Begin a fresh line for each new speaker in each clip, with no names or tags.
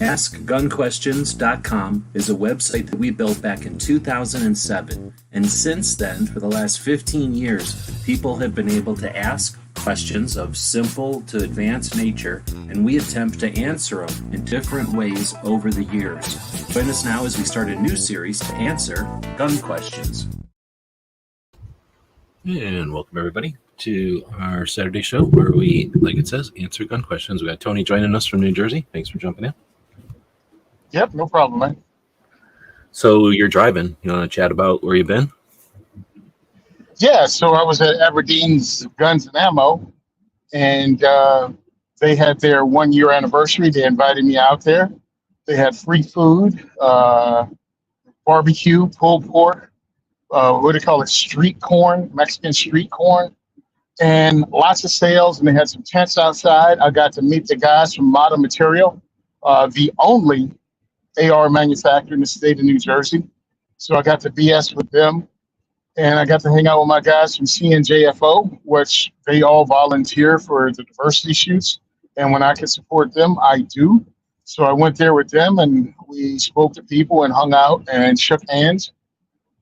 AskGunQuestions.com is a website that we built back in 2007, and since then, for the last 15 years, people have been able to ask questions of simple to advanced nature, and we attempt to answer them in different ways over the years. Join us now as we start a new series to answer gun questions. And welcome everybody to our Saturday show where we, like it says, answer gun questions. We got Tony joining us from New Jersey. Thanks for jumping in.
Yep, no problem, man.
So you're driving. You want to chat about where you've been?
Yeah, so I was at Aberdeen's Guns and Ammo, and they had their 1 year anniversary. They invited me out there. They had free food, barbecue, pulled pork, what do they call it, street corn, Mexican street corn, and lots of sales. And they had some tents outside. I got to meet the guys from Modern Material, the only AR manufacturer in the state of New Jersey. So I got to BS with them, and I got to hang out with my guys from CNJFO, which they all volunteer for the diversity shoots. And when I can support them, I do. So I went there with them, and we spoke to people and hung out and shook hands.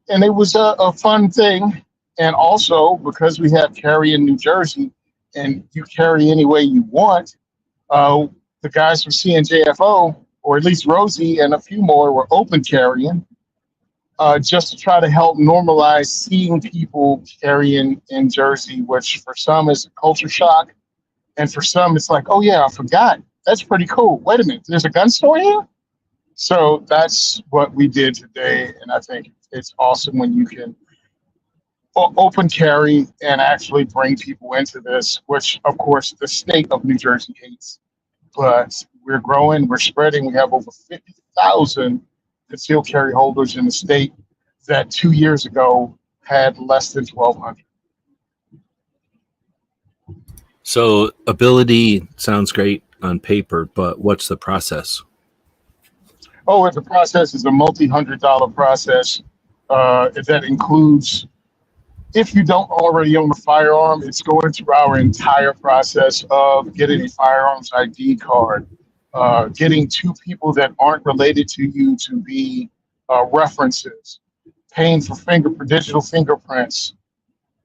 And it was a fun thing. And also, because we have carry in New Jersey, and you carry any way you want, the guys from CNJFO, or at least Rosie and a few more, were open carrying, just to try to help normalize seeing people carrying in Jersey, which for some is a culture shock. And for some, it's like, oh, yeah, I forgot. That's pretty cool. Wait a minute, there's a gun store here? So that's what we did today. And I think it's awesome when you can open carry and actually bring people into this, which, of course, the state of New Jersey hates. But we're growing, we're spreading. We have over 50,000 concealed carry holders in the state that 2 years ago had less than 1,200.
So ability sounds great on paper, but what's the process?
Oh, the process is a multi-$100 process that includes, if you don't already own a firearm, it's going through our entire process of getting a firearms ID card, getting two people that aren't related to you to be references, paying for digital fingerprints,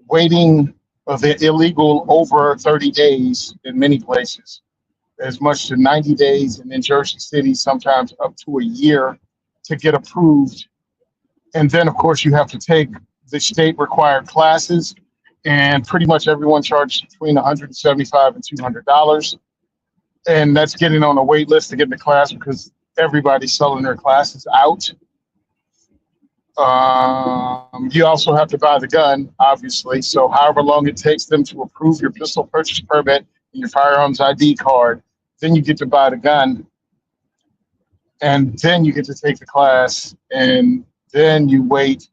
waiting the illegal over 30 days in many places, as much to 90 days, and in Jersey City, sometimes up to a year to get approved. And then, of course, you have to take the state required classes, and pretty much everyone charges between $175 and $200. And that's getting on a wait list to get in the class because everybody's selling their classes out. You also have to buy the gun, obviously. So however long it takes them to approve your pistol purchase permit and your firearms ID card, then you get to buy the gun. And then you get to take the class, and then you wait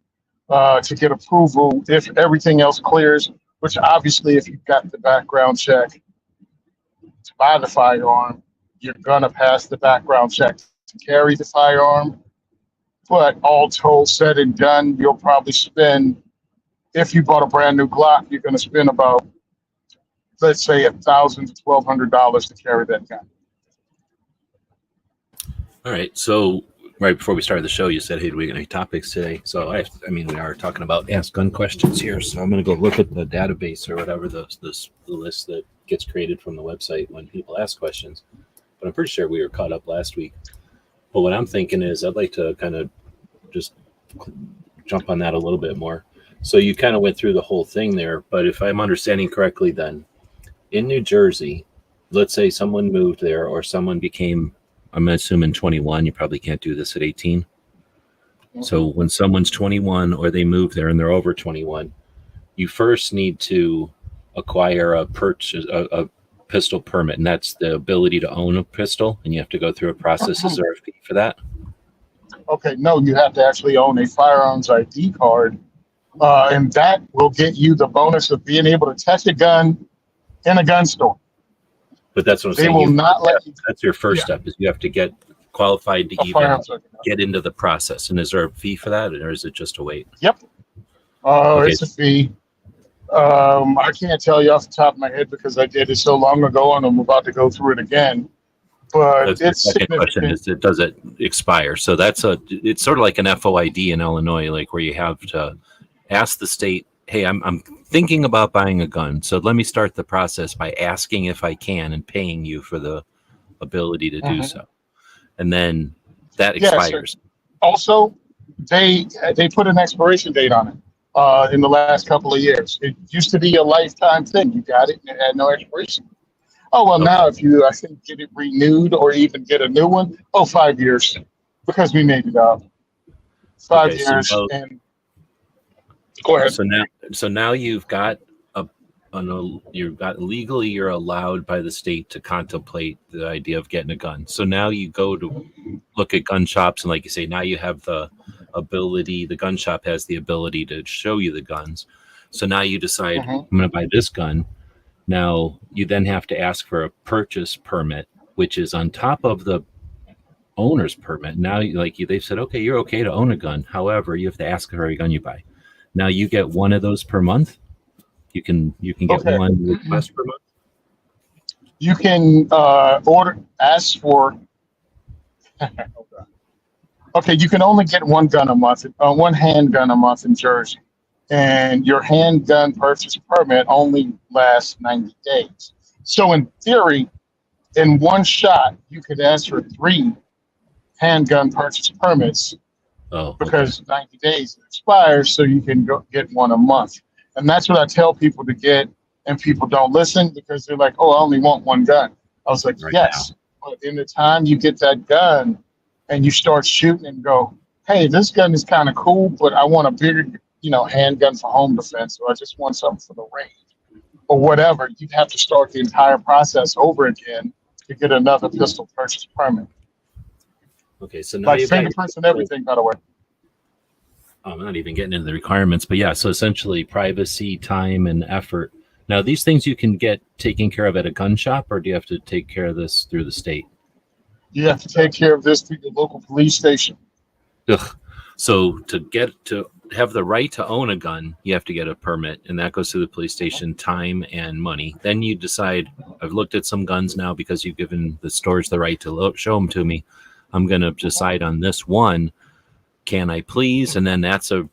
to get approval if everything else clears, which obviously if you've got the background check to buy the firearm, you're gonna pass the background check to carry the firearm. But all told, said and done, you'll probably spend, if you bought a brand new Glock, you're gonna spend about, let's say, $1,000 to $1,200 to carry that gun.
All right, so right before we started the show, you said, hey, do we get any topics today? So, I mean, we are talking about Ask Gun Questions here, so I'm going to go look at the database or whatever, the list that gets created from the website when people ask questions. But I'm pretty sure we were caught up last week. But what I'm thinking is I'd like to kind of just jump on that a little bit more. So you kind of went through the whole thing there, but if I'm understanding correctly then, in New Jersey, let's say someone moved there or someone became, I'm assuming 21, you probably can't do this at 18. Mm-hmm. So when someone's 21 or they move there and they're over 21, you first need to acquire a pistol permit, and that's the ability to own a pistol, and you have to go through a process. Is there a fee for that?
Okay, no, you have to actually own a firearms ID card, and that will get you the bonus of being able to test a gun in a gun store.
But that's what I'm saying. They will not let you. That's your first step, is you have to get qualified to even get into the process. And is there a fee for that, or is it just a wait?
Yep. Okay. It's a fee. I can't tell you off the top of my head because I did it so long ago and I'm about to go through it again. but
The
it's
second question
significant.
is, does it expire? So it's sort of like an FOID in Illinois, like where you have to ask the state, hey, I'm thinking about buying a gun. So let me start the process by asking if I can and paying you for the ability to do
Mhm.
so. And then that
Yes, sir.
expires.
Also, they put an expiration date on it in the last couple of years. It used to be a lifetime thing. You got it, and it had no expiration. Oh well,
Okay.
now if you I think get it renewed or even get a new one, 5 years, because we made it up. Five
Okay.
years, and go ahead.
So now you've got you've got legally you're allowed by the state to contemplate the idea of getting a gun. So now you go to look at gun shops, and like you say, now you have the ability. The gun shop has the ability to show you the guns. So now you decide,
Mhm.
I'm going to buy this gun. Now you then have to ask for a purchase permit, which is on top of the owner's permit. Now, they've said, okay, you're okay to own a gun. However, you have to ask for every gun you buy. Now you get one of those per month. You can get
Okay.
one request per month.
You can ask for. Okay, you can only get one gun a month, one handgun a month in Jersey, and your handgun purchase permit only lasts 90 days. So in theory, in one shot, you could ask for 3 handgun purchase permits
Oh, okay.
because 90 days expires, so you can go get one a month. And that's what I tell people to get, and people don't listen because they're like, oh, I only want one gun. I was like,
Right
yes, but in the time you get that gun and you start shooting and go, hey, this gun is kind of cool, but I want a bigger, handgun for home defense, or I just want something for the range, or whatever. You'd have to start the entire process over again to get another pistol purchase permit,
Okay, so now
like
you've got
fingerprints and everything, by the way.
I'm not even getting into the requirements, but yeah, so essentially privacy, time, and effort. Now, these things you can get taken care of at a gun shop, or do you have to take care of this through the state?
You have to take care of this through the local police station.
Ugh. So to have the right to own a gun, you have to get a permit, and that goes through the police station, time and money. Then you decide, I've looked at some guns now because you've given the stores the right to show them to me. I'm going to decide on this one. Can I please? And then that's a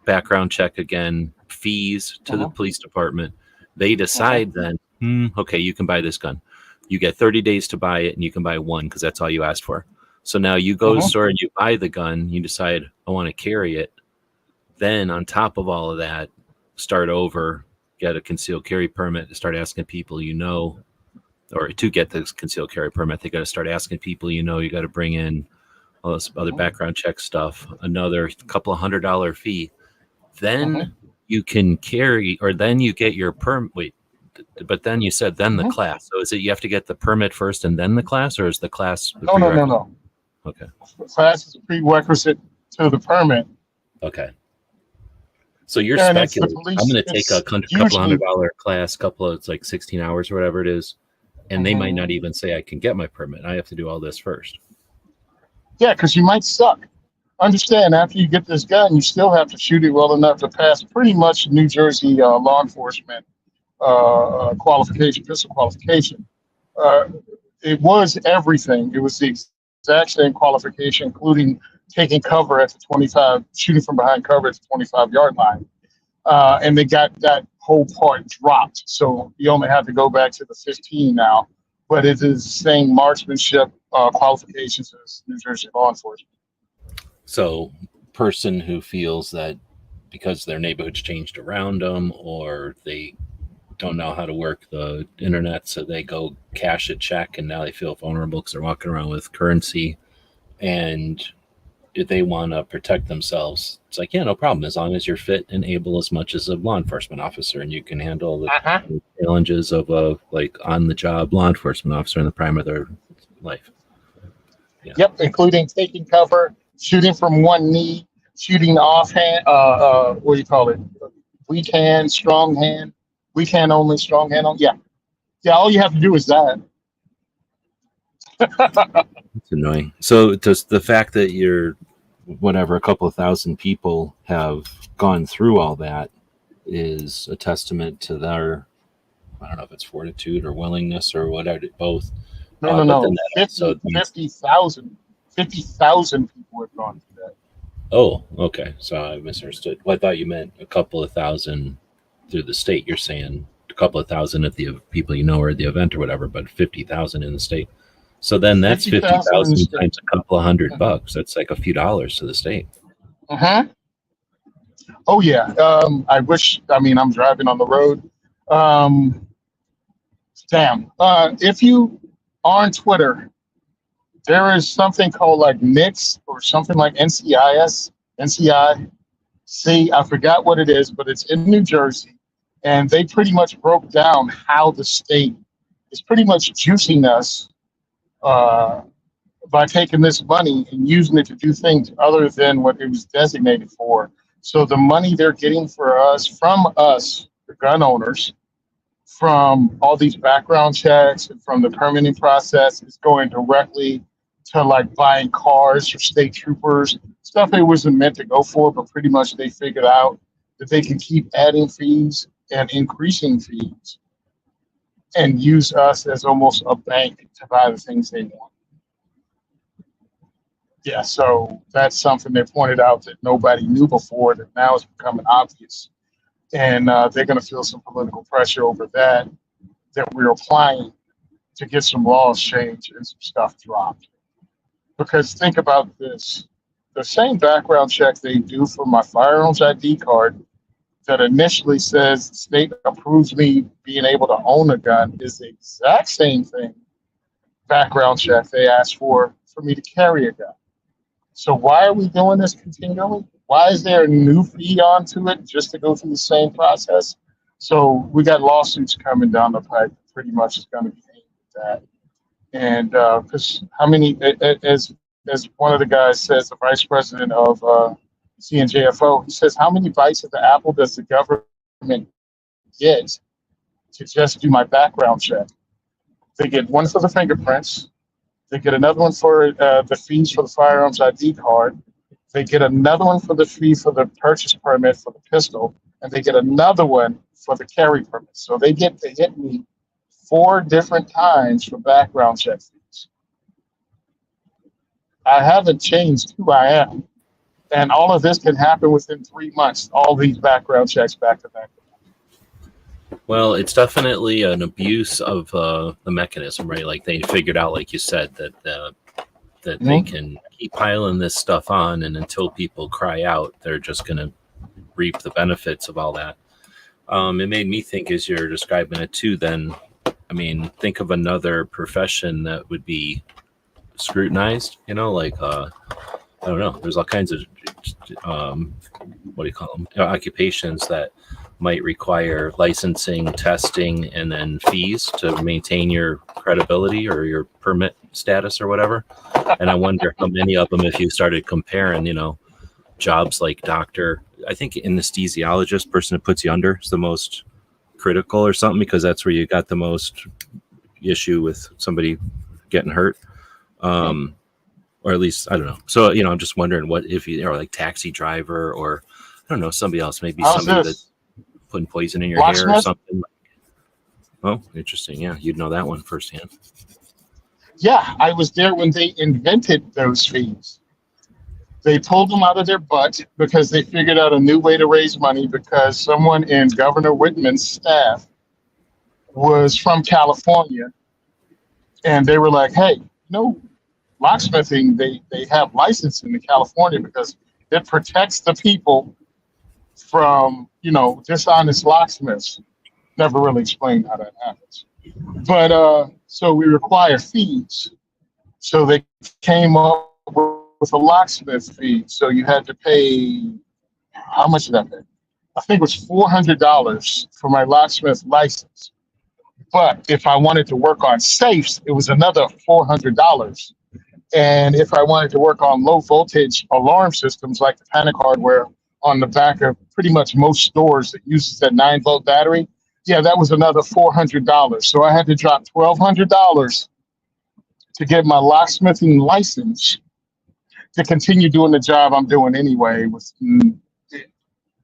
background check again, fees to the police department. They decide then, okay, you can buy this gun. You get 30 days to buy it, and you can buy one because that's all you asked for. So now you go to the store and you buy the gun. You decide, I want to carry it. Then on top of all of that, start over, get a concealed carry permit, start asking people or to get this concealed carry permit, they got to start asking people you got to bring in all this other background check stuff, another couple of $100 fee. Then you can carry, or then you get your permit. Wait, but then you said then the class. So is it you have to get the permit first and then the class, or is the class the prerequisite?
No.
Okay.
The class is a prerequisite to the permit.
Okay. So you're
And it's
speculating.
the police.
I'm going to take a couple
usually
$100 class, it's like 16 hours or whatever it is, and they might not even say I can get my permit. I have to do all this first.
Yeah, because you might suck. Understand, after you get this gun, you still have to shoot it well enough to pass pretty much New Jersey law enforcement qualification, pistol qualification. It was everything. It was the exact same qualification, including taking cover at the 25, shooting from behind cover at the 25-yard line. And they got that whole part dropped. So you only have to go back to the 15 now. But it is the same marksmanship qualifications as New Jersey law enforcement.
So person who feels that because their neighborhood's changed around them, or they don't know how to work the internet, so they go cash a check, and now they feel vulnerable because they're walking around with currency, and if they want to protect themselves, it's like, yeah, no problem, as long as you're fit and able as much as a law enforcement officer, and you can handle the challenges of a on-the-job law enforcement officer in the prime of their life. Yeah.
Yep, including taking cover, shooting from one knee, shooting offhand. What do you call it? Weak hand, strong hand. Weak hand only, strong hand only. Yeah. All you have to do is that.
It's annoying. So does the fact that a couple of thousand people have gone through all that is a testament to their, I don't know if it's fortitude or willingness or whatever, both, But then
No.
that also
50,
means,
50,000, 50,000 people have gone through that.
oh, okay. So I misunderstood. Well, I thought you meant a couple of thousand through the state. You're saying a couple of thousand at the people you know or at the event or whatever, but 50,000 in the state. So then that's
50,000 in the
50,000
state.
times a couple of $100. That's like a few dollars to the state.
Uh-huh. Oh, yeah. I'm driving on the road. Um, Damn. If you are on Twitter, there is something called like NICS or something like NCIS, NCI. I forgot what it is, but it's in New Jersey. And they pretty much broke down how the state is pretty much juicing us uh, by taking this money and using it to do things other than what it was designated for. So the money they're getting from us, the gun owners, from all these background checks and from the permitting process is going directly to like buying cars for state troopers, stuff it wasn't meant to go for, but pretty much they figured out that they can keep adding fees and increasing fees and use us as almost a bank to buy the things they want. Yeah, so that's something they pointed out that nobody knew before that now is becoming obvious. And they're going to feel some political pressure over that we're applying to get some laws changed and some stuff dropped. Because think about this. The same background check they do for my firearms ID card that initially says the state approves me being able to own a gun is the exact same thing background check they ask for me to carry a gun. So why are we doing this continually? Why is there a new fee onto it just to go through the same process? So we got lawsuits coming down the pipe. Pretty much is going to be aimed at that. And because how many, as one of the guys says, the vice president of CNJFO, he says, how many bites of the apple does the government get to just do my background check? They get one for the fingerprints. They get another one for the fees for the firearms ID card. They get another one for the fee for the purchase permit for the pistol, and they get another one for the carry permit. So they get to hit me 4 different times for background check fees. I haven't changed who I am, and all of this can happen within 3 months. All these background checks back to back.
Well, it's definitely an abuse of the mechanism, right? Like they figured out, like you said, that they can keep piling this stuff on, and until people cry out, they're just going to reap the benefits of all that. It made me think, as you're describing it too, then, I mean, think of another profession that would be scrutinized, like, I don't know, there's all kinds of, what do you call them, occupations that might require licensing, testing, and then fees to maintain your credibility or your permit status or whatever. And I wonder how many of them, if you started comparing, jobs like doctor, I think anesthesiologist, person that puts you under, is the most critical or something, because that's where you got the most issue with somebody getting hurt. Or at least, I don't know. So, I'm just wondering what if you are like taxi driver, or I don't know, somebody else, maybe somebody that's putting poison in your hair or something. Oh, interesting. Yeah, you'd know that one firsthand.
Yeah, I was there when they invented those fees. They pulled them out of their butt because they figured out a new way to raise money, because someone in Governor Whitman's staff was from California, and they were like, hey, locksmithing, they have licensing in California because it protects the people from, dishonest locksmiths. Never really explained how that happens. But so we require fees. So they came up with a locksmith fee. So you had to pay, how much did I pay? I think it was $400 for my locksmith license. But if I wanted to work on safes, it was another $400. And if I wanted to work on low voltage alarm systems like the panic hardware on the back of pretty much most stores that uses that 9-volt battery, yeah, that was another $400. So I had to drop $1,200 to get my locksmithing license to continue doing the job I'm doing anyway.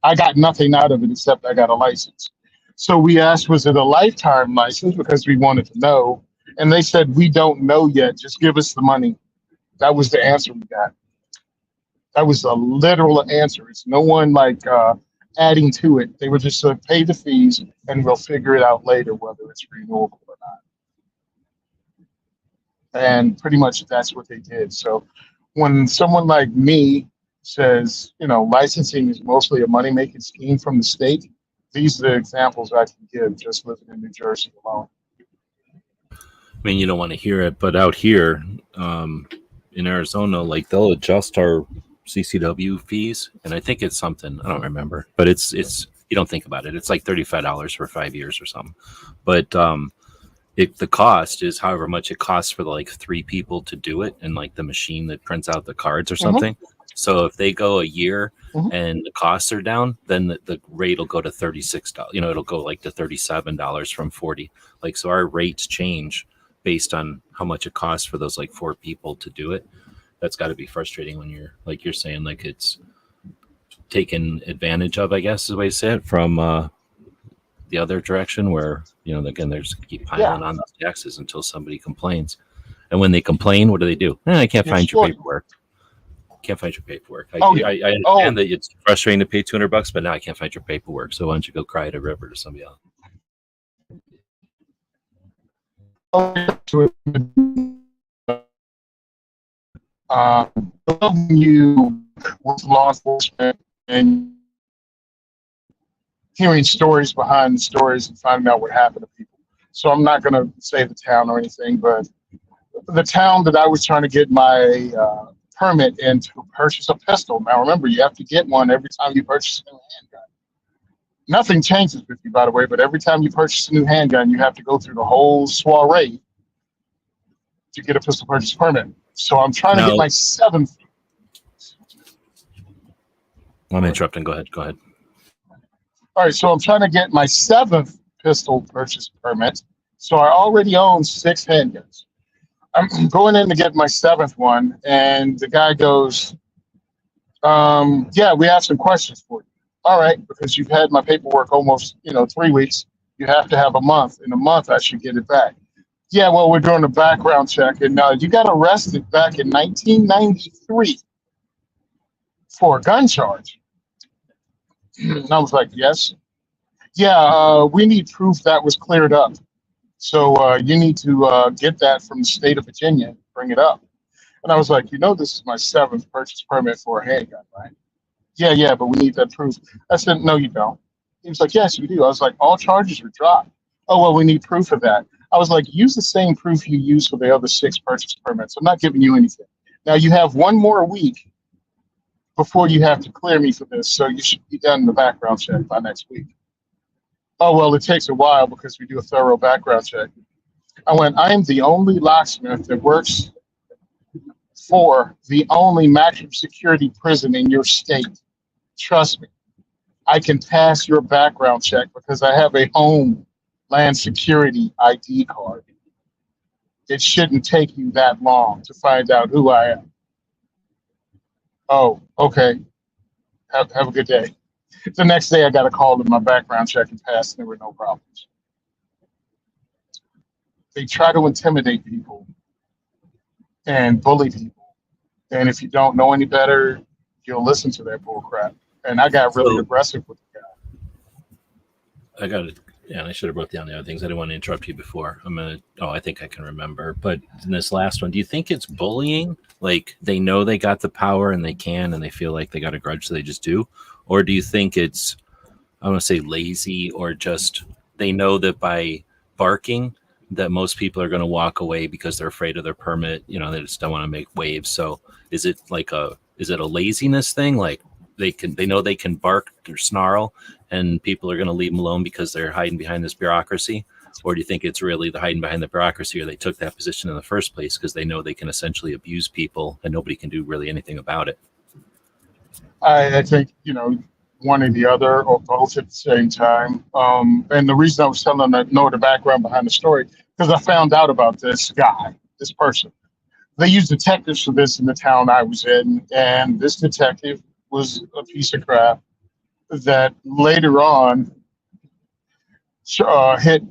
I got nothing out of it except I got a license. So we asked, was it a lifetime license? Because we wanted to know. And they said, we don't know yet. Just give us the money. That was the answer we got. That was a literal answer. It's no one like adding to it. They were just pay the fees and we'll figure it out later whether it's renewable or not. And pretty much that's what they did. So when someone like me says, you know, licensing is mostly a money-making scheme from the state, these are the examples I can give just living in New Jersey alone.
I mean, you don't want to hear it, but out here in Arizona, like they'll adjust our CCW fees, and I think it's something I don't remember, but it's you don't think about it. It's like $35 for 5 years or something, but the cost is however much it costs for like 3 people to do it, and like the machine that prints out the cards or something. So if they go a year and the costs are down, then the rate will go to $36. You know, it'll go like to $37 from 40. Like, so our rates change based on how much it costs for those like 4 people to do it. That's got to be frustrating when you're like you're saying, like it's taken advantage of, I guess is the way to say it, from the other direction where, you know, again, they just keep piling on those taxes until somebody complains. And when they complain, what do? I can't find your paperwork. Can't find your paperwork. I understand that it's frustrating to pay $200, but now I can't find your paperwork. So why don't you go cry at a river to somebody else?
You with law enforcement and hearing stories behind the stories and finding out what happened to people. So I'm not going to say the town or anything, but the town that I was trying to get my permit in to purchase a pistol. Now remember, you have to get one every time you purchase a new handgun. Nothing changes with you, by the way, but every time you purchase a new handgun, you have to go through the whole soiree to get a pistol purchase permit. So I'm trying to get my 7th.
I'm interrupting. Go ahead.
All right, so I'm trying to get my 7th pistol purchase permit. So I already own 6 handguns. I'm going in to get my 7th one, and the guy goes, yeah, we have some questions for you. All right, because you've had my paperwork almost, 3 weeks. You have to have a month. In a month, I should get it back. Yeah, well, we're doing a background check, and you got arrested back in 1993 for a gun charge. And I was like, yes. Yeah, we need proof that was cleared up. So you need to get that from the state of Virginia, bring it up. And I was like, this is my 7th purchase permit for a handgun, right? Yeah, but we need that proof. I said, no, you don't. He was like, yes, we do. I was like, all charges were dropped. Oh, well, we need proof of that. I was like, use the same proof you used for the other 6 purchase permits. I'm not giving you anything. Now you have 1 more week before you have to clear me for this. So you should be done the background check by next week. Oh, well, it takes a while because we do a thorough background check. I went, I am the only locksmith that works for the only maximum security prison in your state. Trust me, I can pass your background check because I have a Homeland Security ID card. It shouldn't take you that long to find out who I am. Oh, okay. Have a good day. The next day, I got a call that my background check had passed, and there were no problems. They try to intimidate people and bully people. And if you don't know any better, you'll listen to their bull crap. And I got really aggressive with the guy.
I got it. Yeah, and I should have wrote down the other things. I didn't want to interrupt you before. I think I can remember. But in this last one, do you think it's bullying? Like they know they got the power and they can, and they feel like they got a grudge, so they just do? Or do you think it's, I want to say lazy, or just they know that by barking that most people are going to walk away because they're afraid of their permit? They just don't want to make waves. So is it a laziness thing? Like they know they can bark or snarl and people are going to leave them alone because they're hiding behind this bureaucracy? Or do you think it's really the hiding behind the bureaucracy, or they took that position in the first place because they know they can essentially abuse people and nobody can do really anything about it?
I think, one or the other, or both at the same time. And the reason I was telling them that know the background behind the story, because I found out about this person. They used detectives for this in the town I was in, and this detective was a piece of crap that later on hit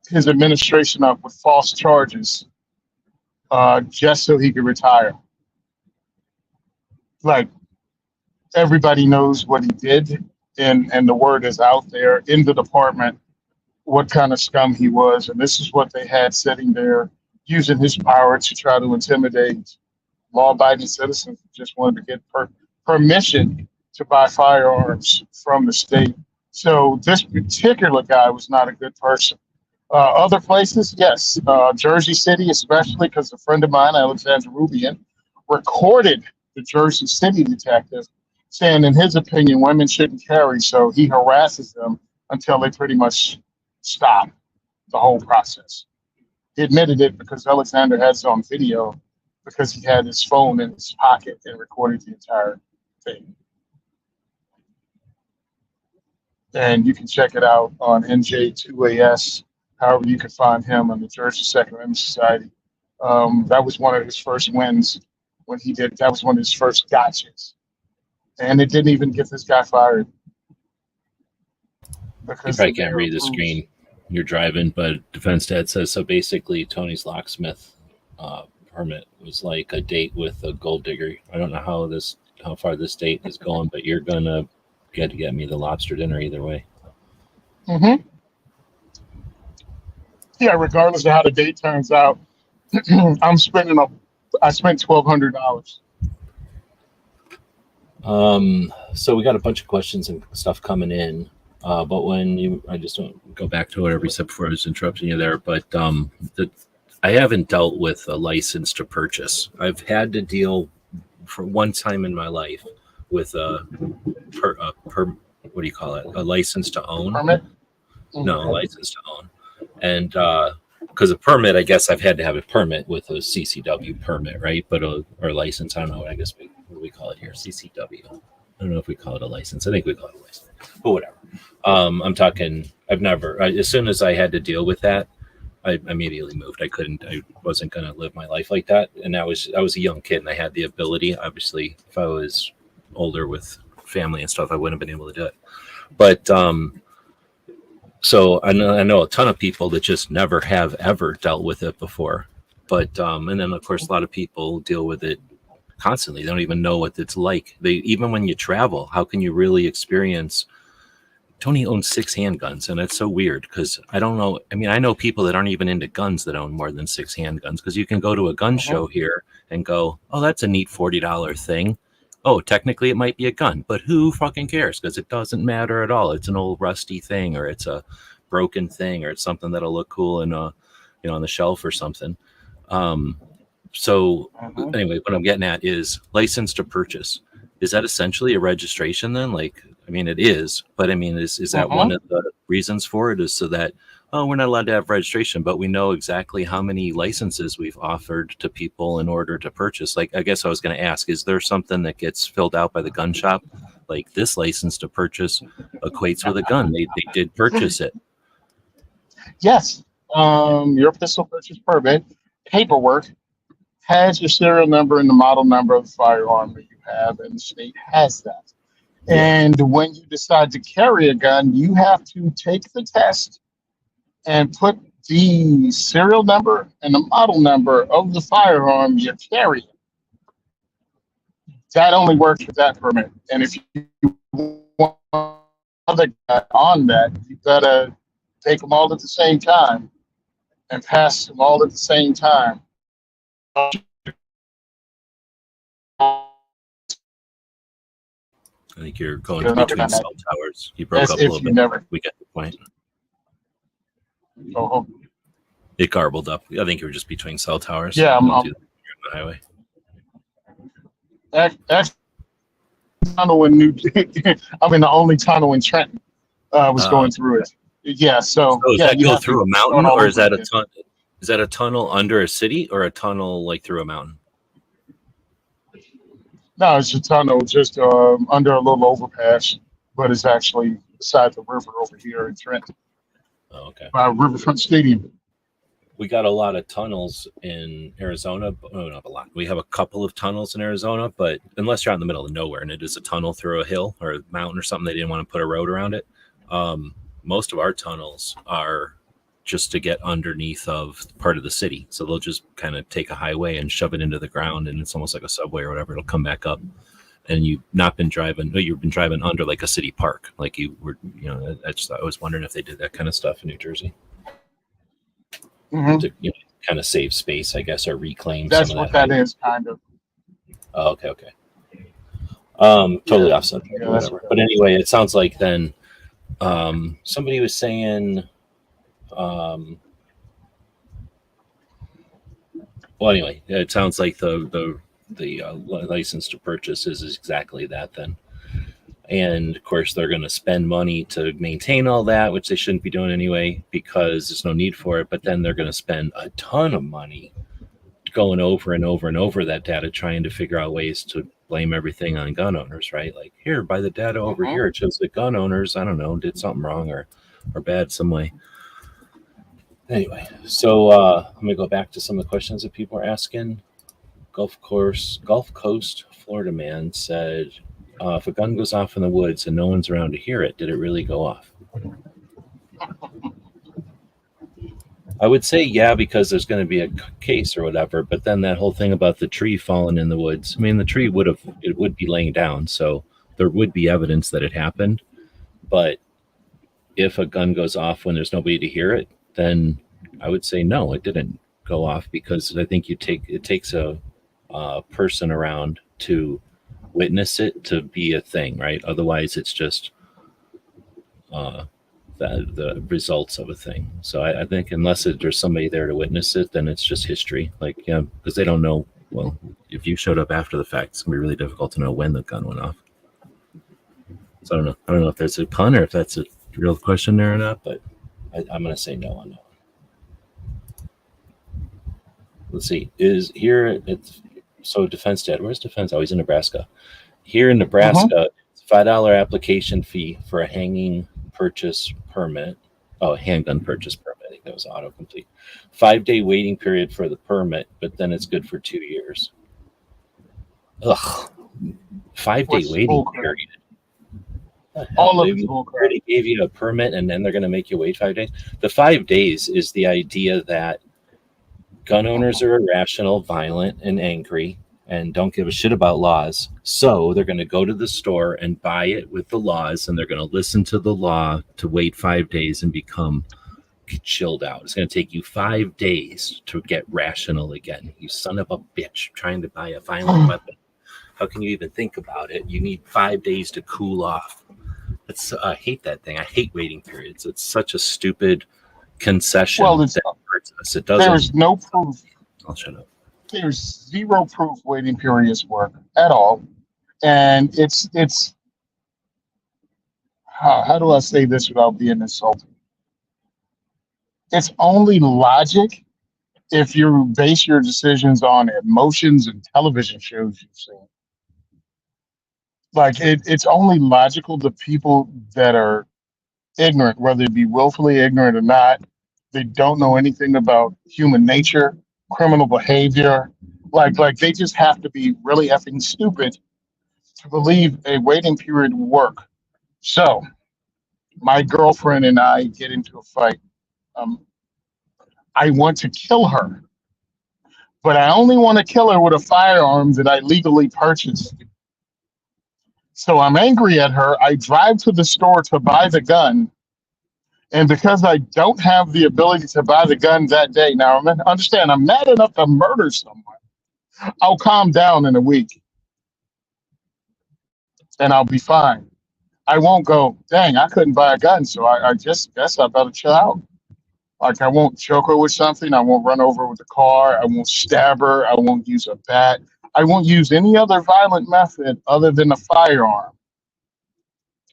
his administration up with false charges just so he could retire. Like, everybody knows what he did, and the word is out there in the department what kind of scum he was. And this is what they had sitting there using his power to try to intimidate law-abiding citizens who just wanted to get permission to buy firearms from the state. So this particular guy was not a good person. Other places, yes. Jersey City, especially because a friend of mine, Alexander Rubian, recorded the Jersey City detective saying, in his opinion, women shouldn't carry. So he harasses them until they pretty much stop the whole process. He admitted it because Alexander had it on video because he had his phone in his pocket and recorded the entire thing. And you can check it out on NJ2AS. However, you can find him on the Jersey Second Amendment Society. That was one of his first wins when he did. That was one of his first gotchas. And it didn't even get this guy fired.
You probably can't read the screen. You're driving, but Defense Dad says, so basically Tony's locksmith permit was like a date with a gold digger. I don't know how far this date is going, but you're going to get me the lobster dinner either way.
Mm-hmm. Yeah, regardless of how the date turns out, I spent $1,200.
So we got a bunch of questions and stuff coming in. But I just don't go back to whatever you said before I was interrupting you there. But I haven't dealt with a license to purchase. I've had to deal for one time in my life with a what do you call it? A license to own.
Permit?
No, a license to own. And because a permit, I guess I've had to have a permit with a CCW permit, right? But or license, I don't know. I guess what do we call it here? CCW. I don't know if we call it a license. I think we call it a license, but whatever. I'm talking. As soon as I had to deal with that, I immediately moved. I wasn't going to live my life like that. And I was a young kid, and I had the ability. Obviously, if I was older with family and stuff, I wouldn't have been able to do it. But so I know a ton of people that just never have ever dealt with it before. But and then of course a lot of people deal with it constantly. They don't even know what it's like. Even when you travel, how can you really experience? Tony owns 6 handguns, and that's so weird because I don't know. I mean, I know people that aren't even into guns that own more than 6 handguns because you can go to a gun show here and go, oh, that's a neat $40 thing. Oh, technically it might be a gun, but who fucking cares? Because it doesn't matter at all. It's an old rusty thing, or it's a broken thing, or it's something that'll look cool in on the shelf or something. So anyway, what I'm getting at is license to purchase. Is that essentially a registration then? Like, I mean, it is, but I mean, is that one of the reasons for it is so that, oh, we're not allowed to have registration, but we know exactly how many licenses we've offered to people in order to purchase. Like, I guess I was going to ask, is there something that gets filled out by the gun shop? Like this license to purchase equates with a gun. They did purchase it.
Yes. Your pistol purchase permit paperwork has your serial number and the model number of the firearm that you have, and the state has that. And when you decide to carry a gun, you have to take the test and put the serial number and the model number of the firearm you're carrying. That only works with that permit. And if you want other guy on that, you gotta take them all at the same time and pass them all at the same time.
I think you're going between cell towers. You broke up a little bit. We get the point. It garbled up. I think you were just between cell towers.
Yeah, I'm on
the highway.
Tunnel in I'm in the only tunnel in Trenton. Was going through it. Yeah. So
does that go through a mountain, or is that a tunnel? Is that a tunnel under a city, or a tunnel like through a mountain?
No, it's a tunnel just under a little overpass, but it's actually beside the river over here in Trenton.
Oh, okay.
By Riverfront Stadium.
We got a lot of tunnels in Arizona. Oh, not a lot. We have a couple of tunnels in Arizona, but unless you're out in the middle of nowhere and it is a tunnel through a hill or a mountain or something, they didn't want to put a road around it. Most of our tunnels are just to get underneath of part of the city. So they'll just kind of take a highway and shove it into the ground, and it's almost like a subway or whatever. It'll come back up, and you've been driving under like a city park, like you were. I was wondering if they did that kind of stuff in New Jersey to kind of save space, I guess, or reclaim.
That's
some
what
of that
is, kind of.
Oh, okay. Totally off subject,
Yeah,
whatever. But anyway, it sounds like then somebody was saying. Well, anyway, it sounds like the license to purchase is exactly that then. And of course, they're going to spend money to maintain all that, which they shouldn't be doing anyway, because there's no need for it. But then they're going to spend a ton of money going over and over and over that data, trying to figure out ways to blame everything on gun owners, right? Like, here, by the data over here, it shows that gun owners, I don't know, did something wrong or bad some way. Anyway, so I'm going to go back to some of the questions that people are asking. Gulf Coast, Florida man said, if a gun goes off in the woods and no one's around to hear it, did it really go off? I would say yeah, because there's going to be a case or whatever, but then that whole thing about the tree falling in the woods, I mean, the tree would be laying down, so there would be evidence that it happened. But if a gun goes off when there's nobody to hear it, then I would say no, it didn't go off, because I think it takes a person around to witness it to be a thing, right? Otherwise, it's just the results of a thing. So I think unless there's somebody there to witness it, then it's just history. Like, yeah, because they don't know. Well, if you showed up after the fact, it's gonna be really difficult to know when the gun went off. So I don't know if there's a pun or if that's a real question there or not, but I'm gonna say no on that one. Let's see. Is here it's so Defense Dad? Where's Defense? Oh, he's in Nebraska. Here in Nebraska, it's $5 application fee for a handgun purchase permit. I think that was autocomplete. 5-day waiting period for the permit, but then it's good for 2 years. Ugh. 5-day waiting period.
All of
they already gave you a permit and then they're going to make you wait 5 days. The 5 days is the idea that gun owners are irrational, violent, and angry, and don't give a shit about laws. So they're going to go to the store and buy it with the laws, and they're going to listen to the law to wait 5 days and become chilled out. It's going to take you 5 days to get rational again. You son of a bitch, trying to buy a violent weapon. How can you even think about it? You need 5 days to cool off. I hate that thing. I hate waiting periods. It's such a stupid concession.
Well,
that hurts us. It doesn't.
There's no proof.
I'll shut up.
There's zero proof waiting periods work at all, and it's how do I say this without being insulting? It's only logic if you base your decisions on emotions and television shows you've seen. Like it's only logical to people that are ignorant, whether it be willfully ignorant or not. They don't know anything about human nature, criminal behavior. Like they just have to be really effing stupid to believe a waiting period will work. So my girlfriend and I get into a fight. I want to kill her, but I only want to kill her with a firearm that I legally purchased. So I'm angry at her. I drive to the store to buy the gun. And because I don't have the ability to buy the gun that day, now understand, I'm mad enough to murder someone. I'll calm down in a week and I'll be fine. I won't go, dang, I couldn't buy a gun, so I just guess I better chill out. Like, I won't choke her with something. I won't run over with a car. I won't stab her. I won't use a bat. I won't use any other violent method other than a firearm.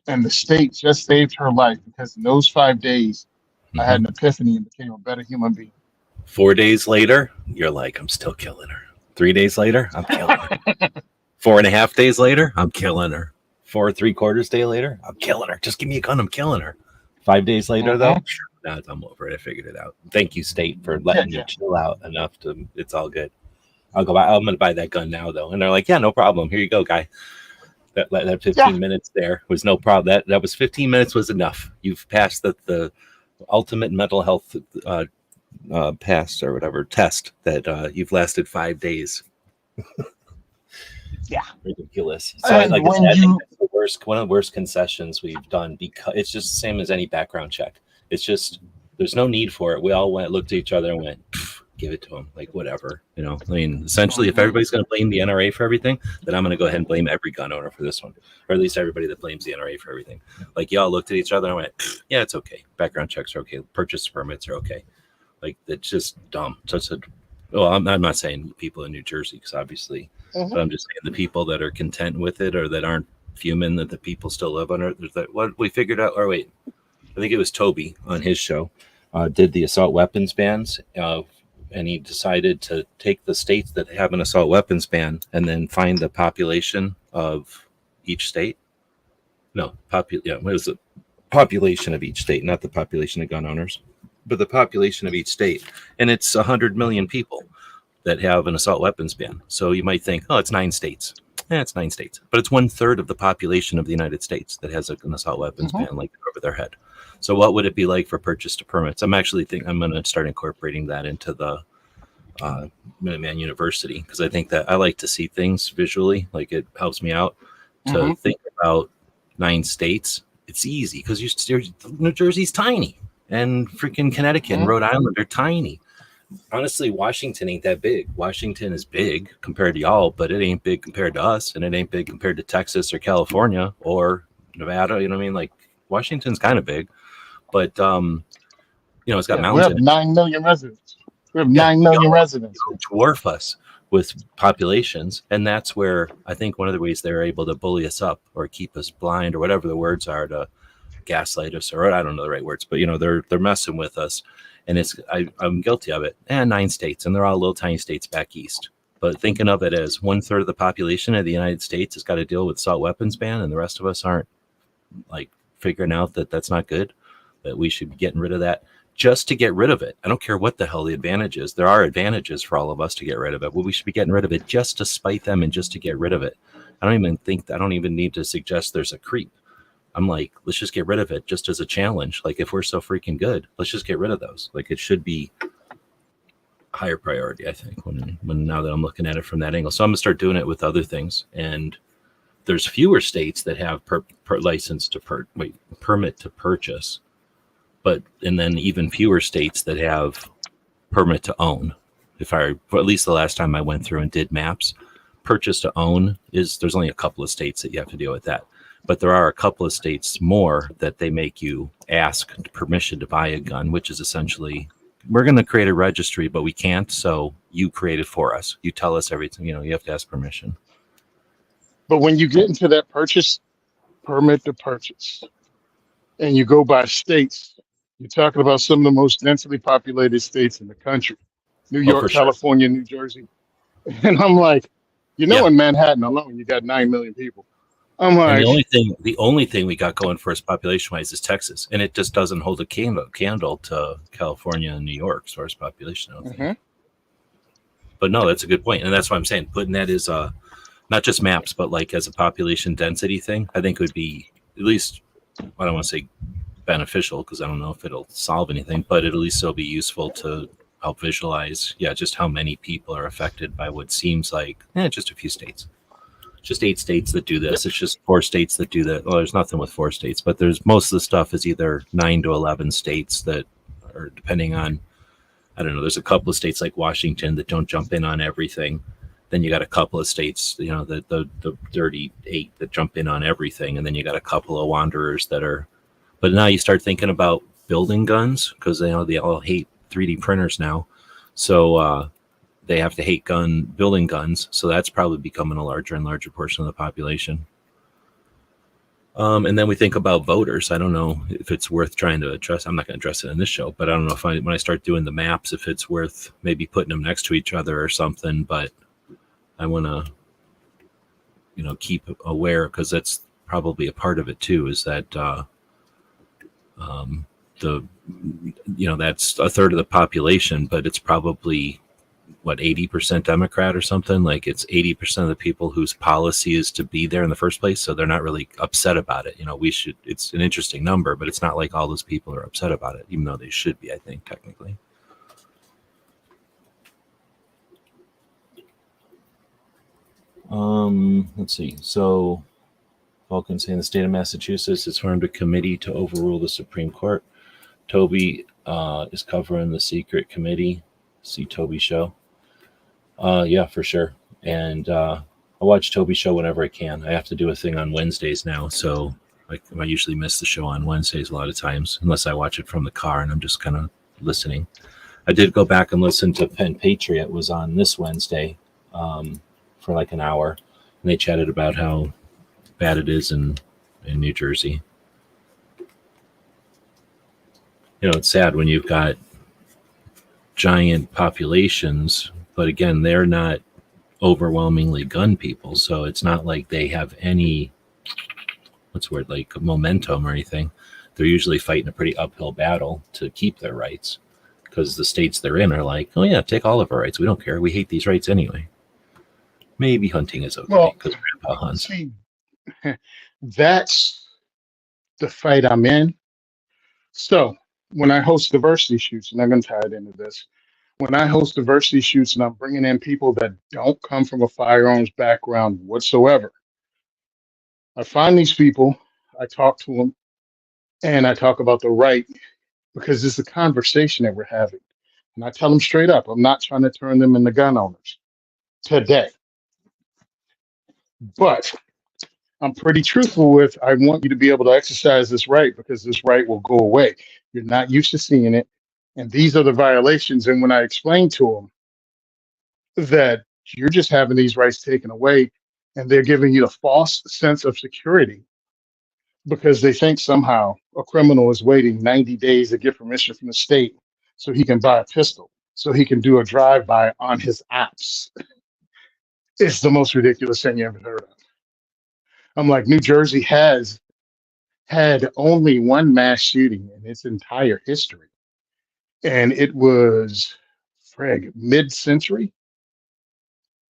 And the state just saved her life because in those 5 days, I had an epiphany and became a better human being.
4 days later, you're like, I'm still killing her. 3 days later, I'm killing her. 4.5 days later, I'm killing her. 4 3/4 day later, I'm killing her. Just give me a gun, I'm killing her. 5 days later, though, no, I'm over it. I figured it out. Thank you, state, for letting me chill out enough to. It's all good. I'll go buy. I'm going to buy that gun now, though. And they're like, yeah, no problem. Here you go, guy. That 15 minutes there was no problem. That was 15 minutes was enough. You've passed the ultimate mental health pass or whatever test that you've lasted 5 days.
Yeah.
Ridiculous. So
And
like I
when
said, I think
you,
that's the worst, one of the worst concessions we've done, because it's just the same as any background check. It's just, there's no need for it. We all looked at each other and went, give it to them, like whatever, you know. I mean, essentially, if everybody's going to blame the NRA for everything, then I'm going to go ahead and blame every gun owner for this one, or at least everybody that blames the NRA for everything. Like y'all looked at each other and went, yeah, it's okay. Background checks are okay. Purchase permits are okay. Like it's just dumb. Such a, well, I'm not saying people in New Jersey, because obviously, but I'm just saying the people that are content with it or that aren't fuming that the people still live under it. That what we figured out. Or wait, I think it was Toby on his show did the assault weapons bans. And he decided to take the states that have an assault weapons ban and then find the population of each state. No, what is it? Population of each state, not the population of gun owners, but the population of each state. And it's 100 million people that have an assault weapons ban. So you might think, oh, it's 9 states. Yeah, it's 9 states. But it's 1/3 of the population of the United States that has an assault weapons ban like over their head. So what would it be like for purchase to permits? I'm actually I'm going to start incorporating that into the Minuteman University, because I think that I like to see things visually. Like it helps me out to think about 9 states. It's easy because New Jersey's tiny, and freaking Connecticut and Rhode Island are tiny. Honestly, Washington ain't that big. Washington is big compared to y'all, but it ain't big compared to us, and it ain't big compared to Texas or California or Nevada. You know what I mean? Like Washington's kind of big, but you know, it's got mountains.
We have 9 million residents. We have 9 million residents.
Dwarf us with populations, and that's where I think one of the ways they're able to bully us up or keep us blind or whatever the words are, to gaslight us, or I don't know the right words, but you know, they're messing with us, and I'm guilty of it. And 9 states, and they're all little tiny states back east. But thinking of it as 1/3 of the population of the United States has got to deal with assault weapons ban, and the rest of us aren't like figuring out that that's not good, that we should be getting rid of that. Just to get rid of it. I don't care what the hell the advantage is. There are advantages for all of us to get rid of it. Well, we should be getting rid of it just to spite them and just to get rid of it. I don't even need to suggest there's a creep. I'm like, let's just get rid of it just as a challenge. Like if we're so freaking good, let's just get rid of those. Like it should be higher priority, I think, when now that I'm looking at it from that angle. So I'm gonna start doing it with other things. And there's fewer states that have permit to purchase. And then even fewer states that have permit to own. At least the last time I went through and did maps, purchase to own there's only a couple of states that you have to deal with that. But there are a couple of states more that they make you ask permission to buy a gun, which is essentially, we're going to create a registry, but we can't. So you create it for us. You tell us everything, you know, you have to ask permission.
But when you get into that permit to purchase, and you go by states, you're talking about some of the most densely populated states in the country. New York, California, New Jersey. And I'm like, in Manhattan alone, you got 9 million people. I'm like,
and the only thing we got going for us population-wise is Texas, and it just doesn't hold a candle to California and New York as far as population. I don't think. But no, that's a good point, and that's why I'm saying putting that as not just maps, but like as a population density thing. I think would be at least, I don't want to say beneficial because I don't know if it'll solve anything, but it'll at least still be useful to help visualize, just how many people are affected by what seems like just a few states. Just 8 states that do this. It's just 4 states that do that. Well, there's nothing with 4 states, but there's most of the stuff is either 9 to 11 states that are depending on, I don't know, there's a couple of states like Washington that don't jump in on everything. Then you got a couple of states, you know, the dirty 8 that jump in on everything. And then you got a couple of wanderers that are, but now you start thinking about building guns because they all hate 3D printers now. So, they have to hate building guns, so that's probably becoming a larger and larger portion of the population. And then we think about voters. I don't know if it's worth trying to address. I'm not going to address it in this show, but I don't know if when I start doing the maps, if it's worth maybe putting them next to each other or something. But I want to, keep aware because that's probably a part of it too. Is that that's 1/3 of the population, but it's probably what, 80% Democrat or something. Like it's 80% of the people whose policy is to be there in the first place. So they're not really upset about it. It's an interesting number, but it's not like all those people are upset about it, even though they should be, I think, technically. Let's see. So Falcon saying the state of Massachusetts has formed a committee to overrule the Supreme Court. Toby is covering the secret committee. See Toby's show. Yeah, for sure. And I watch Toby's show whenever I can. I have to do a thing on Wednesdays now, so I usually miss the show on Wednesdays a lot of times, unless I watch it from the car and I'm just kind of listening. I did go back and listen to Penn Patriot. It was on this Wednesday for like an hour, and they chatted about how bad it is in New Jersey. It's sad when you've got giant populations, but again, they're not overwhelmingly gun people, so it's not like they have any like momentum or anything. They're usually fighting a pretty uphill battle to keep their rights, because the states they're in are like, oh yeah, take all of our rights, we don't care, we hate these rights anyway. Maybe hunting is okay because grandpa hunts.
See, that's the fight I'm in. So when I host diversity shoots, and I'm going to tie it into this, when I host diversity shoots and I'm bringing in people that don't come from a firearms background whatsoever, I find these people, I talk to them, and I talk about the right, because it's a conversation that we're having. And I tell them straight up, I'm not trying to turn them into gun owners today. But I'm pretty truthful with, I want you to be able to exercise this right, because this right will go away. You're not used to seeing it. And these are the violations. And when I explain to them that you're just having these rights taken away, and they're giving you a false sense of security because they think somehow a criminal is waiting 90 days to get permission from the state so he can buy a pistol, so he can do a drive-by on his apps. It's the most ridiculous thing you ever heard of. I'm like, New Jersey has had only one mass shooting in its entire history. And it was, mid-century.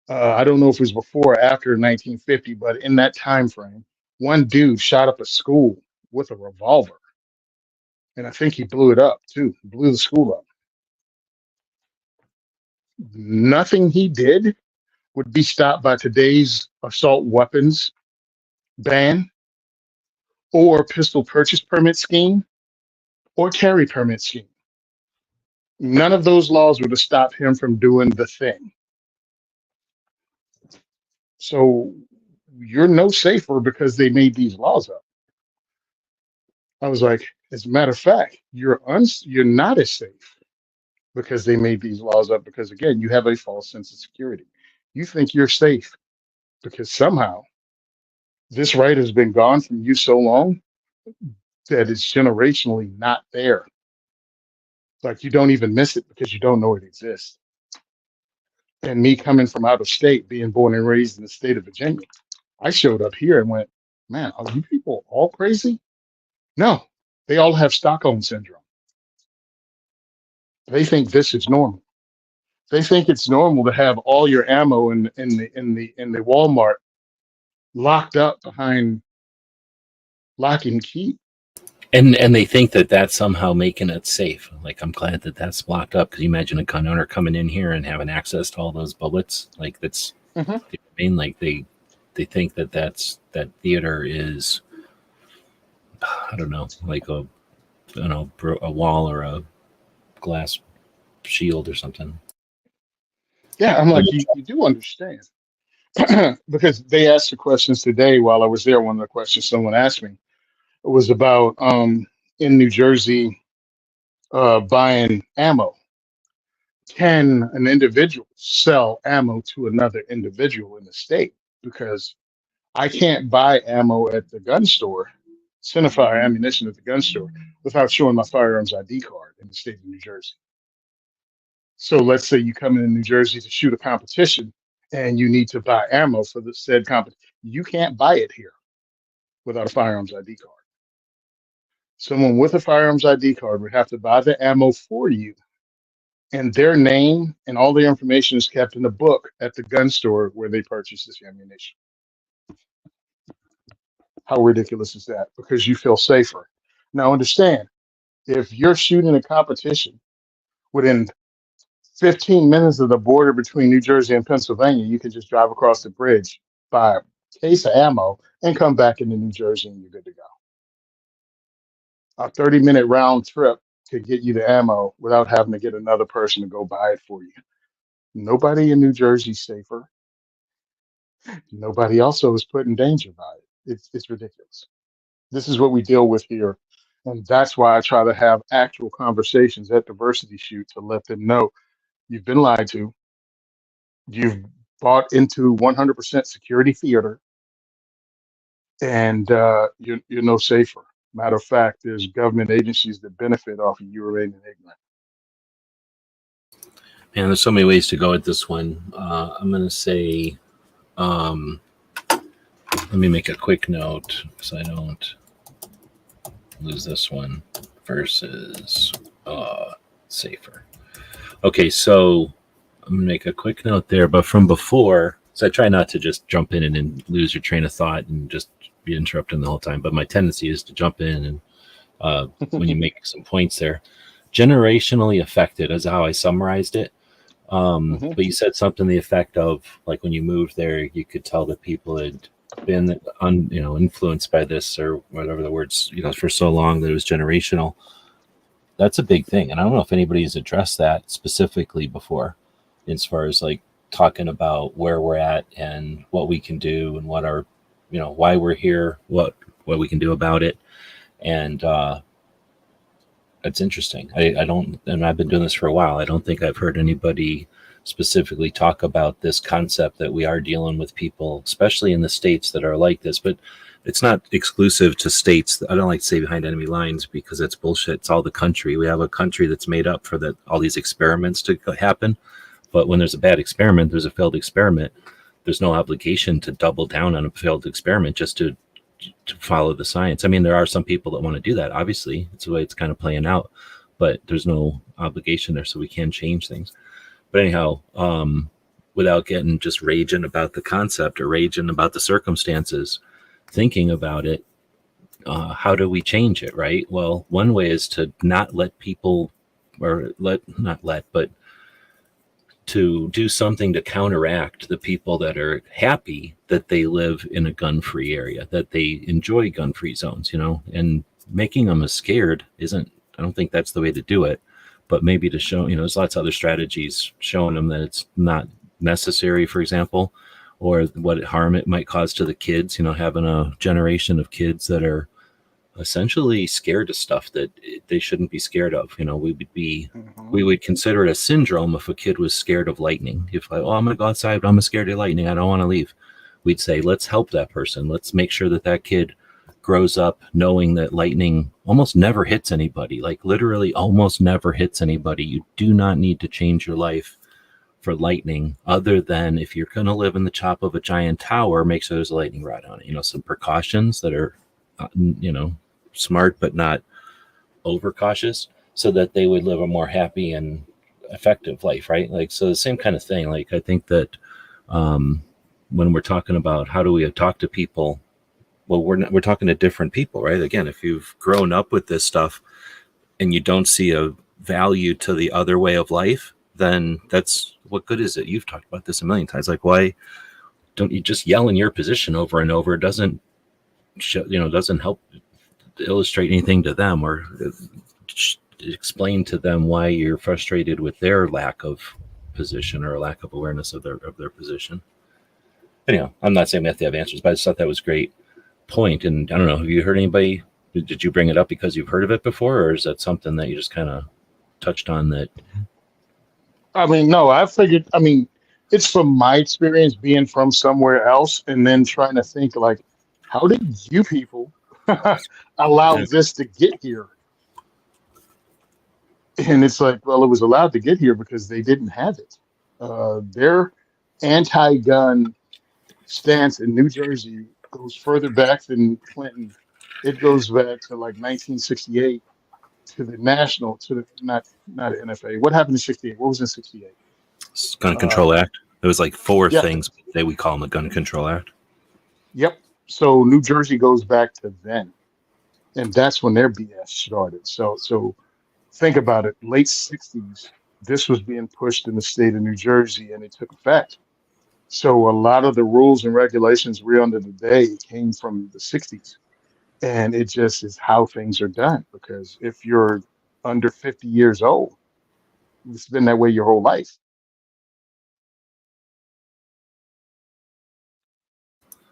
I don't know if it was before or after 1950, but in that time frame, one dude shot up a school with a revolver. And I think he blew it up too, blew the school up. Nothing he did would be stopped by today's assault weapons ban or pistol purchase permit scheme or carry permit scheme. None of those laws would have stopped him from doing the thing. So you're no safer because they made these laws up. I was like, as a matter of fact, you're not as safe because they made these laws up, because again, you have a false sense of security. You think you're safe because somehow this right has been gone from you so long that it's generationally not there. Like you don't even miss it because you don't know it exists. And me coming from out of state, being born and raised in the state of Virginia, I showed up here and went, man, are you people all crazy? No, they all have Stockholm syndrome. They think this is normal. They think it's normal to have all your ammo in the Walmart locked up behind lock and key.
And they think that that's somehow making it safe. Like, I'm glad that that's blocked up, because you imagine a gun owner coming in here and having access to all those bullets. Like, that's, you know what I mean? Like, they think that that theater is, I don't know, like a wall or a glass shield or something.
Yeah, I'm like, you do understand. Because they asked the questions today while I was there. One of the questions someone asked me was about in New Jersey buying ammo. Can an individual sell ammo to another individual in the state? Because I can't buy ammo at the gun store, centerfire ammunition at the gun store, without showing my firearms ID card in the state of New Jersey. So let's say you come in New Jersey to shoot a competition and you need to buy ammo for the said competition. You can't buy it here without a firearms ID card. Someone with a firearms ID card would have to buy the ammo for you and their name and all their information is kept in a book at the gun store where they purchase this ammunition. How ridiculous is that? Because you feel safer. Now understand, if you're shooting a competition within 15 minutes of the border between New Jersey and Pennsylvania, you can just drive across the bridge, buy a case of ammo, and come back into New Jersey and you're good to go. A 30-minute round trip could get you the ammo without having to get another person to go buy it for you. Nobody in New Jersey is safer. Nobody also is put in danger by it. It's ridiculous. This is what we deal with here. And that's why I try to have actual conversations at diversity shoot to let them know you've been lied to. You've bought into 100% security theater, and you're no safer. Matter of fact, there's government agencies that benefit off of you remaining ignorant.
Man, there's so many ways to go at this one. I'm going to say, let me make a quick note so I don't lose this one versus safer. Okay, so I'm going to make a quick note there, but from before, so I try not to just jump in and lose your train of thought and just be interrupting the whole time, but my tendency is to jump in and when you make some points there. Generationally affected is how I summarized it. But you said something to the effect of, like, when you moved there, you could tell that people had been influenced by this or whatever the words, for so long that it was generational. That's a big thing. And I don't know if anybody's addressed that specifically before, as far as like talking about where we're at and what we can do and what our, why we're here, what we can do about it. And it's interesting. I don't, and I've been doing this for a while. I don't think I've heard anybody specifically talk about this concept that we are dealing with people, especially in the states that are like this, but it's not exclusive to states. I don't like to say behind enemy lines because it's bullshit. It's all the country. We have a country that's made up for all these experiments to happen. But when there's a bad experiment, there's a failed experiment. There's no obligation to double down on a failed experiment just to follow the science. I mean, there are some people that want to do that. Obviously, it's the way it's kind of playing out, but there's no obligation there, so we can change things. But anyhow, without getting just raging about the concept or raging about the circumstances, thinking about it, how do we change it, right? Well, one way is to not let people, but to do something to counteract the people that are happy that they live in a gun-free area, that they enjoy gun-free zones, and making them as scared isn't, I don't think that's the way to do it, but maybe to show, there's lots of other strategies showing them that it's not necessary, for example, or what harm it might cause to the kids, having a generation of kids that are essentially scared of stuff that they shouldn't be scared of. We would consider it a syndrome if a kid was scared of lightning. If I'm gonna go outside, but I'm scared of lightning, I don't want to leave. We'd say, let's help that person. Let's make sure that kid grows up knowing that lightning almost never hits anybody, like literally almost never hits anybody. You do not need to change your life for lightning, other than if you're going to live in the top of a giant tower, make sure there's a lightning rod on it. Some precautions that are, smart, but not overcautious, so that they would live a more happy and effective life, right? Like, so the same kind of thing. Like, I think that when we're talking about how do we talk to people, well, we're talking to different people, right? Again, if you've grown up with this stuff and you don't see a value to the other way of life, then that's, what good is it? You've talked about this a million times. Like, why don't you just yell in your position over and over? It doesn't show, doesn't help illustrate anything to them or explain to them why you're frustrated with their lack of position or lack of awareness of their position. Anyhow, I'm not saying we have to have answers, but I just thought that was a great point. And I don't know, have you heard anybody, did you bring it up because you've heard of it before, or is that something that you just kind of touched on that?
I mean, no, I figured, it's from my experience being from somewhere else and then trying to think, like, how did you people allow this to get here? And it's like, well, it was allowed to get here because they didn't have it. Their anti-gun stance in New Jersey goes further back than Clinton. It goes back to like 1968. to the national, to the not NFA. What happened in '68? What was in '68?
Gun Control Act. It was like four
Yeah,
things that we call them the Gun Control Act.
yep. So New Jersey goes back to then, and that's when their BS started. So think about it. Late '60s, this was being pushed in the state of New Jersey, and it took effect. So a lot of the rules and regulations we're under today came from the '60s, and it just is how things are done. Because if you're under 50 years old, it's been that way your whole life.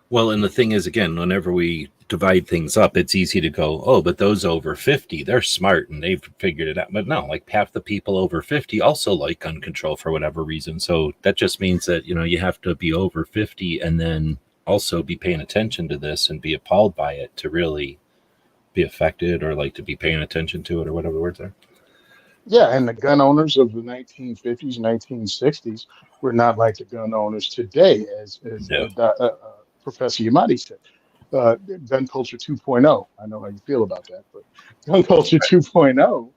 Well, and the thing is, again, whenever we divide things up, it's easy to go, oh, but those over 50, they're smart and they've figured it out. But no, like half the people over 50 also like gun control for whatever reason. So that just means that, you have to be over 50 and then also be paying attention to this and be appalled by it to really be affected, or like to be paying attention to it, or whatever the words are.
Yeah, and the gun owners of the 1950s, 1960s were not like the gun owners today, as
No.
Professor Yamati said. Gun culture 2.0. I know how you feel about that, but gun culture 2.0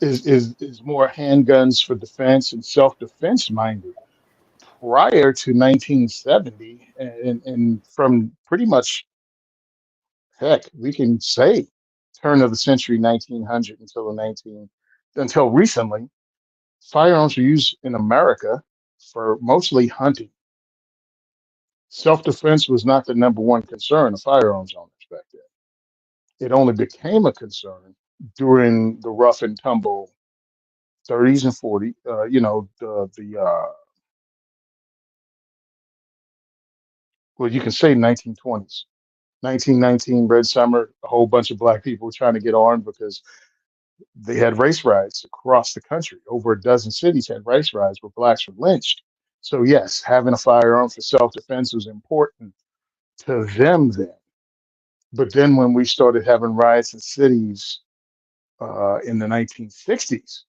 is more handguns for defense and self-defense minded. Prior to 1970, and from pretty much, heck, we can say turn of the century 1900 until recently, firearms were used in America for mostly hunting. Self-defense was not the number one concern of firearms owners back then. It only became a concern during the rough and tumble 30s and 40s. Well, you can say 1920s. 1919 Red Summer, a whole bunch of black people trying to get armed because they had race riots across the country. Over a dozen cities had race riots where blacks were lynched. So yes, having a firearm for self-defense was important to them then. But then when we started having riots in cities in the 1960s,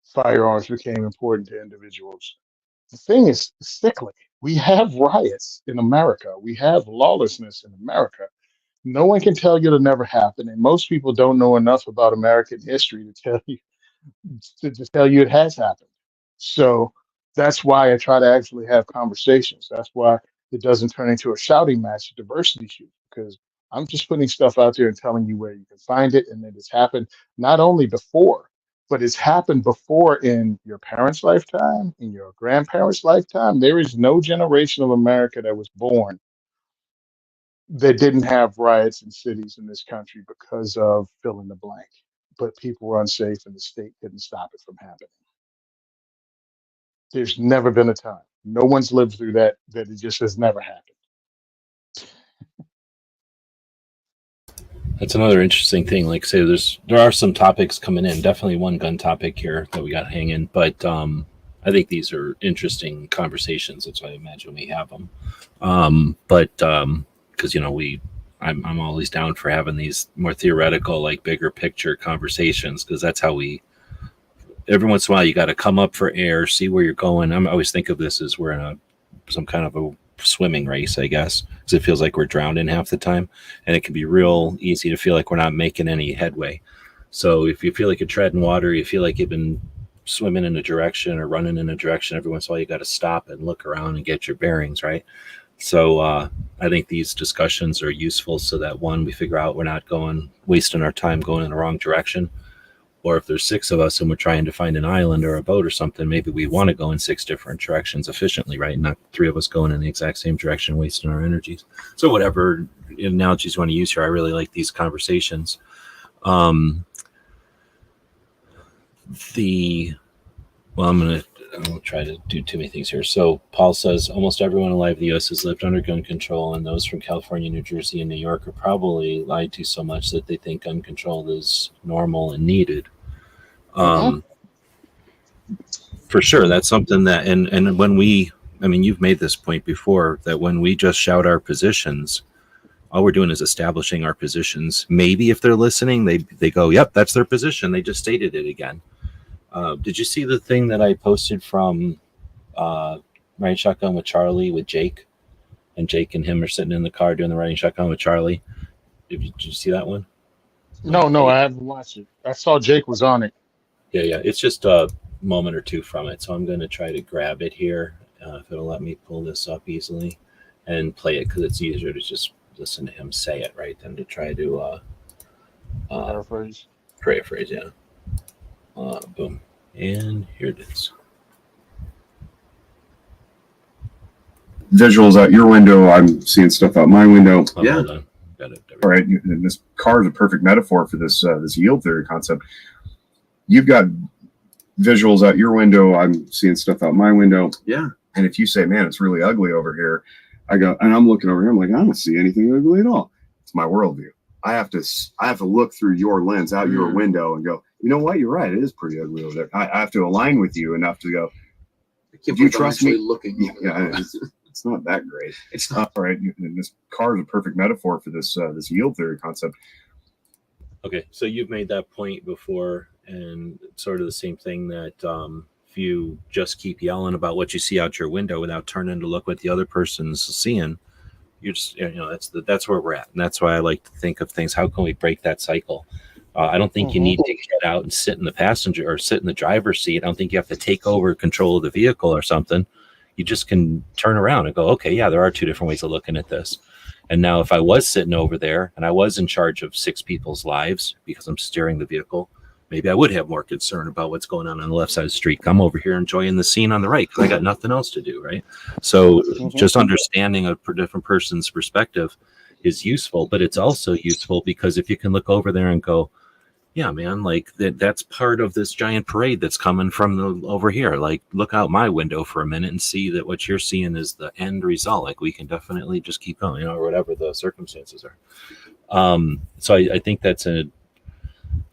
firearms became important to individuals. The thing is sickly. We have riots in America. We have lawlessness in America. No one can tell you it'll never happen, and most people don't know enough about American history to tell you it has happened. So that's why I try to actually have conversations. That's why it doesn't turn into a shouting match at diversity shoot, because I'm just putting stuff out there and telling you where you can find it, and that it's happened not only before, but it's happened before in your parents' lifetime, in your grandparents' lifetime. There is no generation of America that was born that didn't have riots in cities in this country because of fill in the blank. But people were unsafe and the state didn't stop it from happening. There's never been a time. No one's lived through that it just has never happened.
That's another interesting thing. Like I say, there are some topics coming in. Definitely one gun topic here that we got hanging, but I think these are interesting conversations. That's why I imagine we have them. But because I'm always down for having these more theoretical, like bigger picture conversations, because that's how we. Every once in a while, you got to come up for air, see where you're going. I always think of this as we're in some kind of a swimming race, I guess, because it feels like we're drowning half the time, and it can be real easy to feel like we're not making any headway. So if you feel like you're treading water, you feel like you've been swimming in a direction or running in a direction, every once in a while you got to stop and look around and get your bearings, right? So I think these discussions are useful so that, one, we figure out we're not wasting our time going in the wrong direction. Or if there's six of us and we're trying to find an island or a boat or something, maybe we want to go in six different directions efficiently, right? Not three of us going in the exact same direction, wasting our energies. So whatever analogies you want to use here, I really like these conversations. I won't try to do too many things here. So Paul says almost everyone alive in the U.S. has lived under gun control, and those from California, New Jersey, and New York are probably lied to so much that they think gun control is normal and needed. For sure, that's something that, and when you've made this point before, that when we just shout our positions, all we're doing is establishing our positions. Maybe if they're listening, they go, yep, that's their position. They just stated it again. Did you see the thing that I posted from Riding Shotgun with Charlie with Jake? And Jake and him are sitting in the car doing the Riding Shotgun with Charlie. Did you see that one?
No, I haven't watched it. I saw Jake was on it.
Yeah. It's just a moment or two from it. So I'm going to try to grab it here if it'll let me pull this up easily and play it because it's easier to just listen to him say it, right, than to try to uh,
Paraphrase.
paraphrase. Yeah. Boom. And here it is.
Visuals out your window. I'm seeing stuff out my window.
Oh,
Yeah.
hold on. Got it.
All right. And this car is a perfect metaphor for this this yield theory concept. You've got visuals out your window. I'm seeing stuff out my window. Yeah. And if you say, man, it's really ugly over here, I go, and I'm looking over here. I'm like, I don't see anything ugly at all. It's my worldview. I have to look through your lens out your window and go, you know what? You're right. It is pretty ugly over there. I have to align with you enough to go, do you trust me?
Looking.
Yeah, it's not that great. It's not. All right. And this car is a perfect metaphor for this this yield theory concept.
Okay, so you've made that point before, and sort of the same thing that if you just keep yelling about what you see out your window without turning to look what the other person's seeing, you're just that's where we're at, and that's why I like to think of things. How can we break that cycle? I don't think you need to get out and sit in the passenger or sit in the driver's seat. I don't think you have to take over control of the vehicle or something. You just can turn around and go, okay, yeah, there are two different ways of looking at this. And now if I was sitting over there and I was in charge of 6 people's lives because I'm steering the vehicle, maybe I would have more concern about what's going on the left side of the street. I'm over here enjoying the scene on the right because I got nothing else to do, right? So just understanding a different person's perspective is useful, but it's also useful because if you can look over there and go, yeah, man, like that's part of this giant parade that's coming from over here. Like, look out my window for a minute and see that what you're seeing is the end result. Like, we can definitely just keep going, or whatever the circumstances are. So I think that's an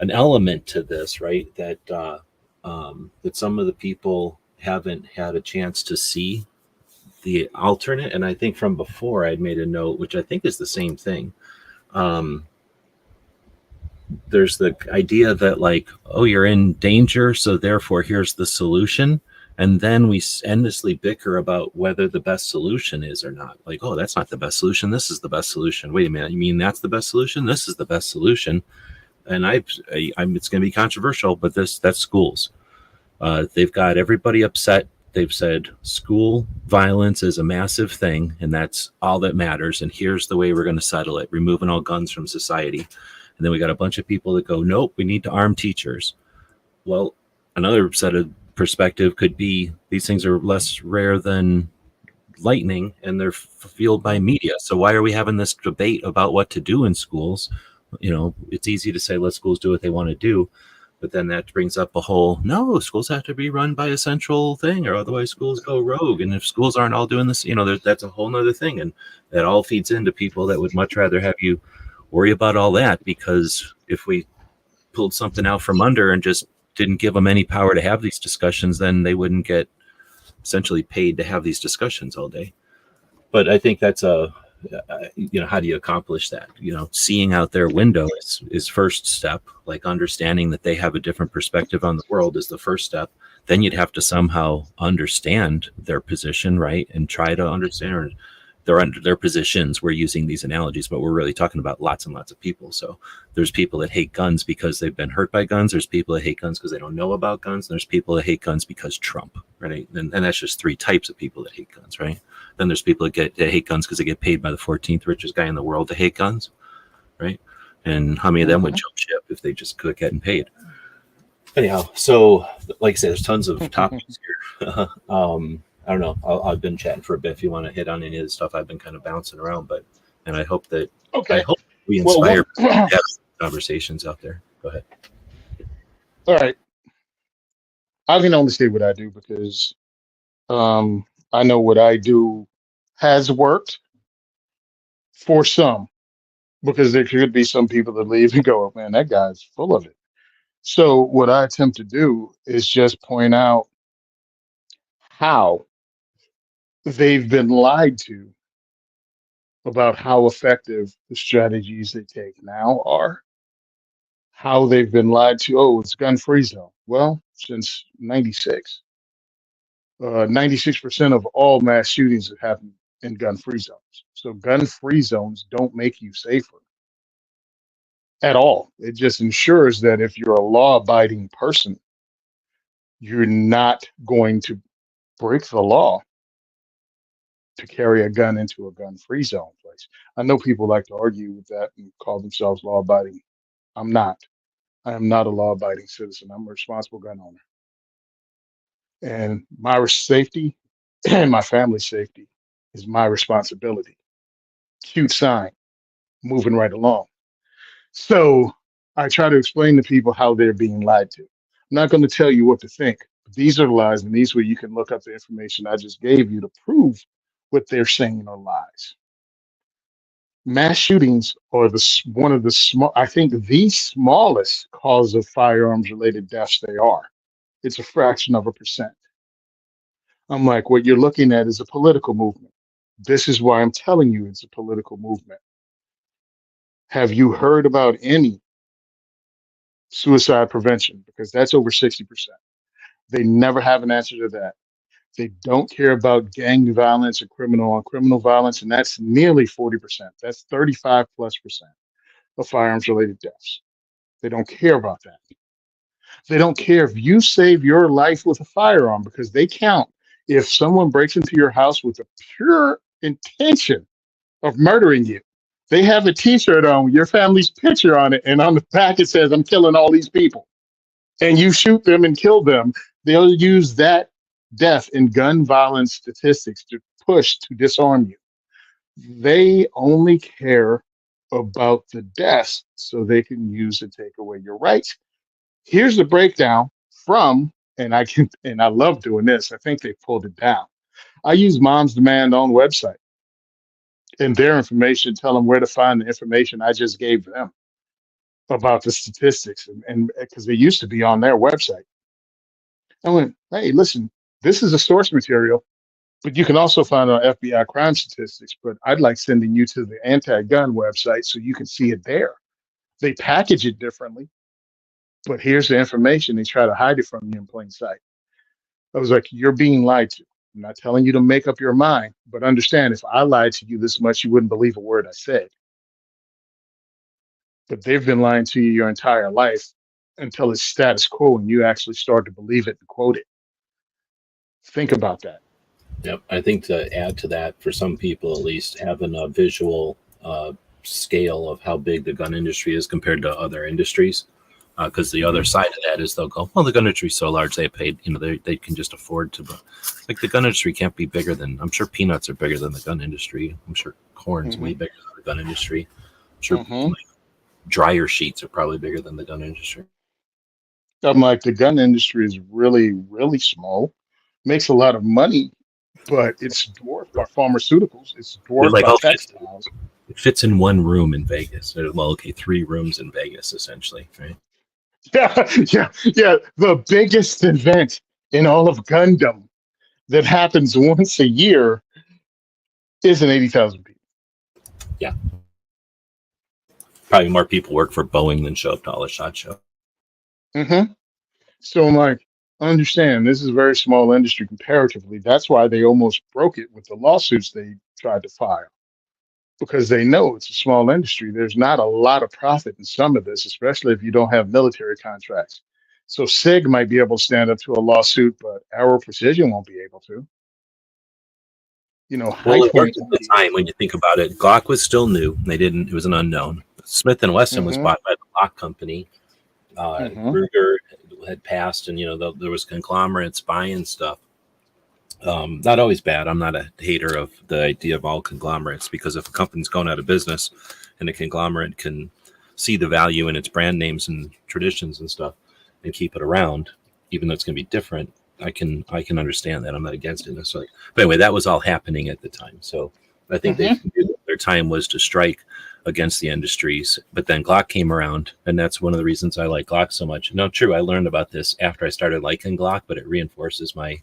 element to this, right? That that some of the people haven't had a chance to see the alternate. And I think from before I'd made a note, which I think is the same thing. There's the idea that like, oh, you're in danger, so therefore here's the solution. And then we endlessly bicker about whether the best solution is or not. Like, oh, that's not the best solution. This is the best solution. Wait a minute. You mean that's the best solution? This is the best solution. And I'm it's going to be controversial, but that's schools. They've got everybody upset. They've said school violence is a massive thing, and that's all that matters. And here's the way we're going to settle it, removing all guns from society. And then we got a bunch of people that go, nope, we need to arm teachers. Well, another set of perspective could be these things are less rare than lightning, and they're fueled by media. So why are we having this debate about what to do in schools? It's easy to say let schools do what they want to do, but then that brings up a whole, no, schools have to be run by a central thing or otherwise schools go rogue. And if schools aren't all doing this, that's a whole nother thing. And that all feeds into people that would much rather have you worry about all that, because if we pulled something out from under and just didn't give them any power to have these discussions, then they wouldn't get essentially paid to have these discussions all day. But I think that's how do you accomplish that? Seeing out their window is first step. Like understanding that they have a different perspective on the world is the first step. Then you'd have to somehow understand their position, right? And try to understand their positions. We're using these analogies, but we're really talking about lots and lots of people. So there's people that hate guns because they've been hurt by guns. There's people that hate guns because they don't know about guns. And there's people that hate guns because Trump, right? And that's just 3 types of people that hate guns, right? Then there's people that hate guns because they get paid by the 14th richest guy in the world to hate guns, right? And how many of them would jump ship if they just could getting paid? Anyhow, so like I said, there's tons of topics here. I don't know. I've been chatting for a bit. If you want to hit on any of the stuff I've been kind of bouncing around, and I hope that we inspire conversations out there. Go ahead.
All right. I can only say what I do because I know what I do has worked for some, because there could be some people that leave and go, oh, man, that guy's full of it. So what I attempt to do is just point out how they've been lied to about how effective the strategies they take now are, how they've been lied to. Oh, it's gun-free zone. Well, since 96, 96% of all mass shootings have happened in gun-free zones. So gun-free zones don't make you safer. at all. It just ensures that if you're a law-abiding person, you're not going to break the law to carry a gun into a gun-free zone place. I know people like to argue with that and call themselves law-abiding. I'm not. I am not a law-abiding citizen. I'm a responsible gun owner. And my safety and my family's safety is my responsibility. Cute sign, moving right along. So I try to explain to people how they're being lied to. I'm not going to tell you what to think. These are lies, and these where you can look up the information I just gave you to prove what they're saying are lies. Mass shootings are one of the small, I think the smallest cause of firearms related deaths they are. It's a fraction of a percent. I'm like, what you're looking at is a political movement. This is why I'm telling you it's a political movement. Have you heard about any suicide prevention? Because that's over 60%. They never have an answer to that. They don't care about gang violence or criminal on criminal violence, and that's nearly 40%. That's 35+% of firearms related deaths. They don't care about that. They don't care if you save your life with a firearm because they count if someone breaks into your house with a pure intention of murdering you. They have a t-shirt on with your family's picture on it, and on the back it says, I'm killing all these people. And you shoot them and kill them. They'll use that death in gun violence statistics to push to disarm you. They only care about the deaths so they can use to take away your rights. Here's the breakdown from, and I love doing this. I think they pulled it down. I use Mom's Demand on website and their information, tell them where to find the information I just gave them about the statistics, and because they used to be on their website. I went, hey, listen, this is a source material, but you can also find our FBI crime statistics, but I'd like sending you to the anti-gun website so you can see it there. They package it differently, but here's the information. They try to hide it from you in plain sight. I was like, you're being lied to. I'm not telling you to make up your mind, but understand if I lied to you this much, you wouldn't believe a word I said. But they've been lying to you your entire life until it's status quo and you actually start to believe it and quote it. Think about that.
Yep. I think to add to that, for some people at least, having a visual scale of how big the gun industry is compared to other industries, because the other side of that is they'll go, well, the gun industry is so large they paid, they can just afford to. Like the gun industry can't be bigger than, I'm sure peanuts are bigger than the gun industry. I'm sure corn's way bigger than the gun industry. I'm sure like, dryer sheets are probably bigger than the gun industry.
I'm like, the gun industry is really, really small, makes a lot of money, but it's dwarfed by pharmaceuticals. It's dwarfed
like
by textiles.
It fits in one room in Vegas. Well, okay, 3 rooms in Vegas, essentially, right?
Yeah. The biggest event in all of Gundam that happens once a year is an 80,000 people.
Yeah. Probably more people work for Boeing than show up to all the SHOT Show.
So I'm like, understand, this is a very small industry comparatively. That's why they almost broke it with the lawsuits they tried to file, because they know it's a small industry. There's not a lot of profit in some of this, especially if you don't have military contracts. So SIG might be able to stand up to a lawsuit, but Arrow Precision won't be able to.
Well,
High
it
Point
was at the time when you think about it. Glock was still new. It was an unknown. Smith & Wesson was bought by the Glock company. Ruger had passed, and there was conglomerates buying stuff. Not always bad. I'm not a hater of the idea of all conglomerates, because if a company's going out of business and a conglomerate can see the value in its brand names and traditions and stuff and keep it around, even though it's going to be different, I can understand that. I'm not against it necessarily. But anyway, that was all happening at the time. So I think they knew that their time was to strike against the industries. But then Glock came around, and that's one of the reasons I like Glock so much. No, true, I learned about this after I started liking Glock, but it reinforces my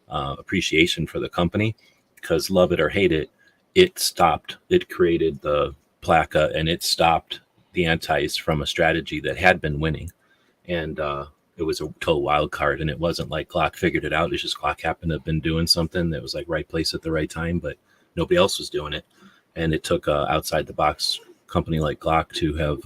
appreciation for the company, because love it or hate it, it created the Plaka, and it stopped the antis from a strategy that had been winning. And it was a total wild card, and it wasn't like Glock figured it out. It's just Glock happened to have been doing something that was like right place at the right time, but nobody else was doing it. And it took a outside the box company like Glock to have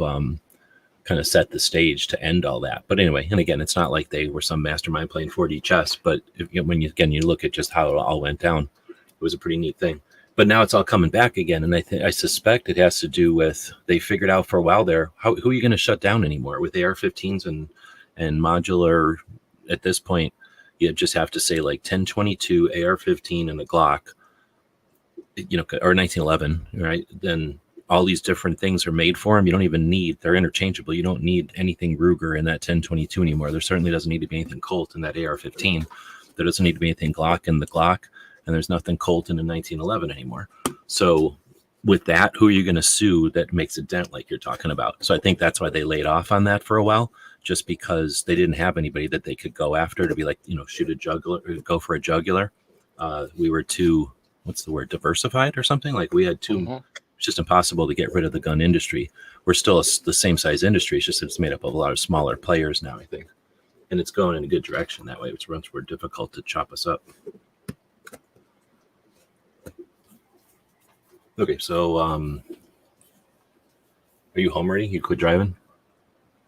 kind of set the stage to end all that. But anyway, and again, it's not like they were some mastermind playing 4D chess, but when you look at just how it all went down, it was a pretty neat thing. But now it's all coming back again, and I suspect it has to do with they figured out for a while there who are you going to shut down anymore with AR-15s and modular. At this point, you just have to say like 1022 AR-15 and a Glock, or 1911, right? Then all these different things are made for them. You don't even need, they're interchangeable. You don't need anything Ruger in that 1022 anymore. There certainly doesn't need to be anything Colt in that AR-15. There doesn't need to be anything Glock in the Glock. And there's nothing Colt in 1911 anymore. So with that, who are you going to sue that makes a dent like you're talking about? So I think that's why they laid off on that for a while, just because they didn't have anybody that they could go after to be like, shoot a jugular, or go for a jugular. We were too, what's the word, diversified or something? Like we had too, it's just impossible to get rid of the gun industry. We're still the same size industry. It's just it's made up of a lot of smaller players now, I think. And it's going in a good direction that way. It's much more difficult to chop us up. Okay, so are you home already? You quit driving?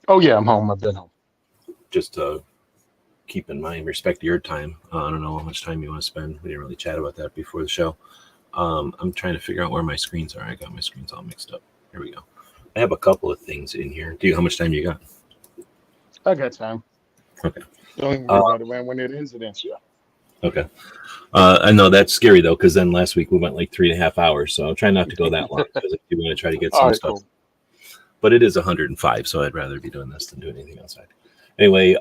Oh yeah, I'm home. I've been home.
Just keep in mind, respect your time. I don't know how much time you want to spend. We didn't really chat about that before the show. I'm trying to figure out where my screens are. I got my screens all mixed up. Here we go. I have a couple of things in here. How much time you got?
I got time.
Okay.
Don't even worry about it when it incidents, yeah.
Okay. I know that's scary though, because then last week we went like 3.5 hours. So I'm trying not to go that long because if you want to try to get some stuff. Cool. But it is 105, so I'd rather be doing this than doing anything outside. Anyway,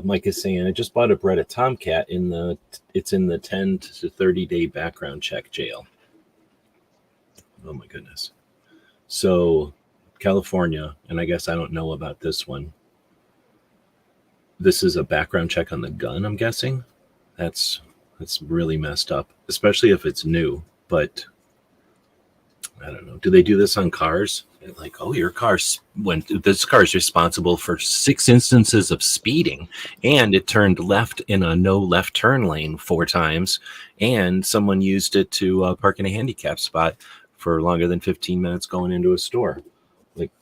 Mike is saying I just bought a Beretta Tomcat it's in the 10 to 30 day background check jail. Oh my goodness. So California, and I guess I don't know about this one. This is a background check on the gun, I'm guessing. That's really messed up, especially if it's new. But I don't know. Do they do this on cars? Like, oh, your this car is responsible for 6 instances of speeding, and it turned left in a no left turn lane 4 times, and someone used it to park in a handicap spot for longer than 15 minutes going into a store. Like,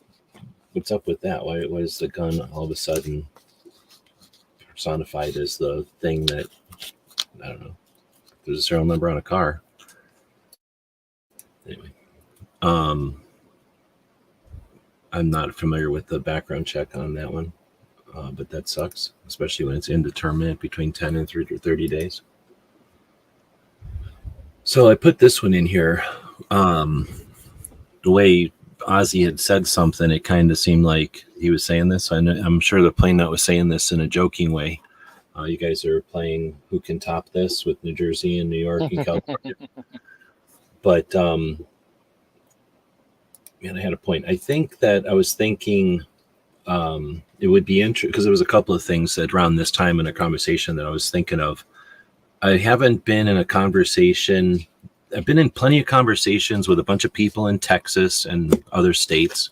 what's up with that? Why is the gun all of a sudden personified as the thing that, I don't know, there's a serial number on a car. Anyway, I'm not familiar with the background check on that one, but that sucks, especially when it's indeterminate between 10 and 30 days. So I put this one in here. The way Ozzy had said something, it kind of seemed like he was saying this. I'm sure the Plane Note was saying this in a joking way. You guys are playing Who Can Top This with New Jersey and New York and California. But, man, I had a point. I think that I was thinking it would be interesting because there was a couple of things that around this time in a conversation that I was thinking of. I haven't been in a conversation. I've been in plenty of conversations with a bunch of people in Texas and other states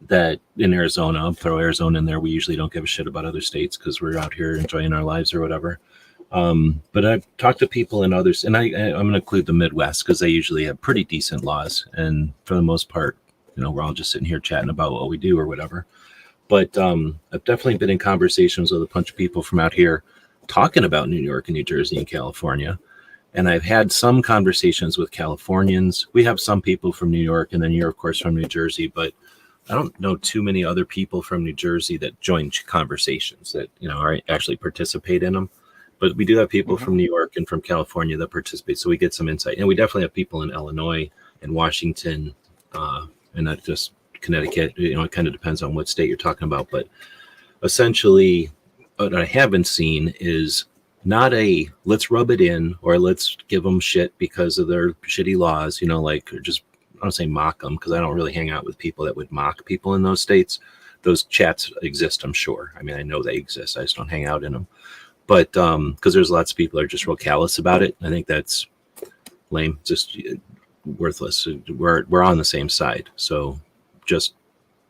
that in Arizona. I'll throw Arizona in there. We usually don't give a shit about other states because we're out here enjoying our lives or whatever. But I've talked to people in others, and I'm going to include the Midwest because they usually have pretty decent laws. And for the most part, we're all just sitting here chatting about what we do or whatever. But I've definitely been in conversations with a bunch of people from out here talking about New York and New Jersey and California. And I've had some conversations with Californians. We have some people from New York, and then you're, of course, from New Jersey. But I don't know too many other people from New Jersey that join conversations that, actually participate in them. But we do have people from New York and from California that participate. So we get some insight. And we definitely have people in Illinois and Washington and not just Connecticut. It kind of depends on what state you're talking about. But essentially, what I haven't seen is not a let's rub it in or let's give them shit because of their shitty laws, or just, I don't say mock them because I don't really hang out with people that would mock people in those states. Those chats exist, I'm sure. I mean, I know they exist. I just don't hang out in them. But because there's lots of people that are just real callous about it. I think that's lame, just worthless. We're on the same side. So just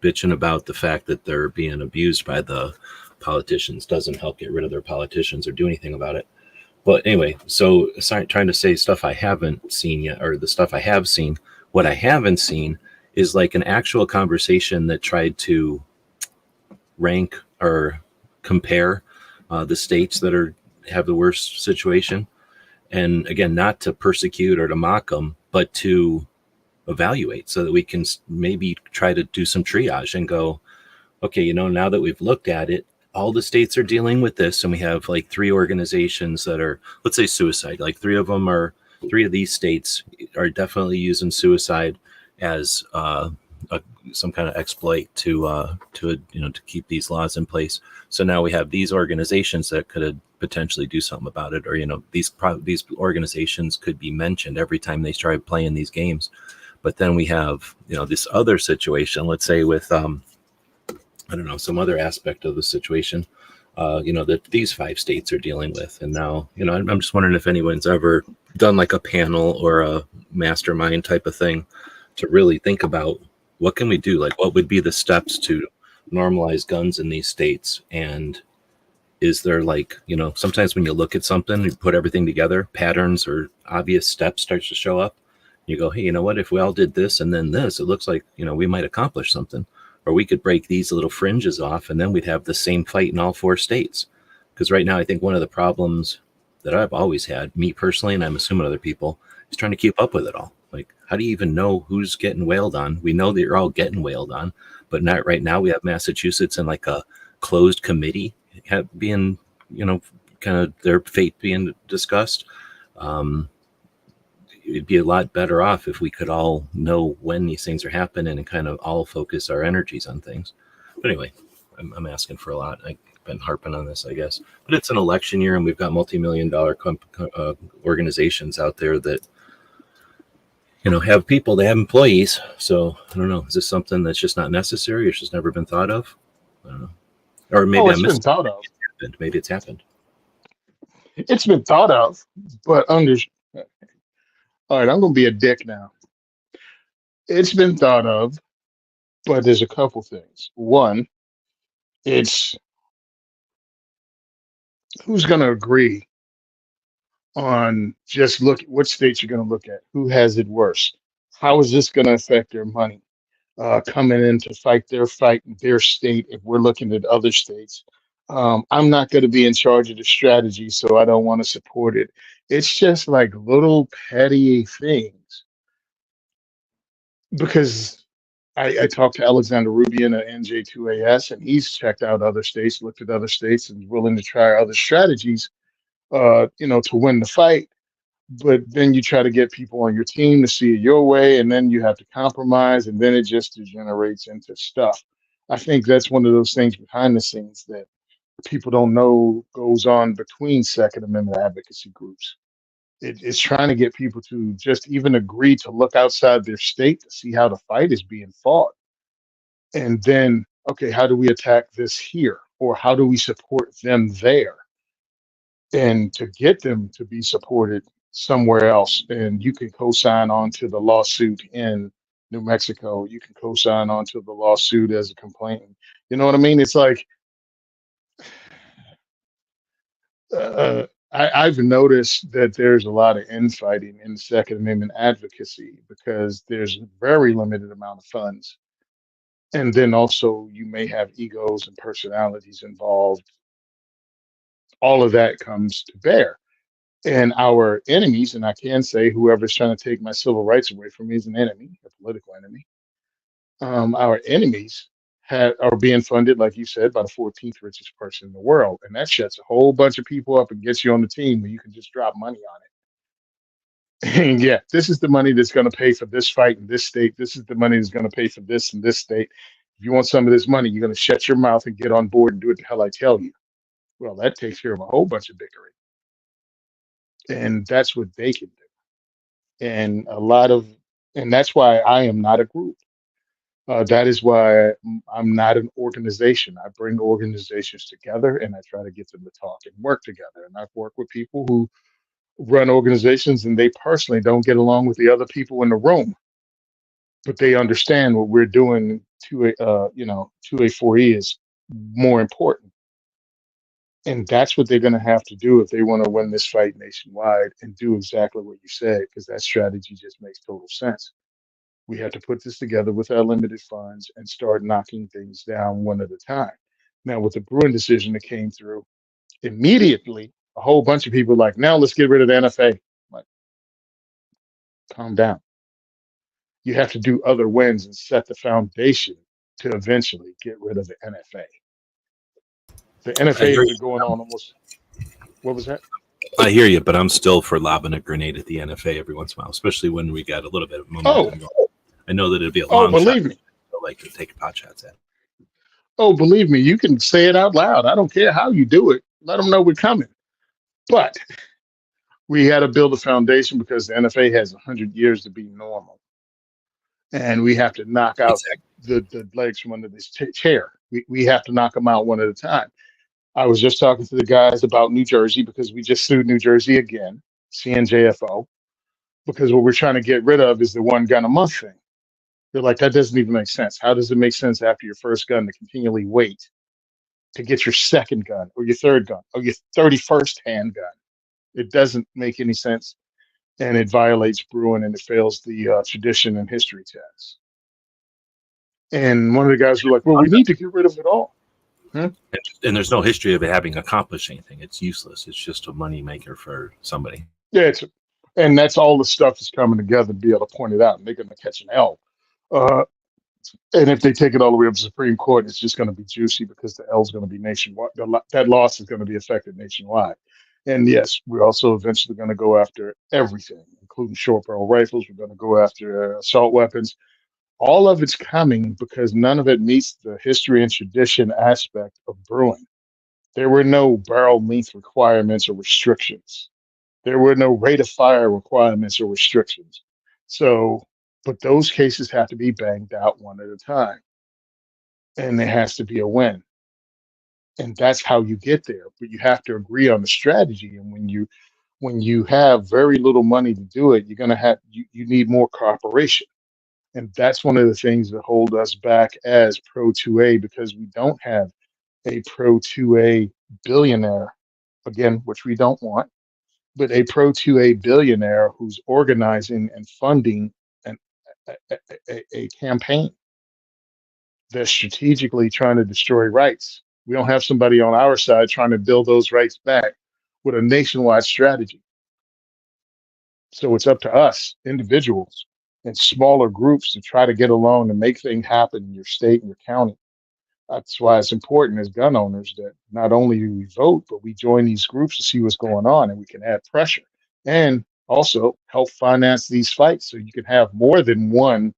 bitching about the fact that they're being abused by the politicians doesn't help get rid of their politicians or do anything about it. But anyway, so trying to say stuff I haven't seen yet, or the stuff I have seen. What I haven't seen is like an actual conversation that tried to rank or compare the states that have the worst situation. And again, not to persecute or to mock them, but to evaluate so that we can maybe try to do some triage and go, okay, now that we've looked at it, all the states are dealing with this, and we have like 3 organizations that are, let's say, suicide. Like 3 of these states are definitely using suicide as some kind of exploit to keep these laws in place. So now we have these organizations that could potentially do something about it, or these organizations could be mentioned every time they start playing these games. But then we have this other situation, let's say with I don't know, some other aspect of the situation, that these 5 states are dealing with. And now, I'm just wondering if anyone's ever done like a panel or a mastermind type of thing to really think about what can we do? Like, what would be the steps to normalize guns in these states? And is there like, sometimes when you look at something, you put everything together, patterns or obvious steps starts to show up. You go, hey, you know what? If we all did this and then this, it looks like, we might accomplish something. Or we could break these little fringes off, and then we'd have the same fight in all 4 states. Because right now, I think one of the problems that I've always had, me personally, and I'm assuming other people, is trying to keep up with it all. Like, how do you even know who's getting wailed on? We know that you're all getting wailed on, but not right now. We have Massachusetts in like a closed committee being, kind of their fate being discussed. It'd be a lot better off if we could all know when these things are happening and kind of all focus our energies on things. But anyway, I'm asking for a lot. I've been harping on this, I guess. But it's an election year, and we've got multi-million-dollar organizations out there that, have people, they have employees. So I don't know. Is this something that's just not necessary or it's just never been thought of? I don't know. Or maybe I
It's been
missed
thought of.
it. Maybe it's happened.
It's been thought of, but all right, I'm gonna be a dick now. It's been thought of, but there's a couple things. One, it's who's gonna agree on just look what states you're gonna look at. Who has it worse? How is this gonna affect their money? Coming in to fight in their state if we're looking at other states. I'm not going to be in charge of the strategy, so I don't want to support it. It's just like little petty things because I talked to Alexander Rubian at NJ2AS, and he's checked out other states, looked at other states, and is willing to try other strategies, to win the fight. But then you try to get people on your team to see it your way, and then you have to compromise, and then it just degenerates into stuff. I think that's one of those things behind the scenes that people don't know goes on between Second Amendment advocacy groups. It's trying to get people to just even agree to look outside their state to see how the fight is being fought. And then, okay, how do we attack this here? Or how do we support them there? And to get them to be supported somewhere else. And you can co-sign onto the lawsuit in New Mexico. You can co-sign onto the lawsuit as a complainant. You know what I mean? It's like I've noticed that there's a lot of infighting in Second Amendment advocacy because there's a very limited amount of funds. And then also you may have egos and personalities involved. All of that comes to bear. And our enemies, and I can say whoever's trying to take my civil rights away from me is an enemy, a political enemy. Our enemies are being funded, like you said, by the 14th richest person in the world. And that shuts a whole bunch of people up and gets you on the team where you can just drop money on it. And yeah, this is the money that's going to pay for this fight in this state. This is the money that's going to pay for this in this state. If you want some of this money, you're going to shut your mouth and get on board and do what the hell I tell you. Well, that takes care of a whole bunch of bickering. And that's what they can do. And and that's why I am not a group. That is why I'm not an organization. I bring organizations together and I try to get them to talk and work together. And I've worked with people who run organizations and they personally don't get along with the other people in the room, but they understand what we're doing to a 4E is more important. And that's what they're going to have to do if they want to win this fight nationwide and do exactly what you said, because that strategy just makes total sense. We have to put this together with our limited funds and start knocking things down one at a time. Now, with the Bruin decision that came through, immediately a whole bunch of people were like, now let's get rid of the NFA. Like, calm down. You have to do other wins and set the foundation to eventually get rid of the NFA. The
I
NFA
hear
has
you.
been going on almost. What was that?
I hear you, but I'm still for lobbing a grenade at the NFA every once in a while, especially when we got a little bit of momentum going. I know that it'd be a long shot.
Believe me.
I like to take pot shots at.
Oh, believe me, you can say it out loud. I don't care how you do it. Let them know we're coming. But we had to build a foundation because the NFA has 100 years to be normal. And we have to knock out the legs from under this chair. We have to knock them out one at a time. I was just talking to the guys about New Jersey because we just sued New Jersey again, CNJFO, because what we're trying to get rid of is the one gun a month thing. They're like, that doesn't even make sense. How does it make sense after your first gun to continually wait to get your second gun or your third gun or your 31st handgun? It doesn't make any sense. And it violates Bruin and it fails the tradition and history test. And one of the guys were like, well, we need to get rid of it all.
And there's no history of it having accomplished anything. It's useless. It's just a money maker for somebody.
Yeah, and that's all the stuff that's coming together to be able to point it out. And they're going to catch an L. And if they take it all the way up to the Supreme Court, it's just going to be juicy because the L is going to be nationwide. That loss is going to be affected nationwide. And yes, we're also eventually going to go after everything, including short barrel rifles. We're going to go after assault weapons. All of it's coming because none of it meets the history and tradition aspect of brewing. There were no barrel length requirements or restrictions. There were no rate of fire requirements or restrictions. So, but those cases have to be banged out one at a time. And there has to be a win. And that's how you get there. But you have to agree on the strategy. And when you have very little money to do it, you're gonna have you need more cooperation. And that's one of the things that hold us back as Pro 2A because we don't have a Pro 2A billionaire, again, which we don't want, but a Pro 2A billionaire who's organizing and funding a campaign that's strategically trying to destroy rights. We don't have somebody on our side trying to build those rights back with a nationwide strategy. So it's up to us, individuals, and smaller groups to try to get along and make things happen in your state and your county. That's why it's important as gun owners that not only do we vote, but we join these groups to see what's going on and we can add pressure and also help finance these fights so you can have more than one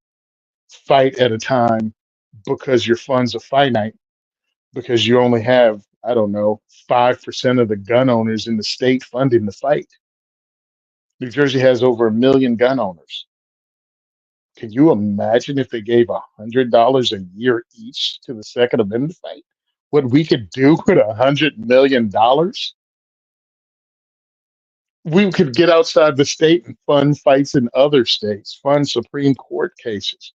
fight at a time because your funds are finite, because you only have, I don't know, 5% of the gun owners in the state funding the fight. New Jersey has over 1 million gun owners. Can you imagine if they gave $100 a year each to the Second Amendment fight? What we could do with $100 million? We could get outside the state and fund fights in other states, fund Supreme Court cases,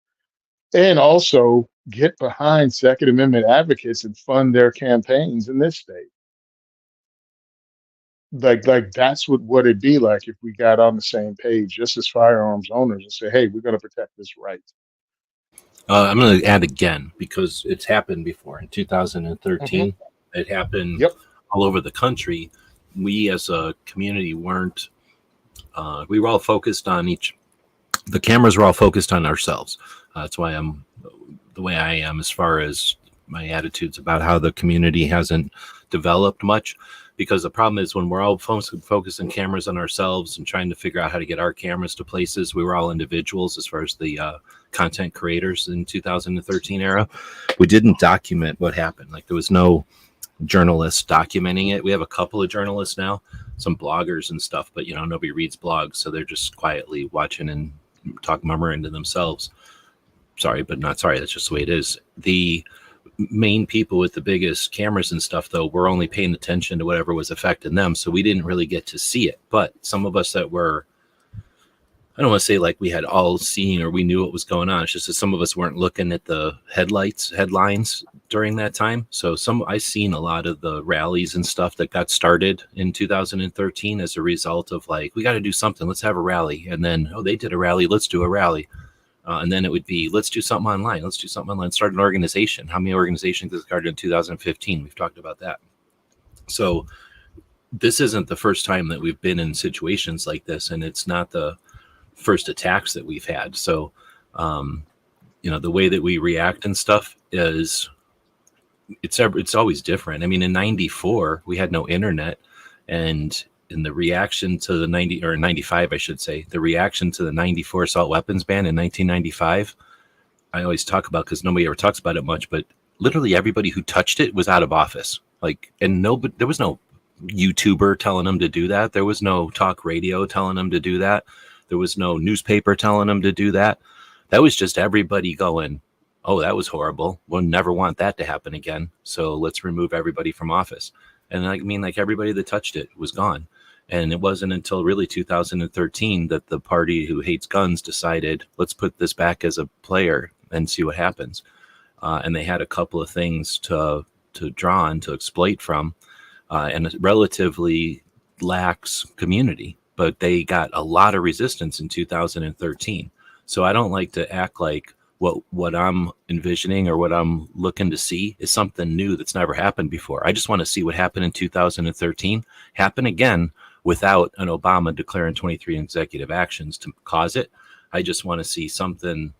and also get behind Second Amendment advocates and fund their campaigns in this state. Like that's what it'd be like if we got on the same page, just as firearms owners, and say, hey, we're going to protect this right.
I'm going to add again because it's happened before. In 2013, it happened all over the country. We as a community weren't, we were all focused on the cameras were all focused on ourselves. That's why I'm the way I am as far as my attitudes about how the community hasn't developed much. Because the problem is when we're all focusing cameras on ourselves and trying to figure out how to get our cameras to places, we were all individuals as far as the content creators in 2013 era. We didn't document what happened. Like there was no journalists documenting it. We have a couple of journalists now, some bloggers and stuff, but nobody reads blogs. So they're just quietly watching and murmuring to themselves. Sorry, but not sorry. That's just the way it is. The main people with the biggest cameras and stuff, though, were only paying attention to whatever was affecting them. So we didn't really get to see it. But some of us that were, I don't want to say like we had all seen or we knew what was going on. It's just that some of us weren't looking at the headlines during that time. So I seen a lot of the rallies and stuff that got started in 2013 as a result of like, we got to do something. Let's have a rally. And then, they did a rally. Let's do a rally. And then it would be, let's do something online. Let's do something online. Start an organization. How many organizations got started in 2015? We've talked about that. So this isn't the first time that we've been in situations like this, and it's not the first attacks that we've had. So, the way that we react and stuff is it's always different. I mean, in '94 we had no internet, and in the reaction to the 95, I should say, the reaction to the '94 assault weapons ban in 1995, I always talk about because nobody ever talks about it much, but literally everybody who touched it was out of office. And there was no YouTuber telling them to do that. There was no talk radio telling them to do that. There was no newspaper telling them to do that. That was just everybody going, oh, that was horrible. We'll never want that to happen again. So let's remove everybody from office. And I mean, like everybody that touched it was gone. And it wasn't until really 2013 that the party who hates guns decided, let's put this back as a player and see what happens. And they had a couple of things to draw on, to exploit from, and a relatively lax community. But they got a lot of resistance in 2013. So I don't like to act like what I'm envisioning or what I'm looking to see is something new that's never happened before. I just want to see what happened in 2013 happen again without an Obama declaring 23 executive actions to cause it. I just want to see something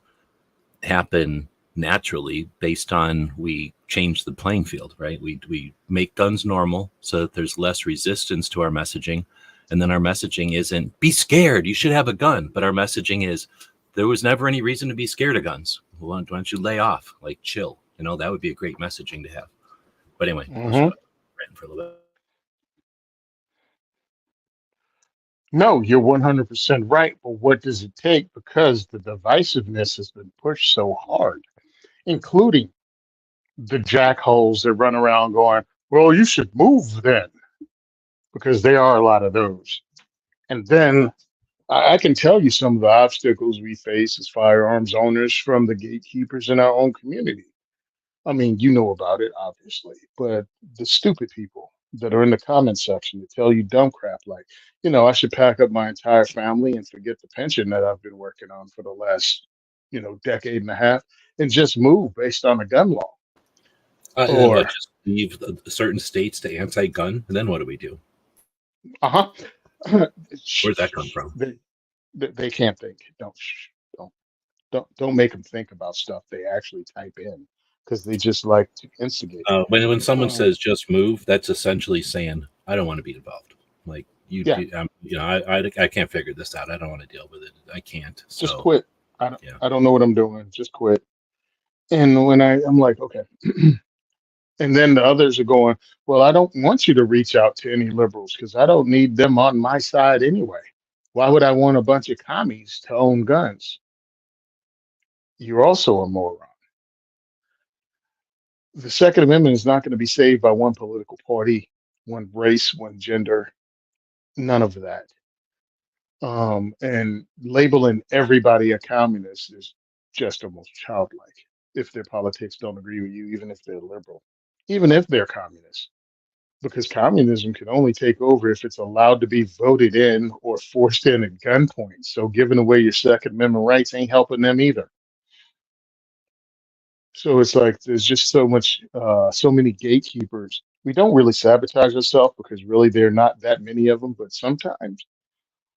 happen naturally based on we change the playing field, right? We make guns normal so that there's less resistance to our messaging. And then our messaging isn't be scared, you should have a gun. But our messaging is there was never any reason to be scared of guns. Why don't you lay off, like chill? That would be a great messaging to have. But anyway, let's for a little bit.
No, you're 100% right. But what does it take? Because the divisiveness has been pushed so hard, including the jackholes that run around going, well, you should move then, because there are a lot of those. And then I can tell you some of the obstacles we face as firearms owners from the gatekeepers in our own community. I mean, you know about it, obviously, but the stupid people that are in the comment section that tell you dumb crap like, I should pack up my entire family and forget the pension that I've been working on for the last, decade and a half and just move based on a gun law.
And then
Or,
just leave certain states to anti-gun, and then what do we do?
uh-huh.
Where'd that come from?
They can't think. Don't make them think about stuff they actually type in because they just like to instigate.
When someone says just move, that's essentially saying I don't want to be involved. Like
Yeah.
I can't figure this out. I don't want to deal with it. I can't. So,
Just quit. I don't know what I'm doing. Just quit. And when I'm like, okay. And then the others are going, well, I don't want you to reach out to any liberals because I don't need them on my side anyway. Why would I want a bunch of commies to own guns? You're also a moron. The Second Amendment is not going to be saved by one political party, one race, one gender, none of that. And labeling everybody a communist is just almost childlike if their politics don't agree with you, even if they're liberal, even if they're communist, because communism can only take over if it's allowed to be voted in or forced in at gunpoint. So giving away your Second Amendment rights ain't helping them either. So it's like there's just so many gatekeepers. We don't really sabotage ourselves because really there are not that many of them. But sometimes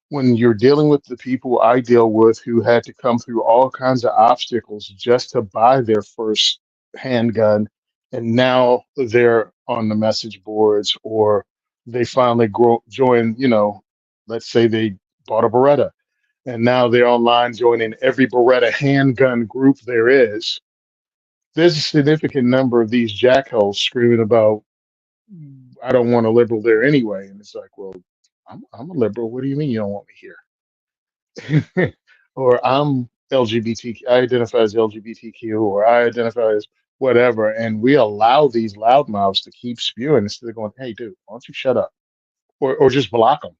when you're dealing with the people I deal with who had to come through all kinds of obstacles just to buy their first handgun, and now they're on the message boards or they finally join, let's say they bought a Beretta and now they're online joining every Beretta handgun group there is. There's a significant number of these jackholes screaming about, I don't want a liberal there anyway. And it's like, well, I'm a liberal. What do you mean you don't want me here? Or I'm LGBTQ, I identify as LGBTQ, or I identify as whatever. And we allow these loudmouths to keep spewing instead of going, hey, dude, why don't you shut up? Or just block them.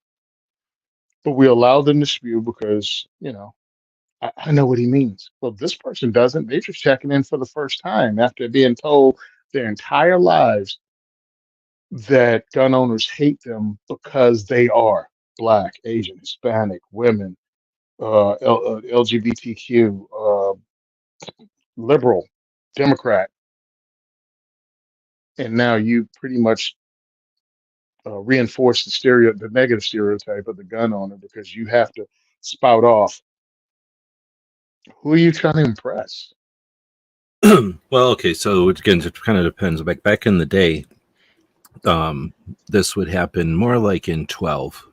But we allow them to spew because, I know what he means. Well, this person doesn't. They're just checking in for the first time after being told their entire lives that gun owners hate them because they are Black, Asian, Hispanic, women, LGBTQ, liberal, Democrat, and now you pretty much reinforce the negative stereotype of the gun owner because you have to spout off. Who are you trying to impress?
Well, okay, so again, it kind of depends. Back in the day, this would happen more like in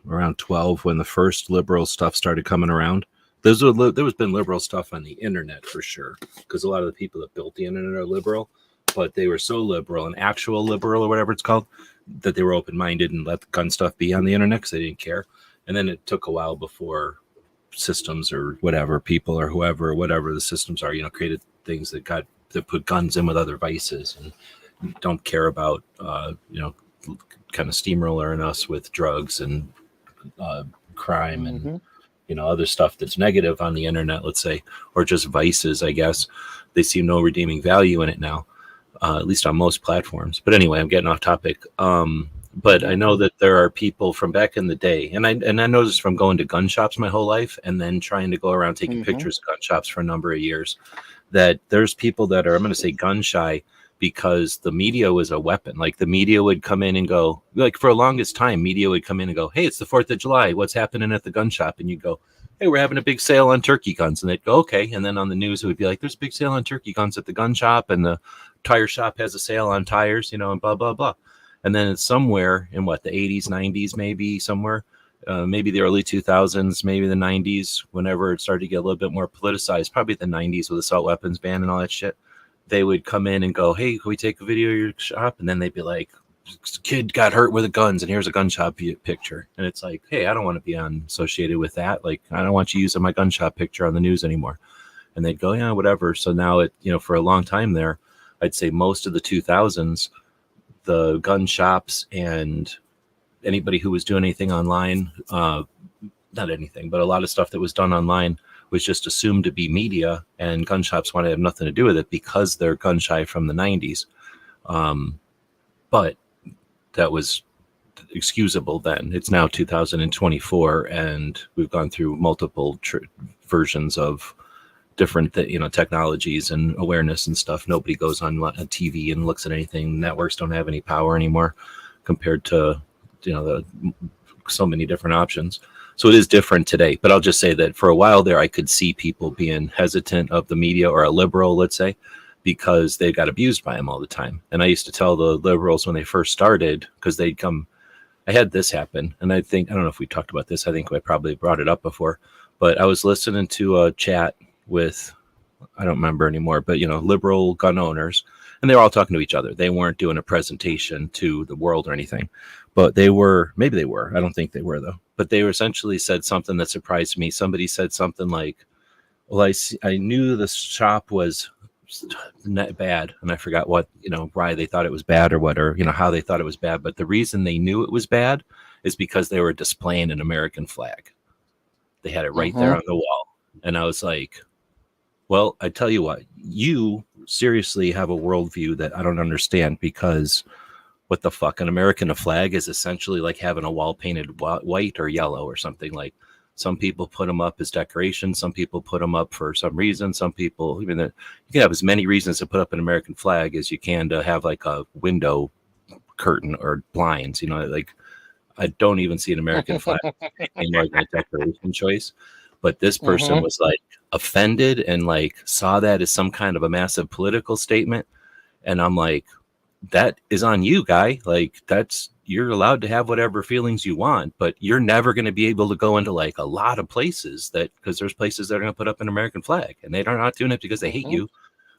around 12, when the first liberal stuff started coming around. There was been liberal stuff on the internet for sure, because a lot of the people that built the internet are liberal, but they were so liberal, and actual liberal or whatever it's called, that they were open-minded and let the gun stuff be on the internet because they didn't care. And then it took a while before systems or whatever, people or whoever, whatever the systems are, created things that put guns in with other vices and don't care about, kind of steamrolling us with drugs and crime and, other stuff that's negative on the internet, let's say, or just vices, I guess. They see no redeeming value in it now, at least on most platforms. But anyway, I'm getting off topic. But I know that there are people from back in the day, and I noticed from going to gun shops my whole life and then trying to go around taking pictures of gun shops for a number of years, that there's people that are, I'm going to say, gun shy because the media was a weapon. Like the media would come in and go, like for the longest time, media would come in and go, hey, it's the 4th of July. What's happening at the gun shop? And you go, hey, we're having a big sale on turkey guns. And they'd go, okay. And then on the news, it would be like, there's a big sale on turkey guns at the gun shop, and the tire shop has a sale on tires, and blah, blah, blah. And then it's somewhere in the 80s, 90s, maybe somewhere, maybe the early 2000s, maybe the 90s, whenever it started to get a little bit more politicized, probably the 90s with assault weapons ban and all that shit. They would come in and go, hey, can we take a video of your shop? And then they'd be like, kid got hurt with the guns, and here's a gun shop picture. And it's like, hey, I don't want to be associated with that. Like, I don't want you using my gun shop picture on the news anymore. And they'd go, yeah, whatever. So now for a long time there, I'd say most of the 2000s, the gun shops and anybody who was doing anything online, not anything, but a lot of stuff that was done online was just assumed to be media, and gun shops want to have nothing to do with it because they're gun shy from the 90s. But that was excusable then. It's now 2024, and we've gone through multiple versions of different technologies and awareness and stuff. Nobody goes on TV and looks at anything. Networks don't have any power anymore compared to so many different options. So it is different today. But I'll just say that for a while there, I could see people being hesitant of the media, or a liberal, let's say, because they got abused by them all the time. And I used to tell the liberals when they first started, because they'd come, I had this happen, and I don't know if we talked about this. I think I probably brought it up before, but I was listening to a chat with, I don't remember anymore, but liberal gun owners, and they were all talking to each other. They weren't doing a presentation to the world or anything, but maybe they were. I don't think they were though. But they were essentially said something that surprised me. Somebody said something like, well, I knew the shop was bad, and I forgot what, why they thought it was bad, or how they thought it was bad. But the reason they knew it was bad is because they were displaying an American flag. They had it right there on the wall. And I was like, well, I tell you what, you seriously have a worldview that I don't understand, because what the fuck, an American flag is essentially like having a wall painted white or yellow or something. Like, some people put them up as decoration. Some people put them up for some reason. Some people, you can have as many reasons to put up an American flag as you can to have like a window curtain or blinds, like, I don't even see an American flag anymore than a decoration choice. But this person was like offended and like saw that as some kind of a massive political statement. And I'm like, that is on you, guy. Like, you're allowed to have whatever feelings you want, but you're never going to be able to go into like a lot of places because there's places that are going to put up an American flag, and they're not doing it because they hate you.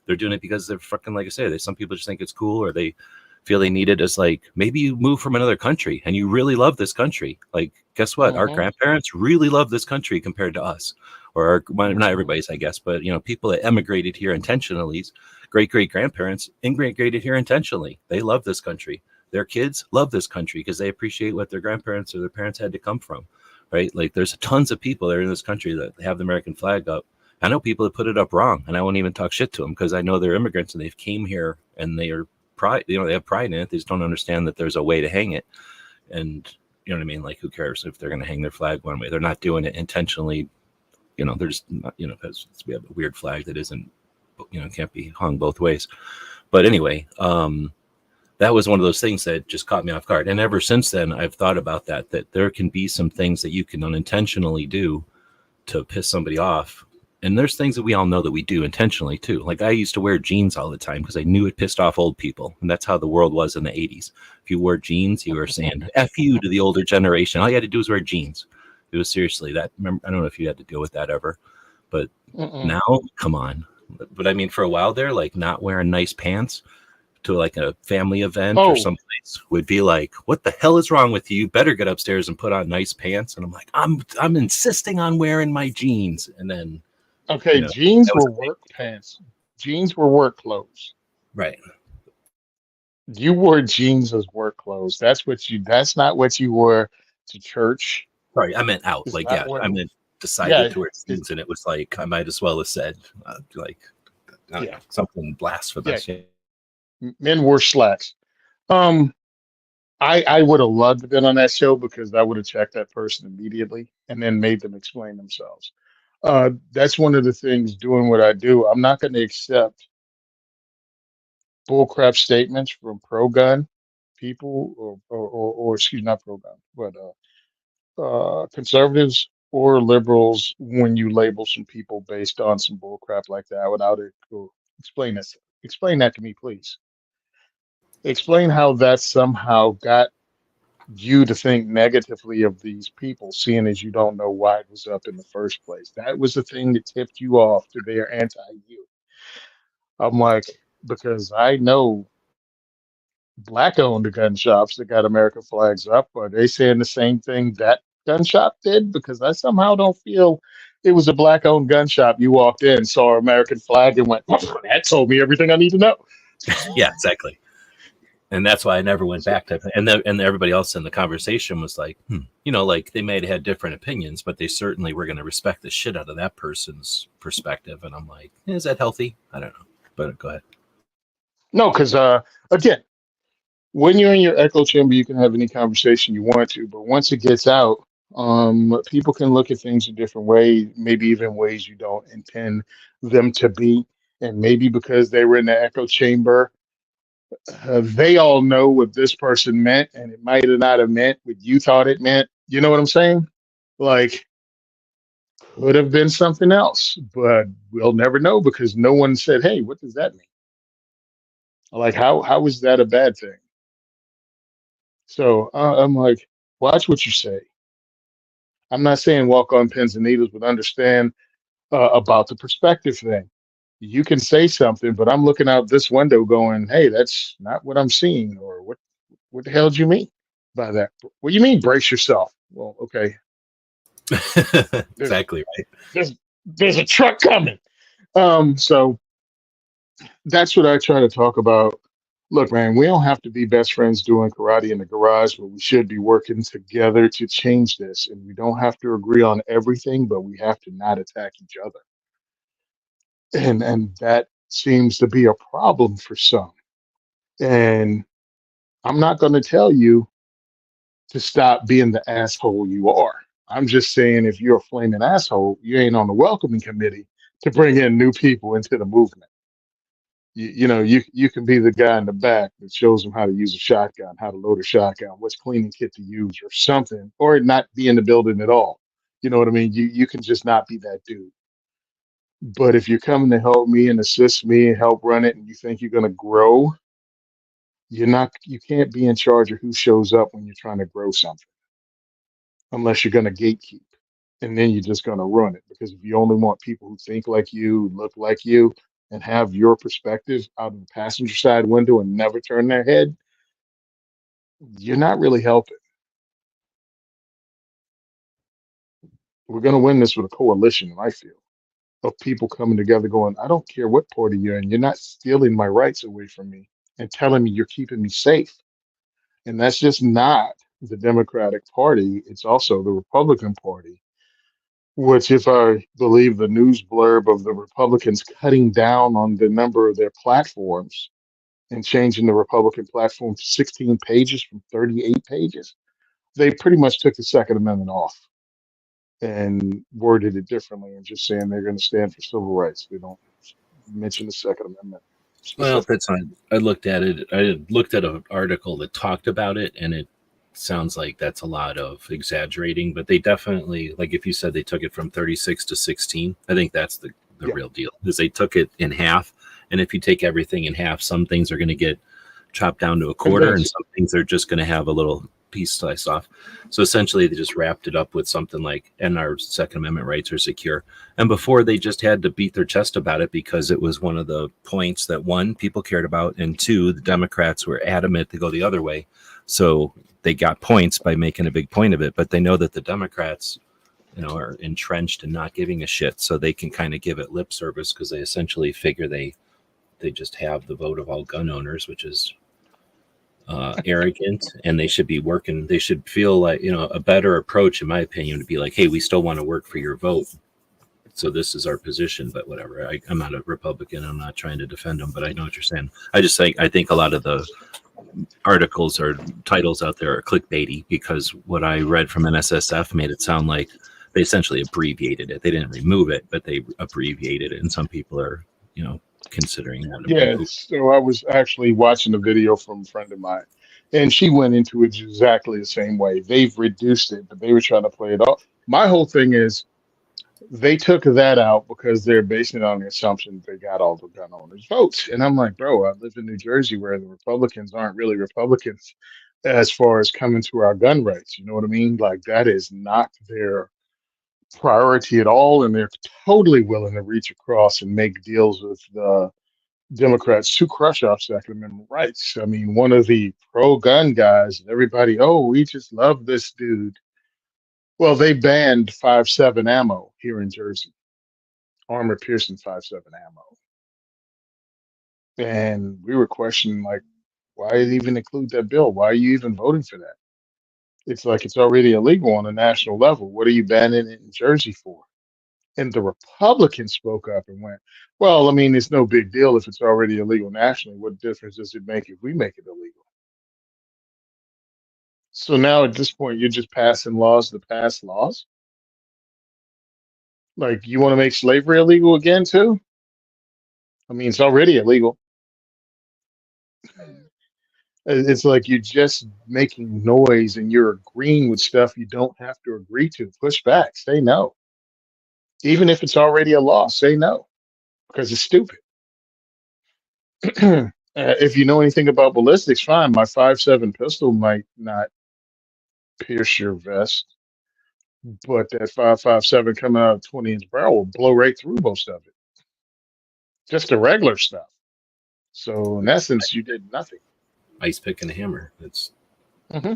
They're doing it because they're fucking, like I say, some people just think it's cool, or they feel they need it as like, maybe you move from another country and you really love this country. Like, guess what? Our grandparents really love this country compared to us, or not everybody's, I guess, but people that emigrated here intentionally, great-great-grandparents immigrated here intentionally. They love this country. Their kids love this country because they appreciate what their grandparents or their parents had to come from, right? Like, there's tons of people that are in this country that have the American flag up. I know people that put it up wrong, and I won't even talk shit to them because I know they're immigrants and they've came here and they are pride. They have pride in it. They just don't understand that there's a way to hang it. And you know what I mean? Like, who cares if they're going to hang their flag one way? They're not doing it intentionally. They're just not, because we have a weird flag that isn't can't be hung both ways. But anyway, that was one of those things that just caught me off guard. And ever since then, I've thought about that there can be some things that you can unintentionally do to piss somebody off. And there's things that we all know that we do intentionally too. Like I used to wear jeans all the time because I knew it pissed off old people. And that's how the world was in the 80s. If you wore jeans, you were saying F you to the older generation. All you had to do was wear jeans. It was seriously that. I don't know if you had to deal with that ever, but now, come on. But I mean, for a while there, like not wearing nice pants to like a family event or someplace would be like, what the hell is wrong with you? You better get upstairs and put on nice pants. And I'm like, I'm insisting on wearing my jeans. And then
jeans were work pants. Jeans were work clothes.
Right.
You wore jeans as work clothes. That's not what you wore to church.
Sorry, I meant out. Like, yeah, I meant decided to wear jeans, and it was like I might as well have said something blasphemous.
Yeah. Men wore slacks. I would have loved to have been on that show because I would have checked that person immediately and then made them explain themselves. That's one of the things doing what I do. I'm not going to accept bullcrap statements from pro-gun people or excuse not pro-gun, but conservatives or liberals when you label some people based on some bullcrap like that without it. Explain this. Explain that to me, please. Explain how that somehow got you to think negatively of these people, seeing as you don't know why it was up in the first place. That was the thing that tipped you off to their anti-you. I'm like, because I know black-owned gun shops that got American flags up. Are they saying the same thing that gun shop did? Because I somehow don't feel it was a black-owned gun shop. You walked in, saw American flag, and went, that told me everything I need to know.
Yeah, exactly. And that's why I never went back to it. And everybody else in the conversation was like, like they may have had different opinions, but they certainly were going to respect the shit out of that person's perspective. And I'm like, is that healthy? I don't know. But go ahead.
No, because again, when you're in your echo chamber, you can have any conversation you want to. But once it gets out, people can look at things a different way, maybe even ways you don't intend them to be. And maybe because they were in the echo chamber, they all know what this person meant, and it might have not have meant what you thought it meant. You know what I'm saying? Like, could have been something else, but we'll never know because no one said, "Hey, what does that mean?" Like, how is that a bad thing? So I'm like, watch what you say. I'm not saying walk on pins and needles, but understand about the perspective thing. You can say something, but I'm looking out this window going, "Hey, that's not what I'm seeing," or what the hell do you mean by that? What do you mean brace yourself? Well, okay.
Exactly right.
There's a truck coming. So that's what I try to talk about. Look, man, we don't have to be best friends doing karate in the garage, but we should be working together to change this. And we don't have to agree on everything, but we have to not attack each other. And that seems to be a problem for some. And I'm not going to tell you to stop being the asshole you are. I'm just saying if you're a flaming asshole, you ain't on the welcoming committee to bring in new people into the movement. You can be the guy in the back that shows them how to use a shotgun, how to load a shotgun, what's cleaning kit to use or something, or not be in the building at all. You know what I mean? You can just not be that dude. But if you're coming to help me and assist me and help run it and you think you're gonna grow, you can't be in charge of who shows up when you're trying to grow something unless you're gonna gatekeep. And then you're just gonna run it. Because if you only want people who think like you, look like you, and have your perspective out of the passenger side window and never turn their head, you're not really helping. We're going to win this with a coalition, I feel, of people coming together going, I don't care what party you're in. You're not stealing my rights away from me and telling me you're keeping me safe. And that's just not the Democratic Party. It's also the Republican Party, which, if I believe the news blurb of the Republicans cutting down on the number of their platforms and changing the Republican platform to 16 pages from 38 pages, they pretty much took the Second Amendment off and worded it differently and just saying they're going to stand for civil rights. They don't
mention the Second Amendment.
Well, that's not. I looked at it. I looked at an article that talked about it, and it sounds like that's a lot of exaggerating. But they definitely, like if you said they took it from 36 to 16, I think that's the real deal. Is they took it in half, and if you take everything in half, some things are going to get chopped down to a quarter, and some things are just going to have a little piece sliced off. So essentially, they just wrapped it up with something like, "And our Second Amendment rights are secure." And before, they just had to beat their chest about it because it was one of the points that, one, people cared about, and two, the Democrats were adamant to go the other way. So they got points by making a big point of it. But they know that the Democrats, are entrenched in not giving a shit, so they can kind of give it lip service because they essentially figure they just have the vote of all gun owners, which is arrogant, and they should be working. They should feel like, a better approach, in my opinion, to be like, hey, we still want to work for your vote. So this is our position, but whatever. I'm not a Republican. I'm not trying to defend them, but I know what you're saying. I think a lot of the articles or titles out there are clickbaity because what I read from NSSF made it sound like they essentially abbreviated it. They didn't remove it, but they abbreviated it. And some people are, considering that.
Yeah, so I was actually watching a video from a friend of mine, and she went into it exactly the same way. They've reduced it, but they were trying to play it off. My whole thing is they took that out because they're basing it on the assumption they got all the gun owners' votes. And I'm like, bro, I live in New Jersey where the Republicans aren't really Republicans as far as coming to our gun rights. You know what I mean? Like, that is not their priority at all, and they're totally willing to reach across and make deals with the Democrats to crush our Second Amendment rights. I mean, one of the pro-gun guys, everybody, oh, we just love this dude. Well, they banned 5.7 ammo here in Jersey, armor piercing 5.7 ammo, and we were questioning, like, why even include that bill? Why are you even voting for that? It's like it's already illegal on a national level. What are you banning it in Jersey for? And the Republicans spoke up and went, well, I mean, it's no big deal if it's already illegal nationally. What difference does it make if we make it illegal? So now at this point, you're just passing laws to pass laws? Like, you want to make slavery illegal again, too? I mean, it's already illegal. It's like you're just making noise and you're agreeing with stuff you don't have to agree to. Push back, say no. Even if it's already a law, say no, because it's stupid. If you know anything about ballistics, fine. My 5.7 pistol might not pierce your vest, but that 5.57 coming out of 20-inch barrel will blow right through most of it. Just the regular stuff. So in essence, you did nothing.
Ice pick and a hammer. That's.
Mm-hmm.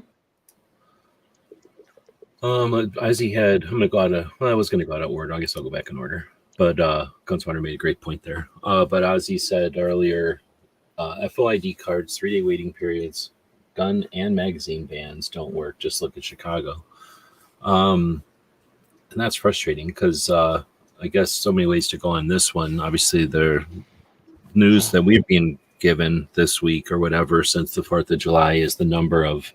Ozzy had. I'm gonna go out of. Well, I was gonna go out of order. I guess I'll go back in order. But Gunswatter made a great point there. But Ozzy said earlier, FOID cards, 3-day waiting periods, gun and magazine bans don't work. Just look at Chicago. And that's frustrating because I guess so many ways to go on this one. Obviously, the news that we've been given this week or whatever since the 4th of July is the number of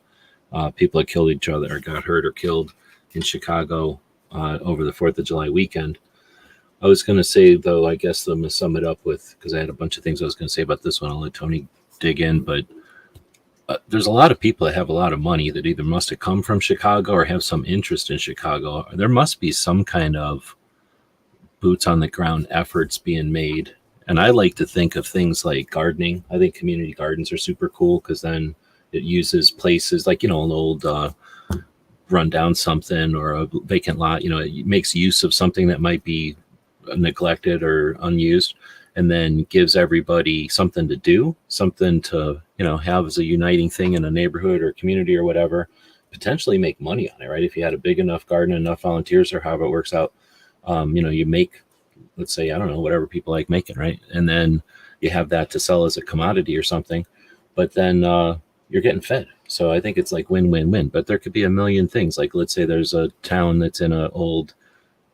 people that killed each other or got hurt or killed in Chicago over the 4th of July weekend. I was going to say, though, I guess I'm going to sum it up with, because I had a bunch of things I was going to say about this one. I'll let Tony dig in, but there's a lot of people that have a lot of money that either must have come from Chicago or have some interest in Chicago. There must be some kind of boots on the ground efforts being made. And I like to think of things like gardening. I think community gardens are super cool because then it uses places like, an old run down something or a vacant lot. It makes use of something that might be neglected or unused, and then gives everybody something to do, something to have as a uniting thing in a neighborhood or community or whatever, potentially make money on it, right? If you had a big enough garden, enough volunteers, or however it works out, you make, let's say, I don't know, whatever people like making, right? And then you have that to sell as a commodity or something, but then you're getting fed. So I think it's like win-win-win. But there could be a million things. Like, let's say there's a town that's in an old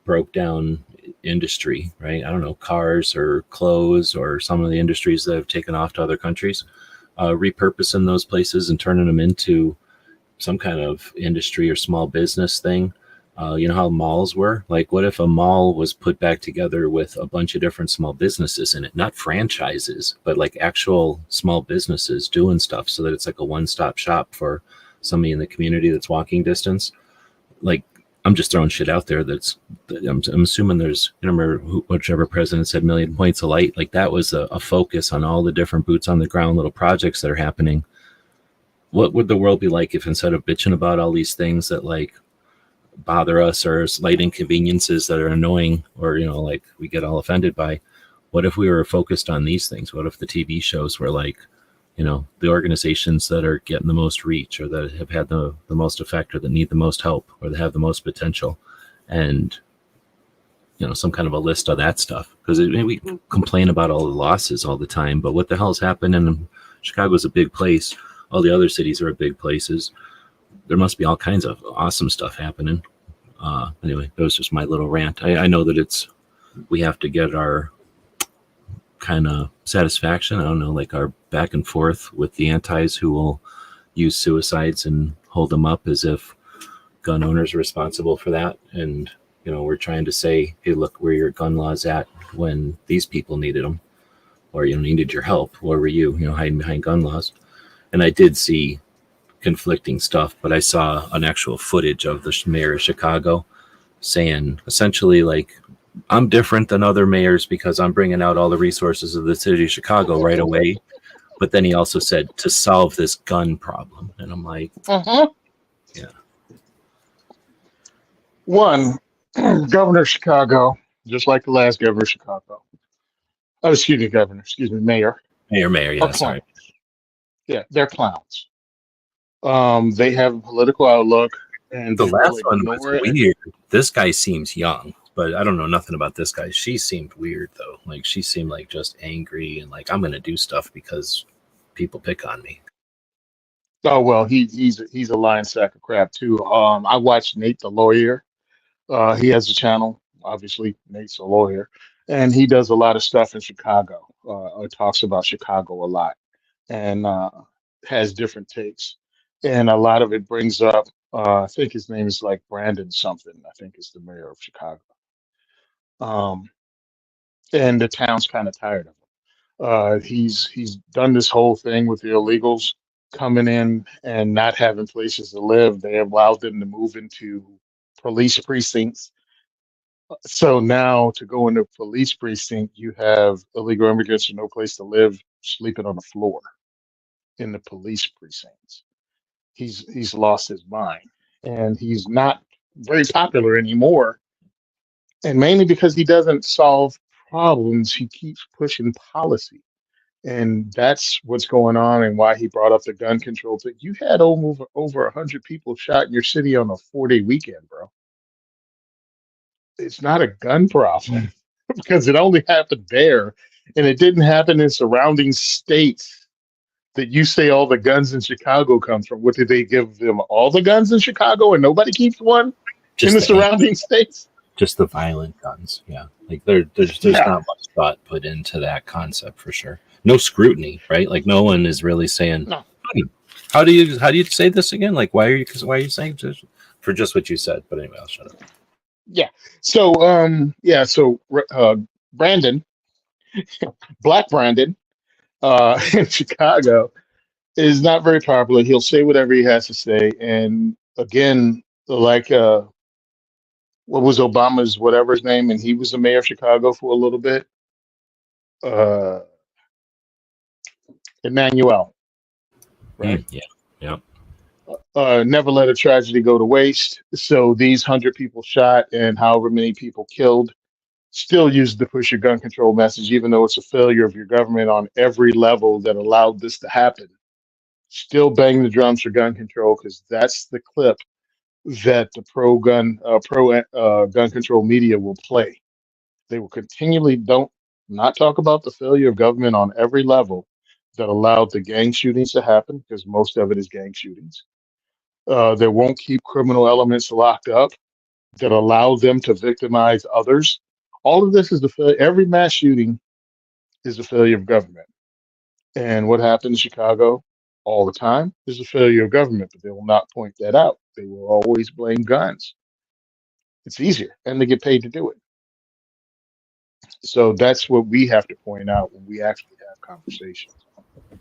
broke down industry, right? I don't know, cars or clothes or some of the industries that have taken off to other countries, repurposing those places and turning them into some kind of industry or small business thing You know how malls were? Like, what if a mall was put back together with a bunch of different small businesses in it? Not franchises, but like actual small businesses doing stuff so that it's like a one-stop shop for somebody in the community that's walking distance. Like, I'm just throwing shit out there. I'm assuming there's, I don't remember whichever president said million points of light. Like, that was a focus on all the different boots on the ground little projects that are happening. What would the world be like if instead of bitching about all these things that like bother us or slight inconveniences that are annoying or like we get all offended by, what if we were focused on these things? What if the TV shows were like the organizations that are getting the most reach or that have had the most effect or that need the most help or that have the most potential, and some kind of a list of that stuff? Because we complain about all the losses all the time, but what the hell's happening? Chicago's a big place, all the other cities are big places. There must be all kinds of awesome stuff happening. Anyway, that was just my little rant. I know that we have to get our kind of satisfaction. I don't know, like our back and forth with the antis who will use suicides and hold them up as if gun owners are responsible for that. And, we're trying to say, hey, look where your gun law's at when these people needed them or, needed your help. Where were you, hiding behind gun laws? And I did see conflicting stuff, but I saw an actual footage of the mayor of Chicago saying essentially like, I'm different than other mayors because I'm bringing out all the resources of the city of Chicago right away. But then he also said to solve this gun problem. And I'm like, yeah.
One, governor of Chicago, just like the last governor of Chicago. Oh, excuse me, mayor.
Mayor, yeah, sorry.
Yeah, they're clowns. They have a political outlook, and
The
they
last
will
one was
ignore it.
weird. This guy seems young, but I don't know nothing about this guy. She seemed weird though. Like she seemed like just angry and like I'm gonna do stuff because people pick on me.
Oh well, he's a lying sack of crap too. I watched Nate the lawyer. He has a channel. Obviously, Nate's a lawyer, and he does a lot of stuff in Chicago. Talks about Chicago a lot, and has different takes. And a lot of it brings up. I think his name is like Brandon something. I think is the mayor of Chicago. Um, and the town's kind of tired of him. He's done this whole thing with the illegals coming in and not having places to live. They allowed them to move into police precincts. So now to go into a police precinct, you have illegal immigrants with no place to live, sleeping on the floor in the police precincts. He's lost his mind, and he's not very popular anymore. And mainly because he doesn't solve problems, he keeps pushing policy. And that's what's going on and why he brought up the gun control thing. You had over 100 people shot in your city on a 4-day weekend, bro. It's not a gun problem because it only happened there, and it didn't happen in surrounding states that you say all the guns in Chicago come from. What did they give them? All the guns in Chicago and nobody keeps one in the surrounding states?
Just the violent guns. Yeah. Like there's not much thought put into that concept for sure. No scrutiny, right? Like no one is really saying,
No.
How do you say this again? Like why are you saying this? For just what you said? But anyway, I'll shut up.
Yeah. So Brandon, Black Brandon, in Chicago is not very popular. He'll say whatever he has to say, and again, like what was Obama's whatever his name, and he was the mayor of Chicago for a little bit. Emmanuel, right?
Yeah.
Never let a tragedy go to waste. So these 100 people shot and however many people killed still used to push your gun control message, even though it's a failure of your government on every level that allowed this to happen. Still bang the drums for gun control because that's the clip that the pro gun control media will play. They will continually don't not talk about the failure of government on every level that allowed the gang shootings to happen because most of it is gang shootings. They won't keep criminal elements locked up that allow them to victimize others. All of this is the failure. Every mass shooting is the failure of government. And what happened in Chicago all the time is the failure of government, but they will not point that out. They will always blame guns. It's easier, and they get paid to do it. So that's what we have to point out when we actually have conversations.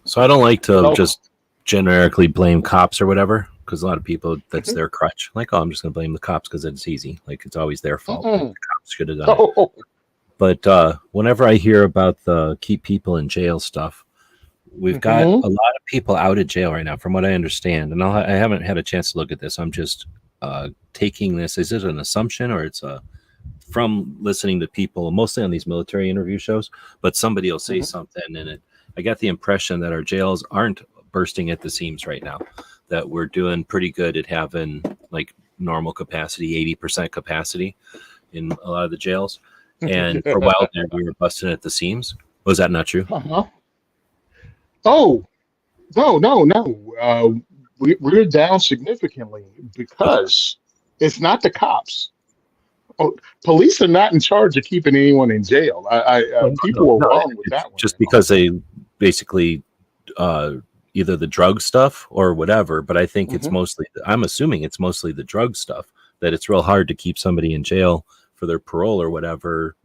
So I don't like to
Oh.
just generically blame cops or whatever, because a lot of people, that's their crutch. Like, oh, I'm just going to blame the cops because it's easy. Like, it's always their fault. Like, the cops should have done it.
Oh,
But whenever I hear about the keep people in jail stuff, we've got a lot of people out of jail right now, from what I understand. And I haven't had a chance to look at this. I'm just taking this. Is it an assumption, or it's from listening to people, mostly on these military interview shows? But somebody will say something, and I got the impression that our jails aren't bursting at the seams right now, that we're doing pretty good at having like normal capacity, 80% capacity in a lot of the jails. And for a while there, we were busting at the seams. Was that not true?
Oh, no. We're down significantly because it's not the cops. Oh, police are not in charge of keeping anyone in jail. People are wrong with that one.
Just because they basically either the drug stuff or whatever. But I think it's mostly, I'm assuming it's mostly the drug stuff, that it's real hard to keep somebody in jail for their parole or whatever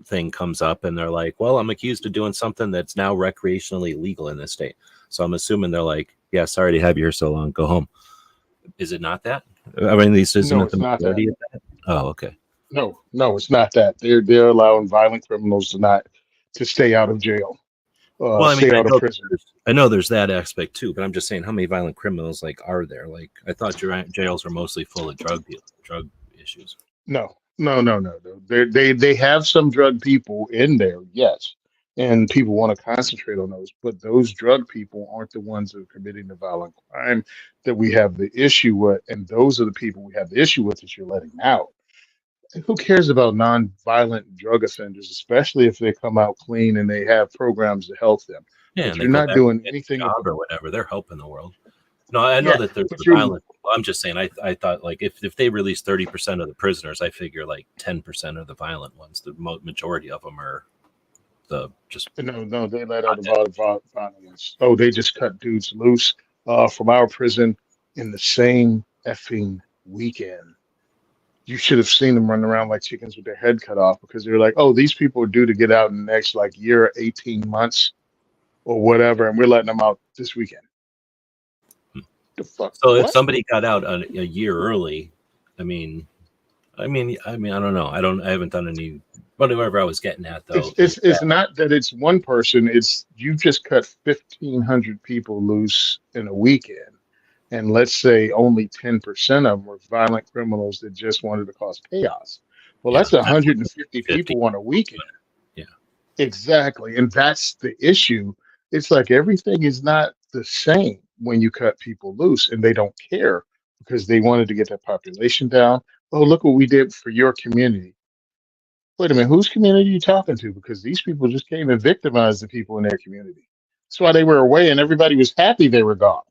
thing comes up. And they're like, well, I'm accused of doing something that's now recreationally legal in this state. So I'm assuming they're like, yeah, sorry to have you here so long. Go home. Is it not that? I mean, these isn't
No,
the
it's not
majority of that? Oh, okay.
No, it's not that. They're allowing violent criminals to stay out of jail.
Well, I mean,
stay out of prison.
I know there's that aspect too, but I'm just saying, how many violent criminals like are there? Like, I thought your jails were mostly full of drug issues.
No. They have some drug people in there, yes, and people want to concentrate on those. But those drug people aren't the ones that are committing the violent crime that we have the issue with, and those are the people we have the issue with that you're letting out. Who cares about non-violent drug offenders, especially if they come out clean and they have programs to help them?
Yeah,
but you're not doing anything
or whatever. They're helping the world. No, I know that there's the violent. I'm just saying. I thought like if they release 30% of the prisoners, I figure like 10% are the violent ones. The majority of them are the just.
No, they let out about violence. Oh, they just cut dudes loose from our prison in the same effing weekend. You should have seen them running around like chickens with their head cut off, because they're like, oh, these people are due to get out in the next like year, 18 months or whatever, and we're letting them out this weekend. The fuck?
So if somebody got out a year early, I mean, I don't know. I haven't done any. Whatever I was getting at though.
It's not that it's one person. It's you just cut 1,500 people loose in a weekend. And let's say only 10% of them were violent criminals that just wanted to cause chaos. Well, that's 150 people on a weekend.
Yeah,
exactly. And that's the issue. It's like everything is not the same when you cut people loose, and they don't care because they wanted to get that population down. Oh, look what we did for your community. Wait a minute, whose community are you talking to? Because these people just came and victimized the people in their community. That's why they were away, and everybody was happy they were gone.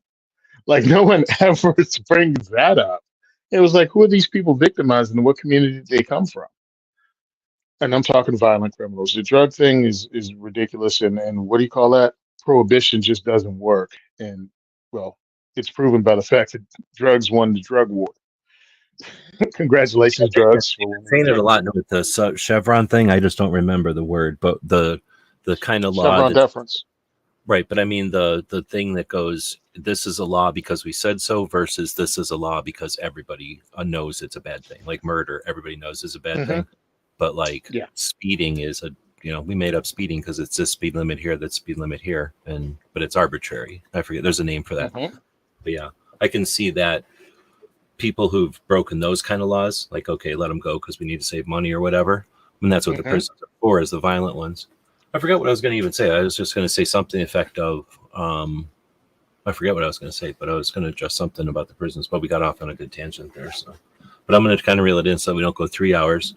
Like, no one ever brings that up. It was like, who are these people victimizing and what community did they come from? And I'm talking violent criminals. The drug thing is ridiculous. And what do you call that? Prohibition just doesn't work. And, well, it's proven by the fact that drugs won the drug war. Congratulations, drugs.
Saying it a lot with the Chevron thing. I just don't remember the word, but the kind of law.
Chevron deference.
Right, but I mean the thing that goes, this is a law because we said so versus this is a law because everybody knows it's a bad thing. Like murder, everybody knows is a bad thing. But like speeding is we made up speeding because it's this speed limit here, that speed limit here, but it's arbitrary. I forget, there's a name for that. But yeah, I can see that people who've broken those kind of laws, like, okay, let them go because we need to save money or whatever. I mean, that's what the prisons are for, is the violent ones. I forgot what I was going to even say. I was just going to say something effect of, I forget what I was going to say, but I was going to address something about the prisons, but we got off on a good tangent there. So, but I'm going to kind of reel it in so we don't go 3 hours.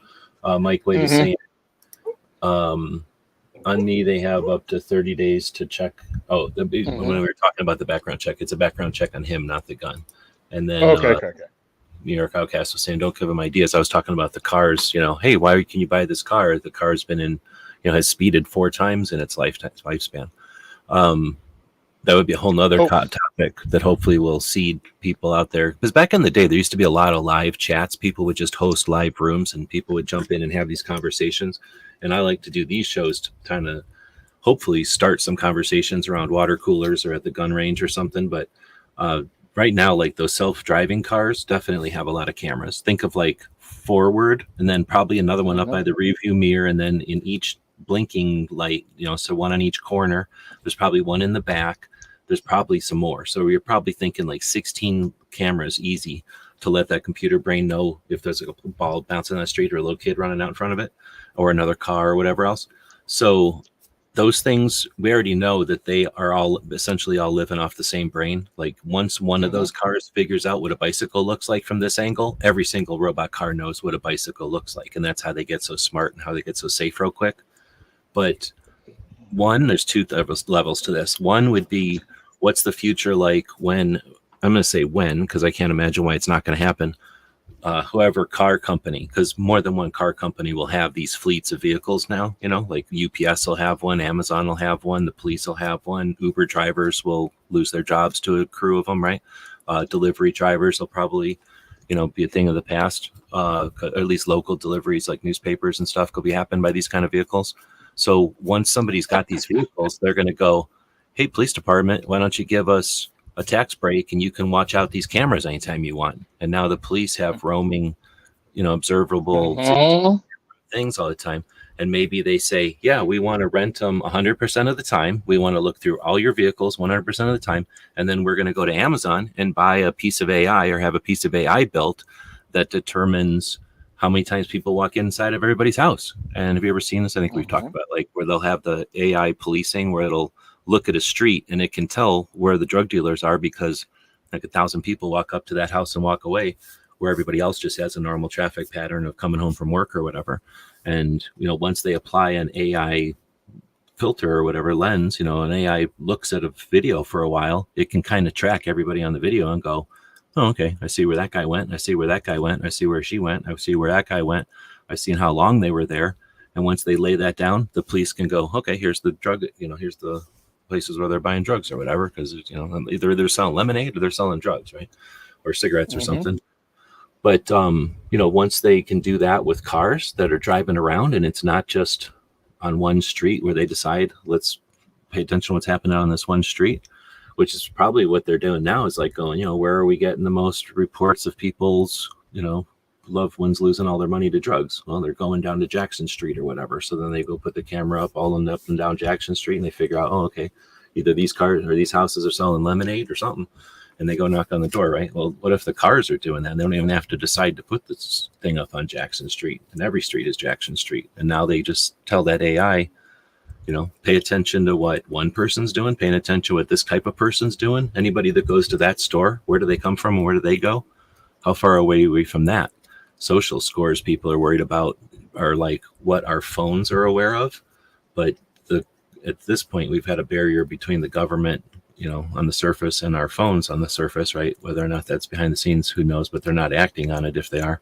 Mike Wade is saying, on me, they have up to 30 days to check. Oh, when we were talking about the background check, it's a background check on him, not the gun. And then
okay.
New York Outcast was saying, don't give him ideas. I was talking about the cars, hey, why can you buy this car? The car's been in, has speeded 4 times in its lifespan. That would be a whole nother topic topic that hopefully will seed people out there. Because back in the day, there used to be a lot of live chats. People would just host live rooms and people would jump in and have these conversations. And I like to do these shows to kind of hopefully start some conversations around water coolers or at the gun range or something. But right now, like those self-driving cars definitely have a lot of cameras. Think of like forward and then probably another one up by the rearview mirror, and then in each blinking light, so one on each corner. There's probably one in the back. There's probably some more. So you're probably thinking like 16 cameras easy to let that computer brain know if there's a ball bouncing on the street or a little kid running out in front of it or another car or whatever else. So those things, we already know that they are all essentially all living off the same brain. Like once one of those cars figures out what a bicycle looks like from this angle, every single robot car knows what a bicycle looks like. And that's how they get so smart and how they get so safe real quick. But there's two levels to this. One would be, what's the future like when, I'm going to say when, because I can't imagine why it's not going to happen. Whoever car company, because more than one car company will have these fleets of vehicles now, like UPS will have one, Amazon will have one, the police will have one, Uber drivers will lose their jobs to a crew of them, right? Delivery drivers will probably, be a thing of the past. At least local deliveries like newspapers and stuff could be happened by these kind of vehicles. So once somebody's got these vehicles, they're going to go, hey, police department, why don't you give us a tax break and you can watch out these cameras anytime you want. And now the police have roaming, observable things all the time. And maybe they say, yeah, we want to rent them 100% of the time. We want to look through all your vehicles 100% of the time. And then we're going to go to Amazon and buy a piece of AI or have a piece of AI built that determines how many times people walk inside of everybody's house. And have you ever seen this? I think we've talked about like where they'll have the AI policing where it'll look at a street and it can tell where the drug dealers are because like 1,000 people walk up to that house and walk away, where everybody else just has a normal traffic pattern of coming home from work or whatever. And, once they apply an AI filter or whatever lens, an AI looks at a video for a while, it can kind of track everybody on the video and go, oh, okay, I see where that guy went. I see where that guy went. I see where she went. I see where that guy went. I've seen how long they were there. And once they lay that down, the police can go, okay, here's the drug, here's the places where they're buying drugs or whatever, because either they're selling lemonade or they're selling drugs, right, or cigarettes or something. But once they can do that with cars that are driving around, and it's not just on one street where they decide let's pay attention to what's happening on this one street, which is probably what they're doing now, is like going, where are we getting the most reports of people's loved ones losing all their money to drugs? Well, they're going down to Jackson Street or whatever. So then they go put the camera up all up and down Jackson Street, and they figure out, oh, okay, either these cars or these houses are selling lemonade or something, and they go knock on the door, right? Well, what if the cars are doing that? They don't even have to decide to put this thing up on Jackson Street, and every street is Jackson Street. And now they just tell that AI, pay attention to what one person's doing, paying attention to what this type of person's doing. Anybody that goes to that store, where do they come from and where do they go? How far away are we from that? Social scores people are worried about are like what our phones are aware of. But at this point, we've had a barrier between the government, on the surface and our phones on the surface, right? Whether or not that's behind the scenes, who knows, but they're not acting on it if they are.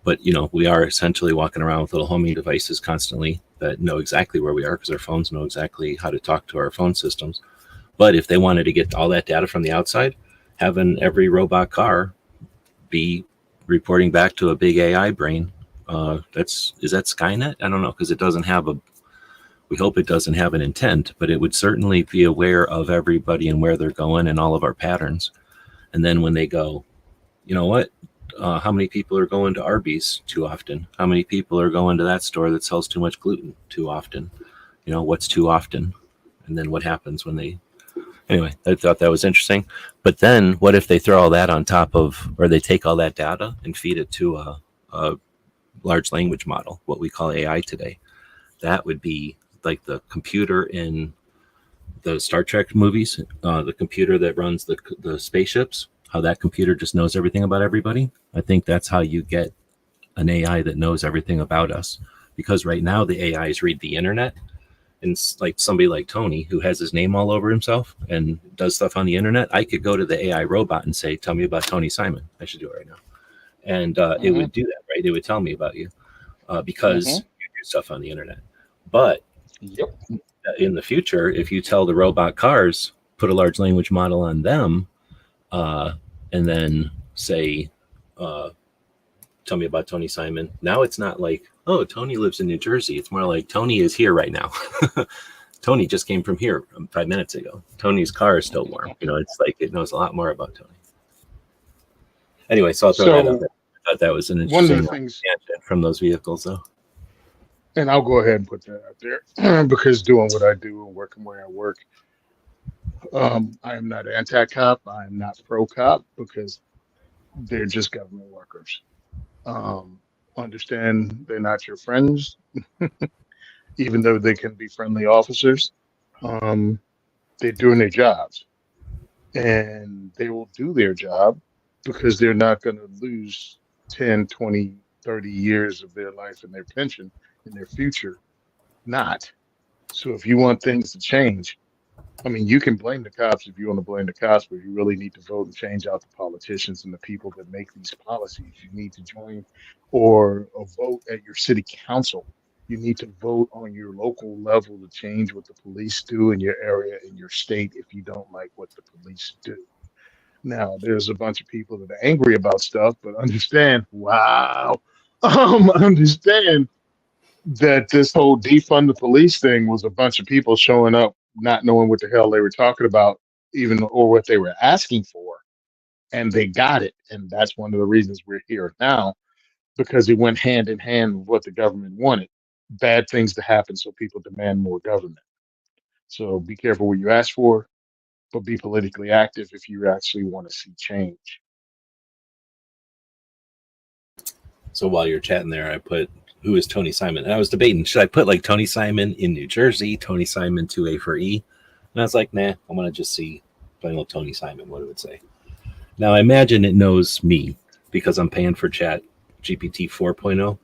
But, we are essentially walking around with little homing devices constantly that know exactly where we are because our phones know exactly how to talk to our phone systems. But if they wanted to get all that data from the outside, having every robot car be reporting back to a big AI brain, is that Skynet? I don't know, because it doesn't have we hope it doesn't have an intent, but it would certainly be aware of everybody and where they're going and all of our patterns. And then when they go, what? How many people are going to Arby's too often? How many people are going to that store that sells too much gluten too often? What's too often? And then what happens when they... Anyway, I thought that was interesting. But then what if they throw all that on top of, or they take all that data and feed it to a large language model, what we call AI today? That would be like the computer in the Star Trek movies, the computer that runs the spaceships, how that computer just knows everything about everybody. I think that's how you get an AI that knows everything about us. Because right now the AIs read the internet, and like somebody like Tony, who has his name all over himself and does stuff on the internet, I could go to the AI robot and say, tell me about Tony Simon. I should do it right now. And it would do that, right? It would tell me about you because you do stuff on the internet. But in the future, if you tell the robot cars, put a large language model on them, and then say, tell me about Tony Simon. Now it's not like, oh, Tony lives in New Jersey. It's more like Tony is here right now. Tony just came from here 5 minutes ago. Tony's car is still warm. It's like it knows a lot more about Tony. Anyway, so I'll throw that out there. I thought that was an interesting
one of the things
from those vehicles, though.
And I'll go ahead and put that out there because doing what I do and working where I work, I am not anti-cop. I am not pro-cop because they're just government workers. Understand they're not your friends, even though they can be friendly officers. They're doing their jobs, and they will do their job because they're not going to lose 10, 20, 30 years of their life and their pension in their future. Not. So if you want things to change, I mean, you can blame the cops if you want to blame the cops, but you really need to vote and change out the politicians and the people that make these policies. You need to join or vote at your city council. You need to vote on your local level to change what the police do in your area, in your state, if you don't like what the police do. Now, there's a bunch of people that are angry about stuff, but understand, understand that this whole defund the police thing was a bunch of people showing up not knowing what the hell they were talking about, even or what they were asking for, and they got it. And that's one of the reasons we're here now, because it went hand in hand with what the government wanted. Bad things to happen, so people demand more government. So be careful what you ask for, but be politically active if you actually want to see change.
So while you're chatting there, I put, who is Tony Simon? And I was debating, should I put like Tony Simon in New Jersey, Tony Simon 2A for E? And I was like, nah, I'm going to just see plain old Tony Simon, what it would say. Now, I imagine it knows me because I'm paying for Chat GPT 4.0,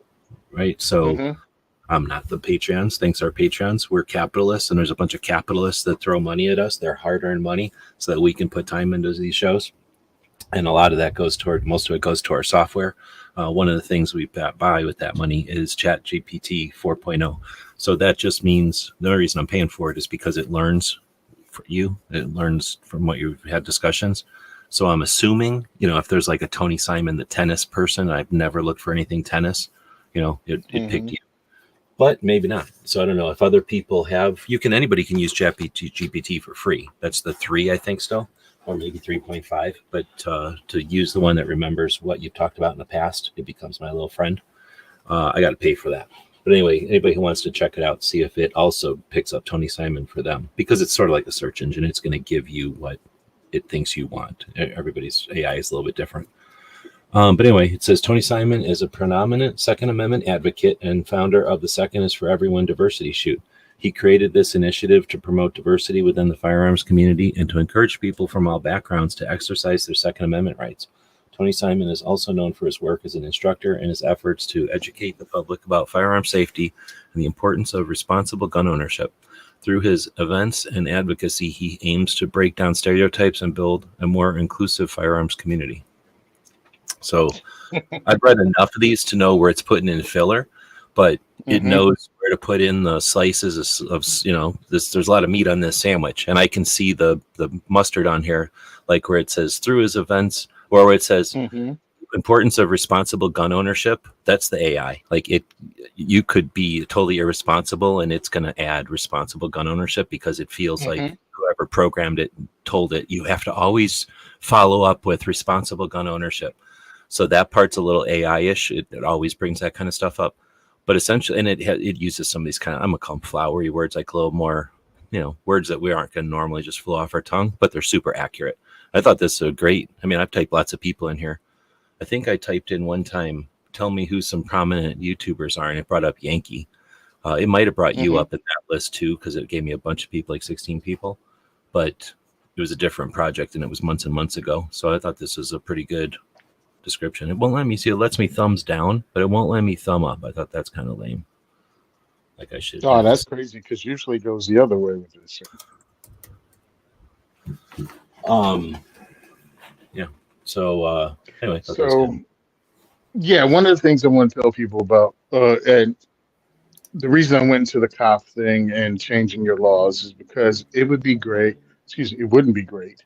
right? So I'm not the Patreons. Thanks, our Patreons. We're capitalists, and there's a bunch of capitalists that throw money at us, their hard-earned money, so that we can put time into these shows. And a lot of that goes toward, most of it goes to our software. One of the things we buy with that money is Chat GPT 4.0. So that just means the only reason I'm paying for it is because it learns for you. It learns from what you've had discussions. So I'm assuming, if there's like a Tony Simon, the tennis person, I've never looked for anything tennis, it picked you. But maybe not. So I don't know if other people have, anybody can use Chat GPT for free. That's the 3, I think, still. Or maybe 3.5, but to use the one that remembers what you've talked about in the past, it becomes my little friend. I got to pay for that. But anyway, anybody who wants to check it out, see if it also picks up Tony Simon for them, because it's sort of like a search engine. It's going to give you what it thinks you want. Everybody's AI is a little bit different. But anyway, it says Tony Simon is a predominant Second Amendment advocate and founder of the Second is for Everyone Diversity Shoot. He created this initiative to promote diversity within the firearms community and to encourage people from all backgrounds to exercise their Second Amendment rights. Tony Simon is also known for his work as an instructor and his efforts to educate the public about firearm safety and the importance of responsible gun ownership. Through his events and advocacy, he aims to break down stereotypes and build a more inclusive firearms community. So I've read enough of these to know where it's putting in filler, but it knows where to put in the slices of there's a lot of meat on this sandwich. And I can see the mustard on here, like where it says through his events, or where it says importance of responsible gun ownership. That's the AI. Like you could be totally irresponsible and it's going to add responsible gun ownership because it feels like whoever programmed it told it, you have to always follow up with responsible gun ownership. So that part's a little AI-ish. It always brings that kind of stuff up. But essentially, and it uses some of these kind of, I'm going to call them flowery words, like a little more, words that we aren't going to normally just flow off our tongue, but they're super accurate. I thought this was great. I mean, I've typed lots of people in here. I think I typed in one time, tell me who some prominent YouTubers are, and it brought up Yankee. It might have brought you up in that list too, because it gave me a bunch of people, like 16 people. But it was a different project, and it was months and months ago. So I thought this was a pretty good description. It won't let me see. It lets me thumbs down, but it won't let me thumb up. I thought that's kind of lame. Like I should.
Oh, that's crazy because usually it goes the other way with this.
Yeah. So anyway.
So yeah, one of the things I want to tell people about, and the reason I went into the cop thing and changing your laws is because it would be great excuse me, it wouldn't be great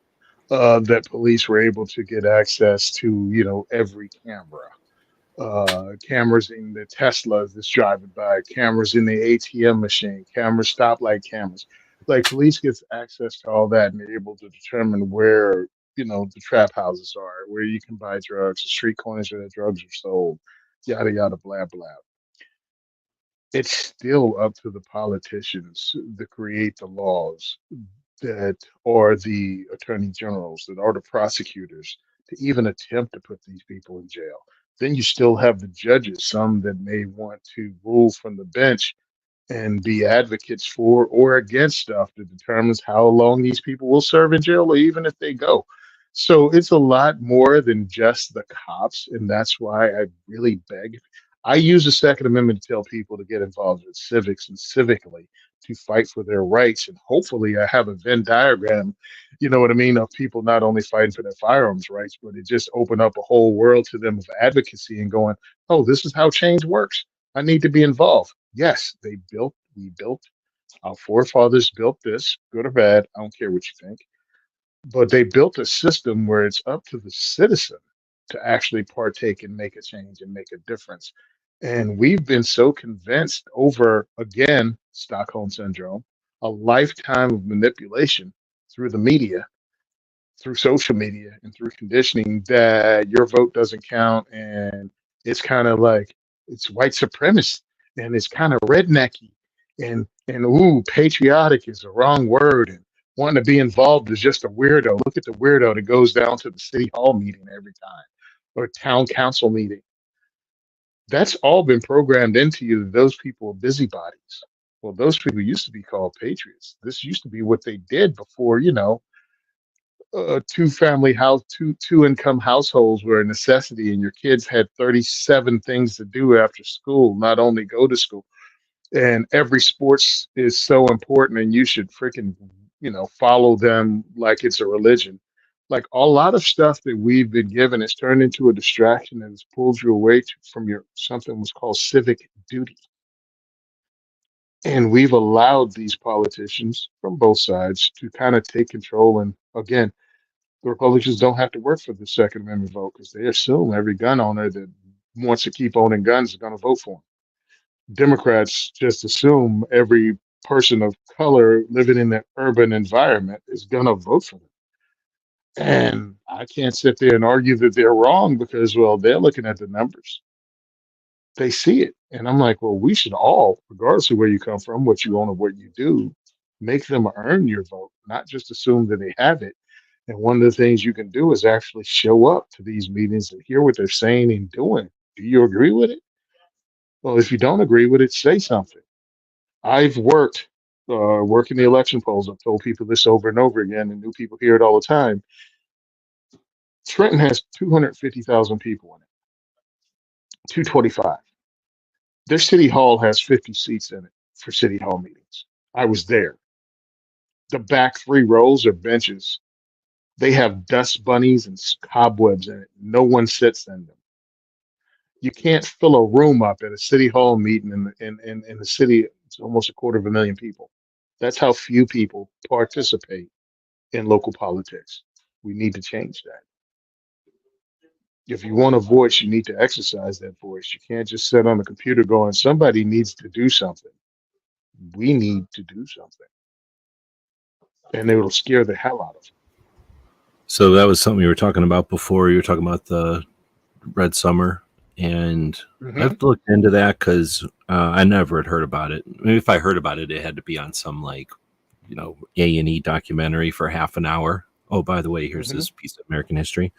that police were able to get access to, every camera. Cameras in the Teslas that's driving by, cameras in the ATM machine, cameras, stoplight cameras. Like police gets access to all that and they're able to determine where, the trap houses are, where you can buy drugs, the street corners where the drugs are sold, yada yada blah blah. It's still up to the politicians to create the laws that or the attorney generals that are the prosecutors to even attempt to put these people in jail. Then you still have the judges, some that may want to rule from the bench and be advocates for or against stuff that determines how long these people will serve in jail or even if they go. So it's a lot more than just the cops. And that's why I really beg. I use the Second Amendment to tell people to get involved in civics and civically to fight for their rights. And hopefully I have a Venn diagram, you know what I mean, of people not only fighting for their firearms rights, but it just opened up a whole world to them of advocacy and going, oh, this is how change works. I need to be involved. Yes, we built, our forefathers built this, good or bad. I don't care what you think. But they built a system where it's up to the citizen to actually partake and make a change and make a difference. And we've been so convinced over, again, Stockholm Syndrome, a lifetime of manipulation through the media, through social media, and through conditioning that your vote doesn't count. And it's kind of like it's white supremacist and it's kind of rednecky and ooh, patriotic is the wrong word. And wanting to be involved is just a weirdo. Look at the weirdo that goes down to the city hall meeting every time or town council meeting. That's all been programmed into you that those people are busybodies. Well, those people used to be called patriots. This used to be what they did before, two family house, two income households were a necessity, and your kids had 37 things to do after school, not only go to school. And every sports is so important, and you should freaking, follow them like it's a religion. Like a lot of stuff that we've been given is turned into a distraction and has pulled you away from your something was called civic duty. And we've allowed these politicians from both sides to kind of take control. And again, the Republicans don't have to work for the Second Amendment vote because they assume every gun owner that wants to keep owning guns is going to vote for them. Democrats just assume every person of color living in the urban environment is going to vote for them. And I can't sit there and argue that they're wrong because, well, they're looking at the numbers. They see it. And I'm like, well, we should all, regardless of where you come from, what you own, or what you do, make them earn your vote, not just assume that they have it. And one of the things you can do is actually show up to these meetings and hear what they're saying and doing. Do you agree with it? Well, if you don't agree with it, say something. I've working the election polls. I've told people this over and over again, and new people hear it all the time. Trenton has 250,000 people in it, 225. Their city hall has 50 seats in it for city hall meetings. I was there. The back 3 rows are benches. They have dust bunnies and cobwebs in it. No one sits in them. You can't fill a room up at a city hall meeting in the city. It's almost 250,000 people. That's how few people participate in local politics. We need to change that. If you want a voice, you need to exercise that voice. You can't just sit on the computer going, somebody needs to do something. We need to do something. And it'll scare the hell out of them.
So that was something you were talking about before. You were talking about the Red Summer. And I've looked into that because I never had heard about it. Maybe if I heard about it, it had to be on some A&E documentary for half an hour. Oh, by the way, here's this piece of American history.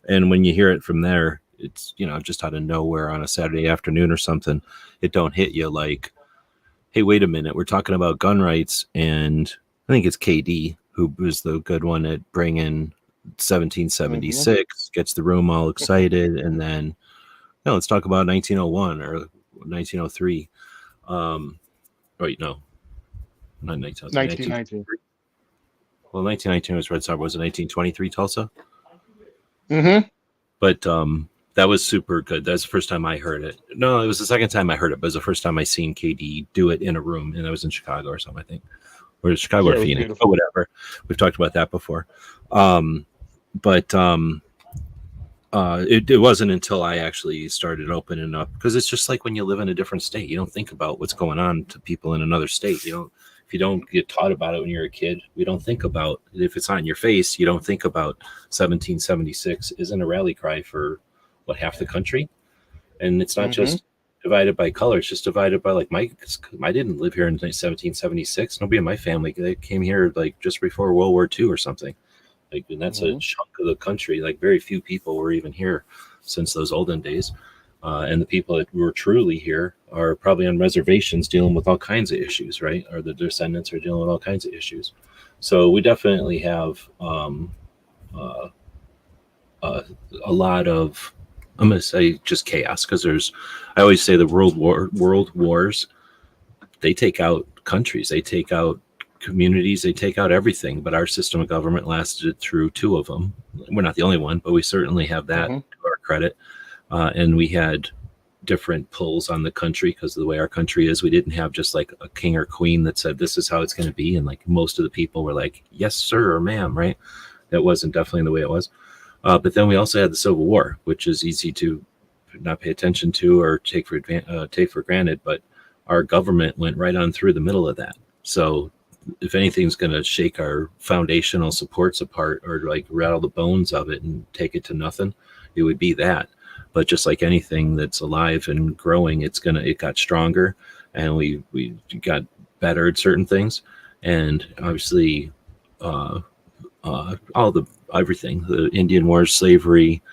And when you hear it from there, it's, just out of nowhere on a Saturday afternoon or something. It don't hit you like, hey, wait a minute. We're talking about gun rights. And I think it's KD who was the good one at bringing 1776, gets the room all excited. And then, no, let's talk about 1901 or 1903. Wait, no, not
1919.
Well, 1919 was Red Summer. Was it 1923 Tulsa? But that was super good. That's the first time I heard it. No, it was the second time I heard it, but it was the first time I seen KD do it in a room, and I was in Chicago or something, I think. or Chicago
Yeah,
or
it was
Phoenix,
beautiful.
or whatever. We've talked about that before. It wasn't until I actually started opening up, because it's just like when you live in a different state, you don't think about what's going on to people in another state. If you don't get taught about it when you're a kid, we don't think about it. If it's not in your face, you don't think about 1776 isn't a rally cry for half the country. And it's not just divided by color. It's just divided by I didn't live here in 1776. Nobody in my family, they came here like just before World War II or something. And that's a chunk of the country. Like very few people were even here since those olden days. And the people that were truly here are probably on reservations dealing with all kinds of issues, right? Or the descendants are dealing with all kinds of issues. So we definitely have a lot of, I'm going to say just chaos, because I always say the world wars, they take out countries, they take out communities, they take out everything. But our system of government lasted through 2 of them. We're not the only one, but we certainly have that to our credit. And we had different pulls on the country because of the way our country is. We didn't have just like a king or queen that said this is how it's going to be, and like most of the people were like yes sir or ma'am, right? That wasn't definitely the way it was. But then we also had the Civil War, which is easy to not pay attention to or take for granted, but our government went right on through the middle of that. So if anything's going to shake our foundational supports apart or like rattle the bones of it and take it to nothing, it would be that. But just like anything that's alive and growing, it got stronger, and we got better at certain things. And obviously everything, the Indian Wars, slavery,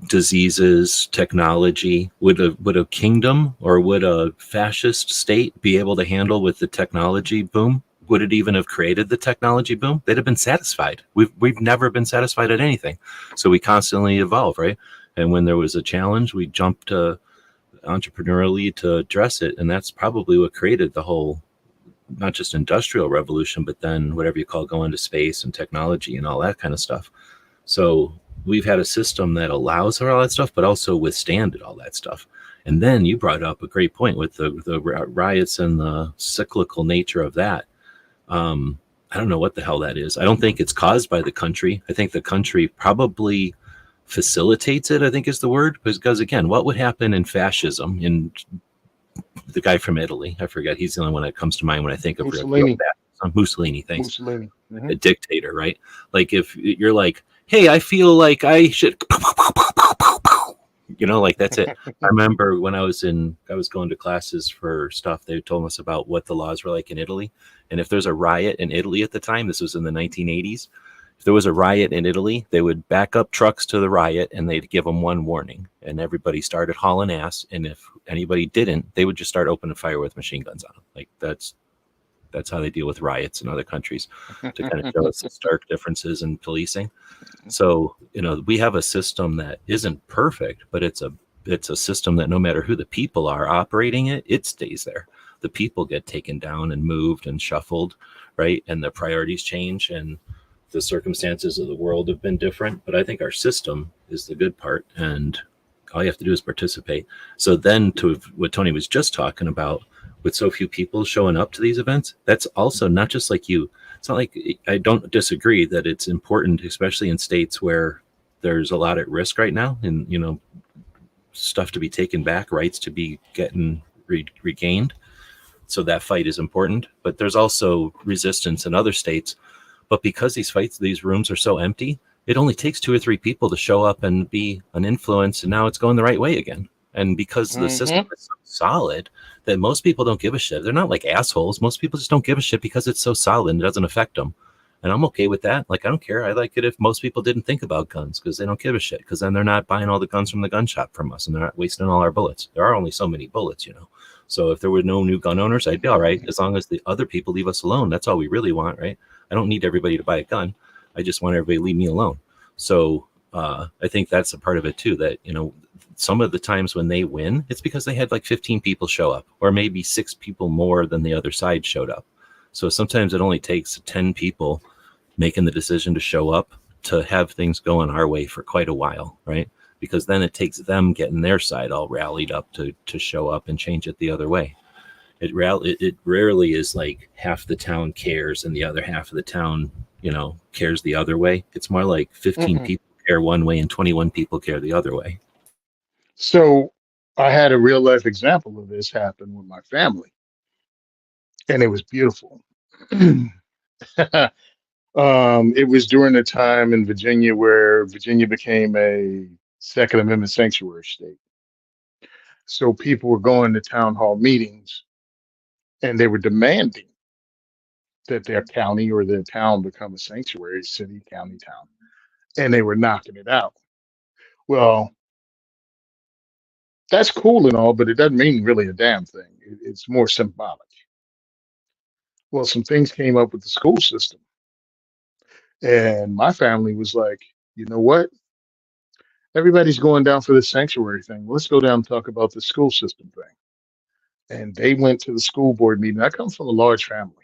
diseases, technology, would a kingdom or would a fascist state be able to handle with the technology boom? Would it even have created the technology boom? They'd have been satisfied. We've never been satisfied at anything. So we constantly evolve, right? And when there was a challenge, we jumped entrepreneurially to address it. And that's probably what created the whole, not just industrial revolution, but then whatever you call going to space and technology and all that kind of stuff. So we've had a system that allows for all that stuff, but also withstand all that stuff. And then you brought up a great point with the riots and the cyclical nature of that. I don't know what the hell that is. I don't think it's caused by the country. I think the country probably facilitates it, I think is the word. Because again, what would happen in fascism? In the guy from Italy, I forget, he's the only one that comes to mind when I think of
Mussolini.
Mussolini, thanks.
Mussolini.
A dictator, right? Like if you're like, hey, I feel like I should, like that's it. I remember when I was going to classes for stuff, they told us about what the laws were like in Italy. And if there's a riot in Italy at the time, this was in the 1980s, if there was a riot in Italy, they would back up trucks to the riot and they'd give them one warning, and everybody started hauling ass. And if anybody didn't, they would just start opening fire with machine guns on them. Like that's how they deal with riots in other countries, to kind of show us the stark differences in policing. So, we have a system that isn't perfect, but it's a system that no matter who the people are operating it, it stays there. The people get taken down and moved and shuffled, right? And the priorities change and the circumstances of the world have been different. But I think our system is the good part, and all you have to do is participate. So then to what Tony was just talking about, with so few people showing up to these events, that's also not just like you. It's not like, I don't disagree that it's important, especially in states where there's a lot at risk right now, and stuff to be taken back, rights to be getting regained. So that fight is important, but there's also resistance in other states. But because these rooms are so empty, it only takes 2 or 3 people to show up and be an influence, and now it's going the right way again. And because the system is so solid that most people don't give a shit. They're not like assholes. Most people just don't give a shit because it's so solid and it doesn't affect them. And I'm okay with that. Like, I don't care. I like it if most people didn't think about guns, because they don't give a shit. Because then they're not buying all the guns from the gun shop from us, and they're not wasting all our bullets. There are only so many bullets, So if there were no new gun owners, I'd be all right. As long as the other people leave us alone. That's all we really want, right? I don't need everybody to buy a gun. I just want everybody to leave me alone. So I think that's a part of it too, that, some of the times when they win, it's because they had like 15 people show up, or maybe 6 people more than the other side showed up. So sometimes it only takes 10 people making the decision to show up to have things going our way for quite a while, right? Because then it takes them getting their side all rallied up to show up and change it the other way. It rarely is like half the town cares and the other half of the town, cares the other way. It's more like 15
Mm-mm.
people care one way and 21 people care the other way.
So I had a real life example of this happen with my family, and it was beautiful. It was during the time in Virginia where Virginia became a Second Amendment sanctuary state. So people were going to town hall meetings and they were demanding that their county or their town become a sanctuary city, county, town, and they were knocking it out. Well, that's cool and all, but it doesn't mean really a damn thing. It's more symbolic. Well, some things came up with the school system, and my family was like, you know what? Everybody's going down for this sanctuary thing. Let's go down and talk about the school system thing. And they went to the school board meeting. I come from a large family.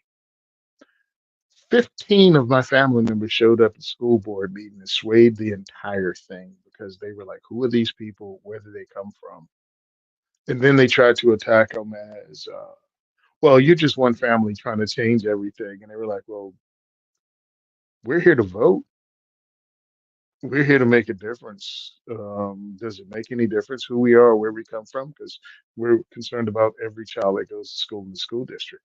15 of my family members showed up at the school board meeting and swayed the entire thing because they were like, who are these people? Where do they come from? And then they tried to attack them as, well, you're just one family trying to change everything. And they were like, well, we're here to vote. We're here to make a difference. Does it make any difference who we are or where we come from? Because we're concerned about every child that goes to school in the school district.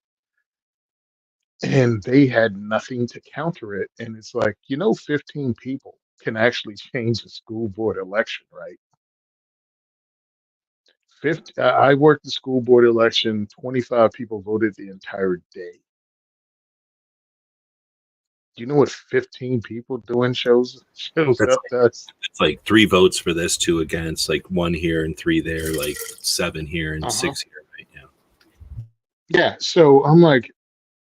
And they had nothing to counter it. And it's like, 15 people can actually change a school board election, right? 50, I worked the school board election, 25 people voted the entire day. Do you know what 15 people doing shows
That's
up does?
It's like 3 votes for this, 2 against, like 1 here and 3 there, like 7 here and
Uh-huh.
6 here, right? Yeah.
Yeah. So I'm like,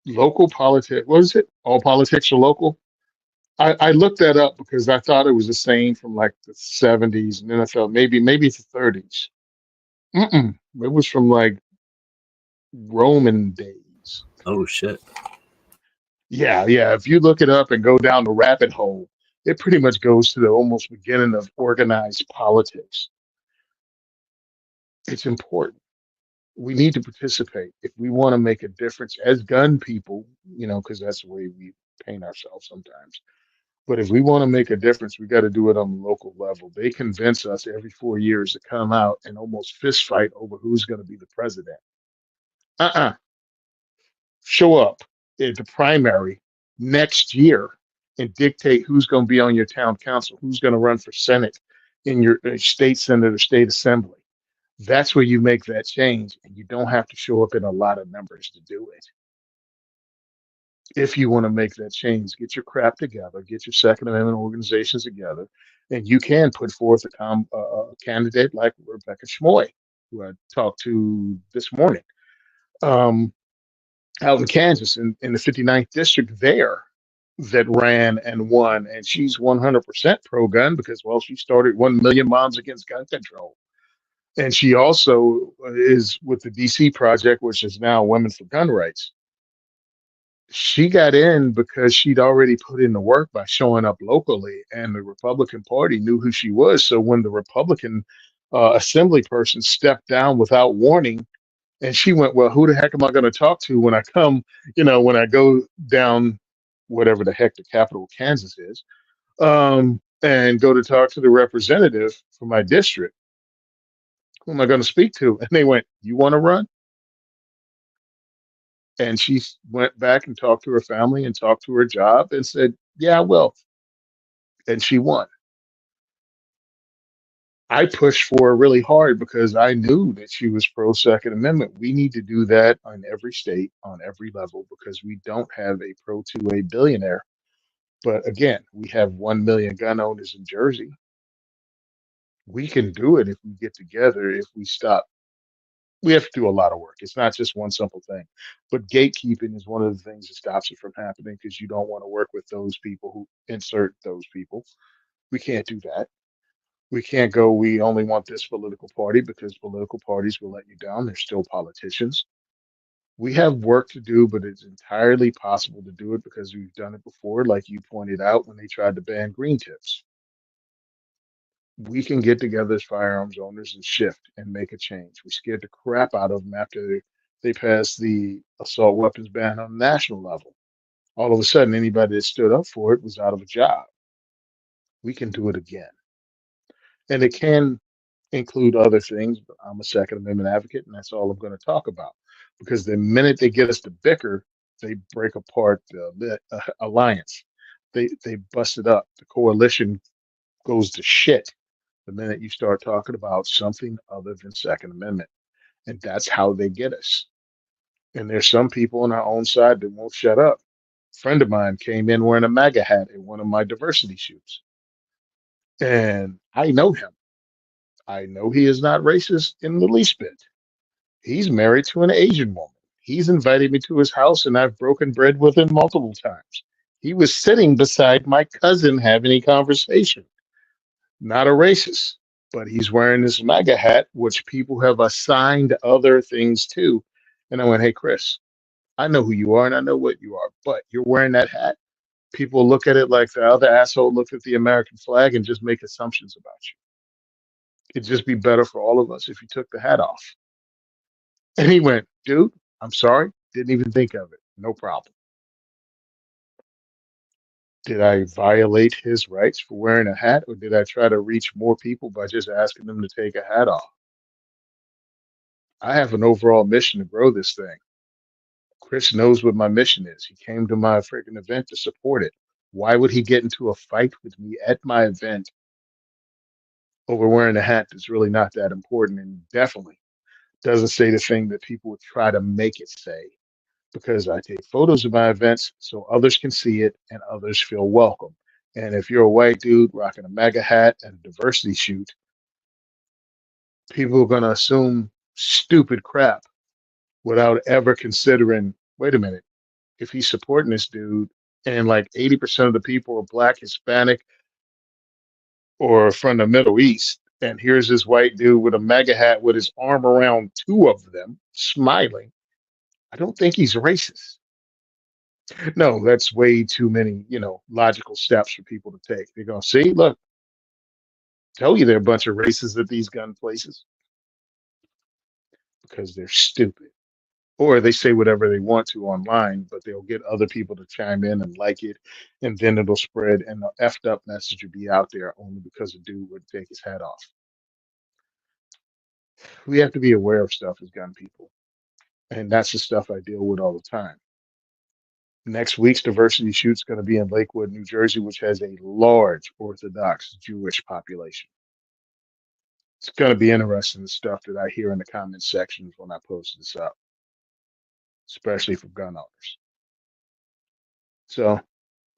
local politics, what is it? All politics are local? I looked that up because I thought it was a saying from like the 70s, and then I felt maybe it's the 30s. Mm-mm. It was from like Roman days.
Oh shit.
Yeah, yeah. If you look it up and go down the rabbit hole, it pretty much goes to the almost beginning of organized politics. It's important. We need to participate if we want to make a difference as gun people, because that's the way we paint ourselves sometimes. But if we want to make a difference, we got to do it on the local level. They convince us every 4 years to come out and almost fist fight over who's going to be the president. Uh-uh. Show up at the primary next year and dictate who's going to be on your town council, who's going to run for Senate in your state Senate or state assembly. That's where you make that change, and you don't have to show up in a lot of numbers to do it. If you want to make that change, get your crap together, get your Second Amendment organizations together, and you can put forth a candidate like Rebecca Schmoy, who I talked to this morning, um, out in Kansas in the 59th district there, that ran and won. And she's 100% pro gun because, well, she started 1 million moms against gun control. And she also is with the DC Project, which is now Women for Gun Rights. She got in because she'd already put in the work by showing up locally, and the Republican Party knew who she was. So when the Republican assembly person stepped down without warning, and she went, well, who the heck am I going to talk to when I come, when I go down whatever the heck the capital of Kansas is, and go to talk to the representative for my district? Who am I going to speak to? And they went, you want to run? And she went back and talked to her family and talked to her job and said, yeah, I will. And she won. I pushed for her really hard because I knew that she was pro Second Amendment. We need to do that on every state, on every level, because we don't have a pro 2A billionaire. But again, we have 1 million gun owners in Jersey. We can do it if we get together, if we stop. We have to do a lot of work. It's not just one simple thing. But gatekeeping is one of the things that stops it from happening because you don't want to work with those people who insert those people. We can't do that. We can't go, we only want this political party because political parties will let you down. They're still politicians. We have work to do, but it's entirely possible to do it because we've done it before, like you pointed out when they tried to ban green tips. We can get together as firearms owners and shift and make a change. We scared the crap out of them after They passed the assault weapons ban on a national level. All of a sudden, anybody that stood up for it was out of a job. We can do it again. And it can include other things, but I'm a Second Amendment advocate, and that's all I'm going to talk about. Because the minute they get us to bicker, they break apart the alliance. They bust it up. The coalition goes to shit the minute you start talking about something other than Second Amendment. And that's how they get us. And there's some people on our own side that won't shut up. A friend of mine came in wearing a MAGA hat at one of my diversity shoots. And I know him. I know he is not racist in the least bit. He's married to an Asian woman. He's invited me to his house, and I've broken bread with him multiple times. He was sitting beside my cousin having a conversation. Not a racist, but he's wearing this MAGA hat, which people have assigned other things to. And I went, hey, Chris, I know who you are and I know what you are, but you're wearing that hat. People look at it like the other asshole looked at the American flag and just make assumptions about you. It'd just be better for all of us if you took the hat off. And he went, dude, I'm sorry. Didn't even think of it. No problem. Did I violate his rights for wearing a hat, or did I try to reach more people by just asking them to take a hat off? I have an overall mission to grow this thing. Chris knows what my mission is. He came to my freaking event to support it. Why would he get into a fight with me at my event over wearing a hat that's really not that important and definitely doesn't say the thing that people would try to make it say? Because I take photos of my events so others can see it and others feel welcome. And if you're a white dude rocking a MAGA hat at a diversity shoot, people are going to assume stupid crap without ever considering, wait a minute, if he's supporting this dude and like 80% of the people are Black, Hispanic, or from the Middle East, and here's this white dude with a MAGA hat with his arm around two of them, smiling, I don't think he's racist. No, that's way too many, logical steps for people to take. They're going to see, look, tell you they're a bunch of racists at these gun places because they're stupid. Or they say whatever they want to online, but they'll get other people to chime in and like it, and then it'll spread, and the effed up message will be out there only because a dude would take his hat off. We have to be aware of stuff as gun people, and that's the stuff I deal with all the time. Next week's diversity shoot's going to be in Lakewood, New Jersey, which has a large Orthodox Jewish population. It's going to be interesting, the stuff that I hear in the comment sections when I post this up, especially from gun owners. So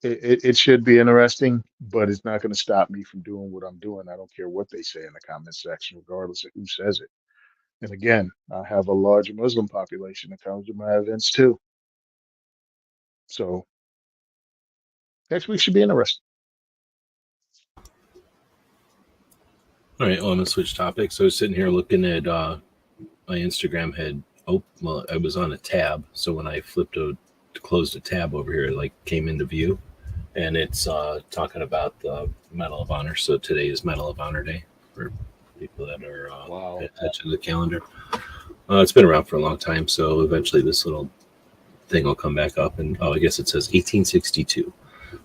it should be interesting, but it's not going to stop me from doing what I'm doing. I don't care what they say in the comment section, regardless of who says it. And again, I have a large Muslim population that comes to my events too. So next week should be interesting.
All right, well, I'm gonna switch topics. I was sitting here looking at my Instagram had I was on a tab, so when I flipped to close the tab over here, it like came into view, and it's talking about the Medal of Honor. So today is Medal of Honor Day for people that are
Wow.
attached to the calendar. It's been around for a long time, so eventually this little thing will come back up, and I guess it says 1862.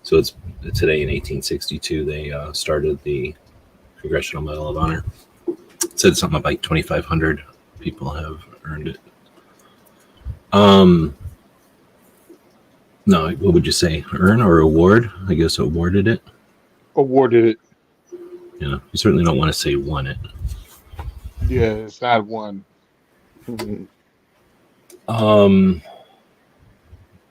So it's today in 1862 they started the Congressional Medal of Honor. It said something like 2,500 people have earned it. No, what would you say? Earn or award? I guess awarded it.
Awarded it.
Yeah, you certainly don't want to say won it.
Yeah, it's not one.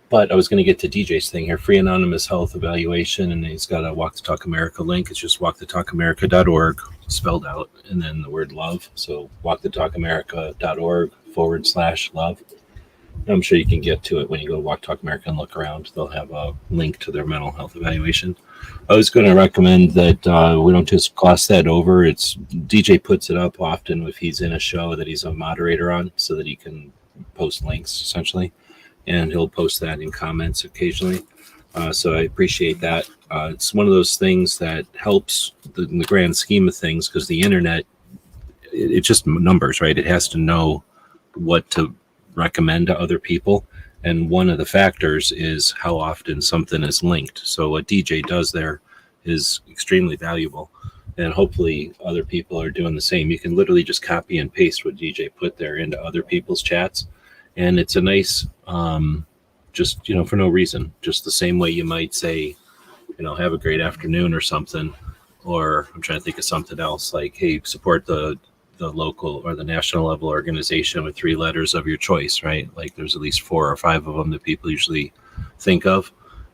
But I was going to get to DJ's thing here. Free anonymous health evaluation, and he's got a Walk the Talk America link. It's just walkthetalkamerica.org, spelled out, and then the word love. So walkthetalkamerica.org/love. I'm sure you can get to it when you go to Walk Talk America and look around. They'll have a link to their mental health evaluation. I was going to recommend that we don't just gloss that over. It's DJ puts it up often if he's in a show that he's a moderator on, so that he can post links essentially, and he'll post that in comments occasionally. So I appreciate that. It's one of those things that helps in the grand scheme of things, because the internet, it's just numbers, right? It has to know what to recommend to other people. And one of the factors is how often something is linked. So what DJ does there is extremely valuable. And hopefully other people are doing the same. You can literally just copy and paste what DJ put there into other people's chats. And it's a nice, just, for no reason, just the same way you might say, have a great afternoon or something. Or I'm trying to think of something else like, hey, support the local or the national level organization with 3 letters of your choice, right? Like there's at least 4 or 5 of them that people usually think of.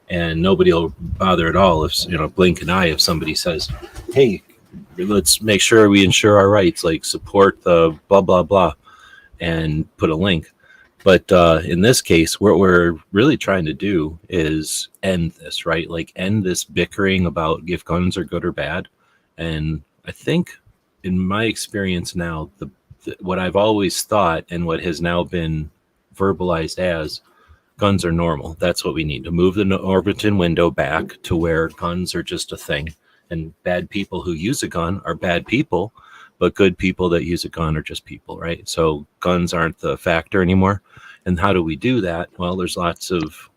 And nobody will bother at all if, blink an eye if somebody says, hey, let's make sure we ensure our rights, like support the blah, blah, blah, and put a link. But in this case, what we're really trying to do is end this, right? Like end this bickering about if guns are good or bad. And I think in my experience now, what I've always thought and what has now been verbalized as guns are normal. That's what we need to move the Overton window back to where guns are just a thing. And bad people who use a gun are bad people, but good people that use a gun are just people, right? So guns aren't the factor anymore. And how do we do that? Well, there's lots of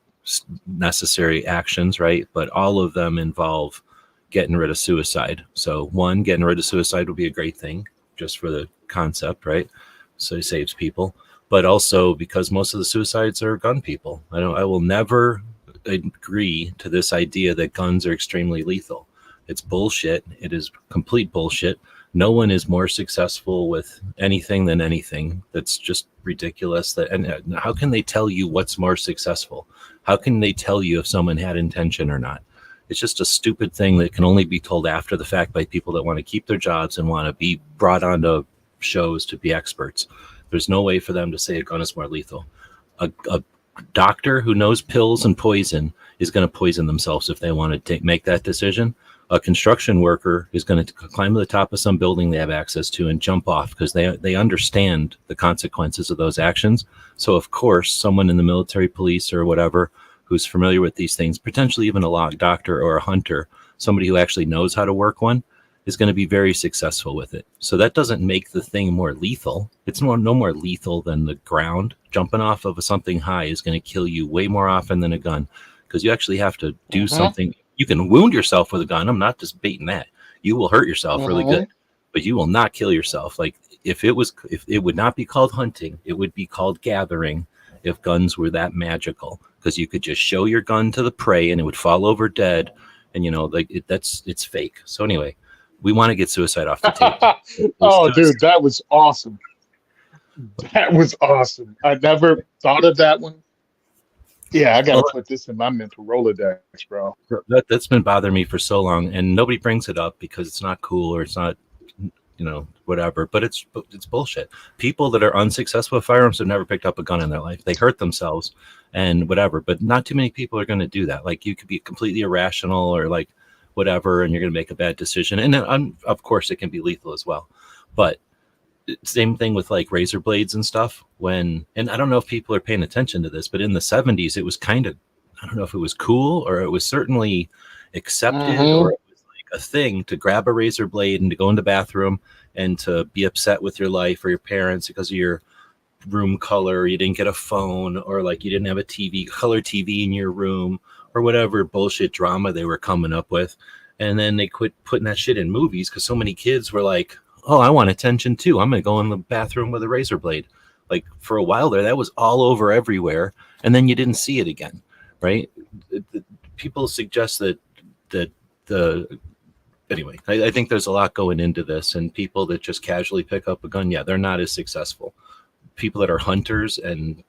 necessary actions, right? But all of them involve getting rid of suicide. So one, getting rid of suicide would be a great thing just for the concept, right? So it saves people. But also because most of the suicides are gun people. I will never agree to this idea that guns are extremely lethal. It's bullshit. It is complete bullshit. No one is more successful with anything than anything. That's just ridiculous. And how can they tell you what's more successful? How can they tell you if someone had intention or not? It's just a stupid thing that can only be told after the fact by people that want to keep their jobs and want to be brought onto shows to be experts. There's no way for them to say a gun is more lethal. A doctor who knows pills and poison is going to poison themselves if they want to make that decision. A construction worker is going to climb to the top of some building they have access to and jump off because they understand the consequences of those actions. So, of course, someone in the military, police, or whatever who's familiar with these things, potentially even a law doctor or a hunter, somebody who actually knows how to work one, is going to be very successful with it. So that doesn't make the thing more lethal. It's no more lethal than the ground. Jumping off of something high is going to kill you way more often than a gun because you actually have to do something. You can wound yourself with a gun. I'm not just baiting that. You will hurt yourself really good, but you will not kill yourself. Like if it would not be called hunting, it would be called gathering if guns were that magical because you could just show your gun to the prey and it would fall over dead. And it's fake. So anyway, we want to get suicide off the table.
Dude, that was awesome. That was awesome. I never thought of that one. Yeah, I got to put this in my mental Rolodex, bro.
That's been bothering me for so long, and nobody brings it up because it's not cool or it's not, whatever. But it's bullshit. People that are unsuccessful with firearms have never picked up a gun in their life. They hurt themselves and whatever. But not too many people are going to do that. Like you could be completely irrational or like whatever, and you're going to make a bad decision. And of course, it can be lethal as well. But same thing with like razor blades and stuff. And I don't know if people are paying attention to this, but in the 70s, it was kind of, I don't know if it was cool or it was certainly accepted or it was like a thing to grab a razor blade and to go in the bathroom and to be upset with your life or your parents because of your room color, you didn't get a phone or like you didn't have a color TV in your room or whatever bullshit drama they were coming up with. And then they quit putting that shit in movies because so many kids were like, oh, I want attention too. I'm going to go in the bathroom with a razor blade. Like for a while there, that was all over everywhere. And then you didn't see it again, right? People suggest that anyway, I think there's a lot going into this, and people that just casually pick up a gun, yeah, they're not as successful. People that are hunters and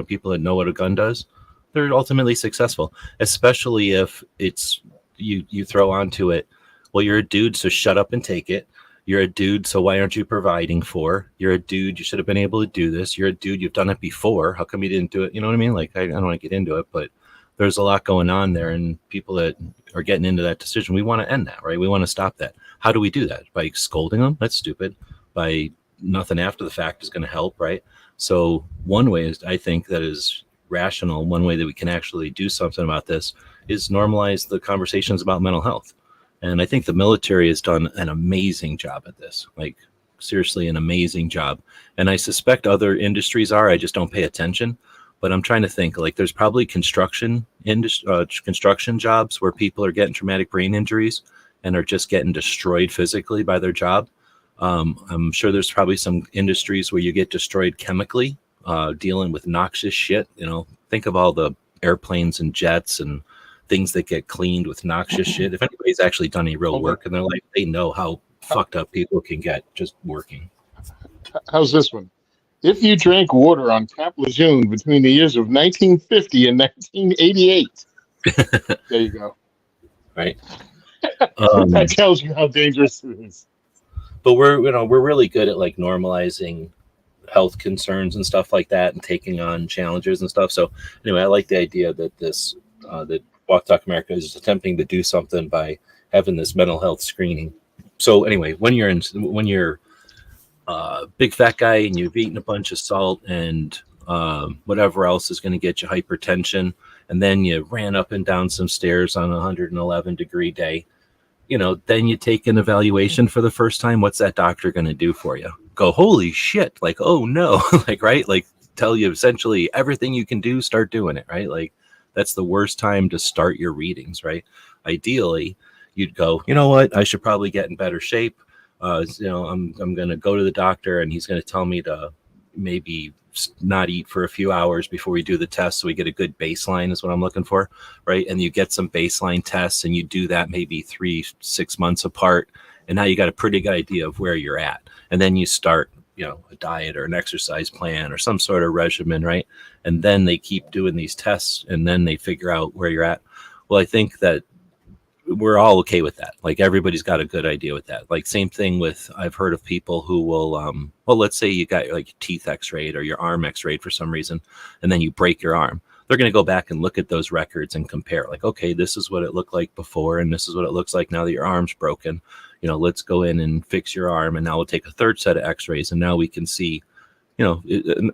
people that know what a gun does, they're ultimately successful, especially if it's you throw onto it, well, you're a dude, so shut up and take it. You're a dude, so why aren't you providing for? You're a dude, you should have been able to do this. You're a dude, you've done it before. How come you didn't do it? You know what I mean? Like, I don't want to get into it, but there's a lot going on there, and people that are getting into that decision, we want to end that, right? We want to stop that. How do we do that? By scolding them? That's stupid. By nothing after the fact is going to help, right? So one way is, I think, that is rational. One way that we can actually do something about this is normalize the conversations about mental health. And I think the military has done an amazing job at this, like seriously an amazing job. And I suspect other industries are, I just don't pay attention. But I'm trying to think, like, there's probably construction jobs where people are getting traumatic brain injuries and are just getting destroyed physically by their job. I'm sure there's probably some industries where you get destroyed chemically, dealing with noxious shit. You know, think of all the airplanes and jets and things that get cleaned with noxious shit. If anybody's actually done any real work in their life, they know how fucked up people can get just working.
How's this one? If you drank water on Cap Lejeune between the years of 1950 and 1988, there you go.
Right.
That tells you how dangerous it is.
But we're really good at like normalizing health concerns and stuff like that and taking on challenges and stuff. So anyway, I like the idea that this that Walk Talk America is attempting to do something by having this mental health screening. So anyway, when you're big fat guy and you've eaten a bunch of salt and whatever else is going to get you hypertension, and then you ran up and down some stairs on a 111-degree day, you know, then you take an evaluation for the first time. What's that doctor going to do for you? Go, holy shit, like, oh no, like, right? Like, tell you essentially everything you can do, start doing it, right? Like, that's the worst time to start your readings, right? Ideally, you'd go, you know what, I should probably get in better shape. You know, I'm going to go to the doctor and he's going to tell me to maybe not eat for a few hours before we do the test, so we get a good baseline is what I'm looking for, right? And you get some baseline tests and you do that maybe 3-6 months apart, and now you got a pretty good idea of where you're at. And then you start, you know, a diet or an exercise plan or some sort of regimen, right? And then they keep doing these tests and then they figure out where you're at. Well, I think that we're all okay with that. Like, everybody's got a good idea with that. Like, same thing with, I've heard of people who will, well, let's say you got like your teeth x-rayed or your arm x-rayed for some reason, and then you break your arm. They're going to go back and look at those records and compare, like, okay, this is what it looked like before, and this is what it looks like now that your arm's broken. You know, let's go in and fix your arm. And now we'll take a third set of x-rays. And now we can see, you know,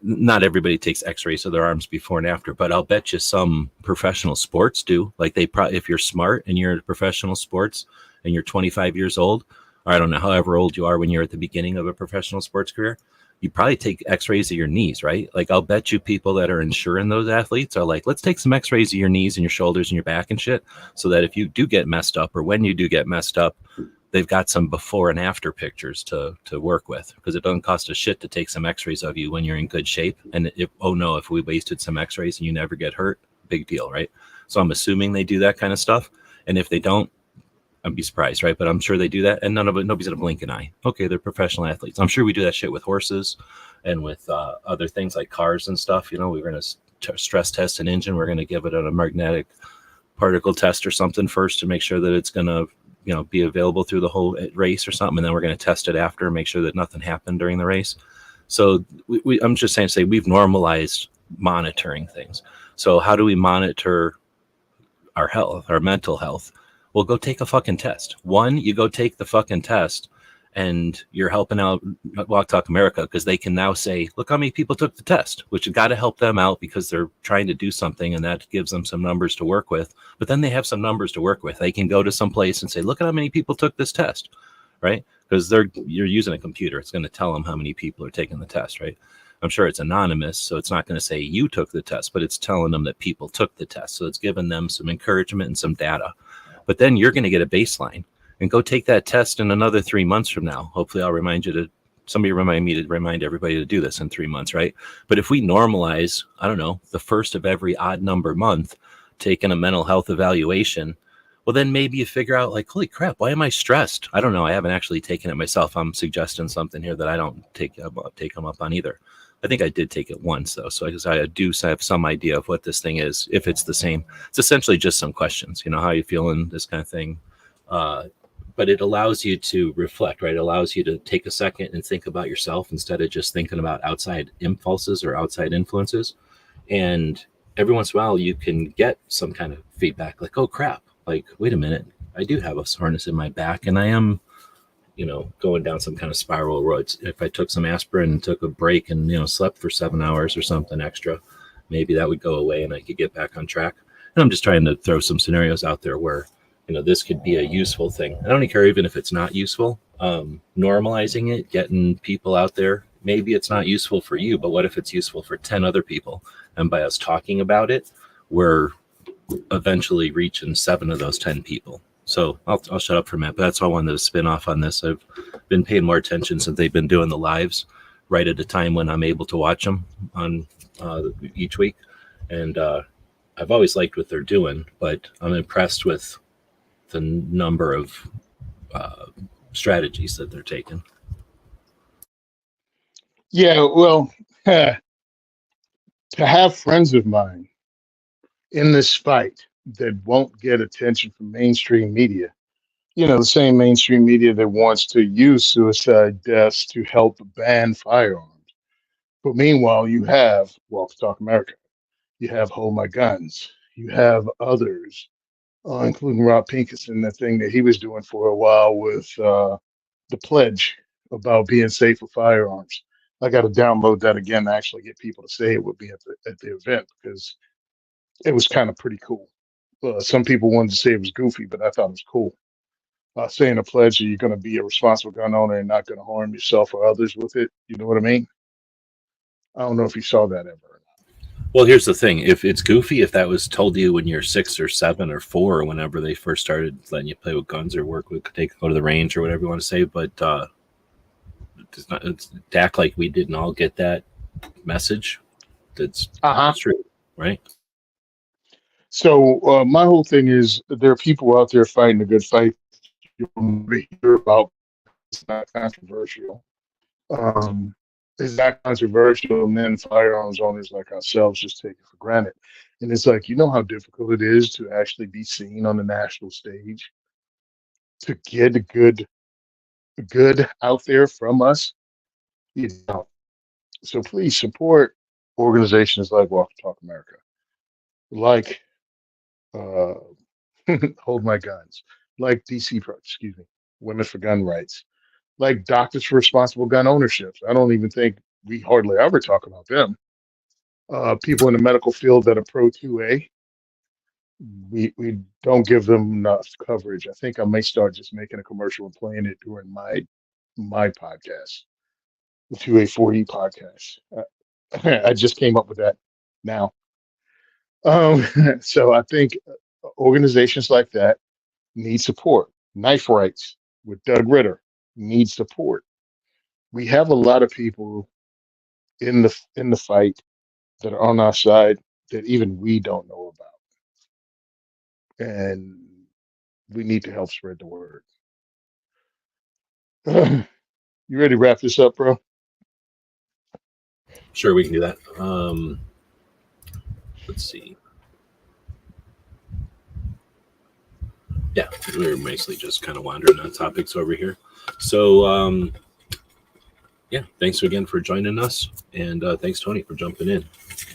not everybody takes x-rays of their arms before and after, but I'll bet you some professional sports do. Like, they probably, if you're smart and you're in professional sports and you're 25 years old, or I don't know, however old you are when you're at the beginning of a professional sports career, you probably take x-rays of your knees, right? Like, I'll bet you people that are insuring those athletes are like, let's take some x-rays of your knees and your shoulders and your back and shit, so that if you do get messed up, or when you do get messed up, they've got some before and after pictures to work with, because it doesn't cost a shit to take some x-rays of you when you're in good shape. And if, oh no, if we wasted some x-rays and you never get hurt, big deal, right? So I'm assuming they do that kind of stuff. And if they don't, I'd be surprised, right? But I'm sure they do that, and nobody's gonna blink an eye. Okay, they're professional athletes. I'm sure we do that shit with horses and with other things like cars and stuff. You know, we're gonna stress test an engine. We're gonna give it a magnetic particle test or something first to make sure that it's gonna, you know, be available through the whole race or something, and then we're going to test it after and make sure that nothing happened during the race. So I'm just saying, we've normalized monitoring things. So how do we monitor our health, our mental health? Well, go take a fucking test. One, you go take the fucking test, and you're helping out Walk Talk America, because they can now say, look how many people took the test, which has got to help them out because they're trying to do something, and that gives them some numbers to work with. But then they have some numbers to work with. They can go to some place and say, look at how many people took this test, right? Because you're using a computer. It's going to tell them how many people are taking the test, right? I'm sure it's anonymous, so it's not going to say you took the test, but it's telling them that people took the test. So it's giving them some encouragement and some data. But then you're going to get a baseline. And go take that test in another 3 months from now. Hopefully I'll somebody remind me to remind everybody to do this in 3 months, right? But if we normalize, I don't know, the first of every odd number month, taking a mental health evaluation, well, then maybe you figure out, like, holy crap, why am I stressed? I don't know. I haven't actually taken it myself. I'm suggesting something here that I don't take them up on either. I think I did take it once, though. So I do have some idea of what this thing is, if it's the same. It's essentially just some questions, you know, how are you feeling, this kind of thing. But it allows you to reflect, right? It allows you to take a second and think about yourself instead of just thinking about outside impulses or outside influences. And every once in a while, you can get some kind of feedback, like, oh crap, like, wait a minute, I do have a soreness in my back, and I am, you know, going down some kind of spiral road. If I took some aspirin and took a break and, you know, slept for 7 hours or something extra, maybe that would go away and I could get back on track. And I'm just trying to throw some scenarios out there where this could be a useful thing. I don't care even if it's not useful. Normalizing it, getting people out there. Maybe it's not useful for you, but what if it's useful for 10 other people? And by us talking about it, we're eventually reaching 7 of those 10 people. So I'll shut up for a minute, but that's all I wanted to spin off on this. I've been paying more attention since they've been doing the lives right at a time when I'm able to watch them on each week. And I've always liked what they're doing, but I'm impressed with the number of strategies that they're taking.
Yeah, well, to have friends of mine in this fight that won't get attention from mainstream media, the same mainstream media that wants to use suicide deaths to help ban firearms. But meanwhile, you have Walk Talk America, you have Hold My Guns, you have others, including Rob Pinkerton, the thing that he was doing for a while with the pledge about being safe with firearms. I got to download that again to actually get people to say it would be at the event, because it was kind of pretty cool. Some people wanted to say it was goofy, but I thought it was cool. Saying a pledge that you're going to be a responsible gun owner and not going to harm yourself or others with it. You know what I mean? I don't know if you saw that ever or not.
Well, here's the thing. If it's goofy, if that was told to you when you're 6 or 7 or 4, or whenever they first started letting you play with guns or go to the range or whatever you want to say, but it's to act like we didn't all get that message. That's true, right?
So my whole thing is, there are people out there fighting a good fight. You hear about, it's not controversial. It's not controversial, and then firearms owners like ourselves just take it for granted. And it's like, how difficult it is to actually be seen on the national stage, to get a good out there from us. So please support organizations like Walk Talk America, like Hold My Guns, like Women for Gun Rights, like Doctors for Responsible Gun Ownership. I don't even think we hardly ever talk about them. People in the medical field that are pro 2A, we don't give them enough coverage. I think I may start just making a commercial and playing it during my podcast, the 2A 4E podcast. I just came up with that now. So I think organizations like that need support. Knife Rights with Doug Ritter need support. We have a lot of people in the fight that are on our side that even we don't know about, and we need to help spread the word. You ready to wrap this up, bro?
Sure, we can do that. Let's see. Yeah, we're basically just kind of wandering on topics over here. So, yeah, thanks again for joining us. And thanks, Tony, for jumping in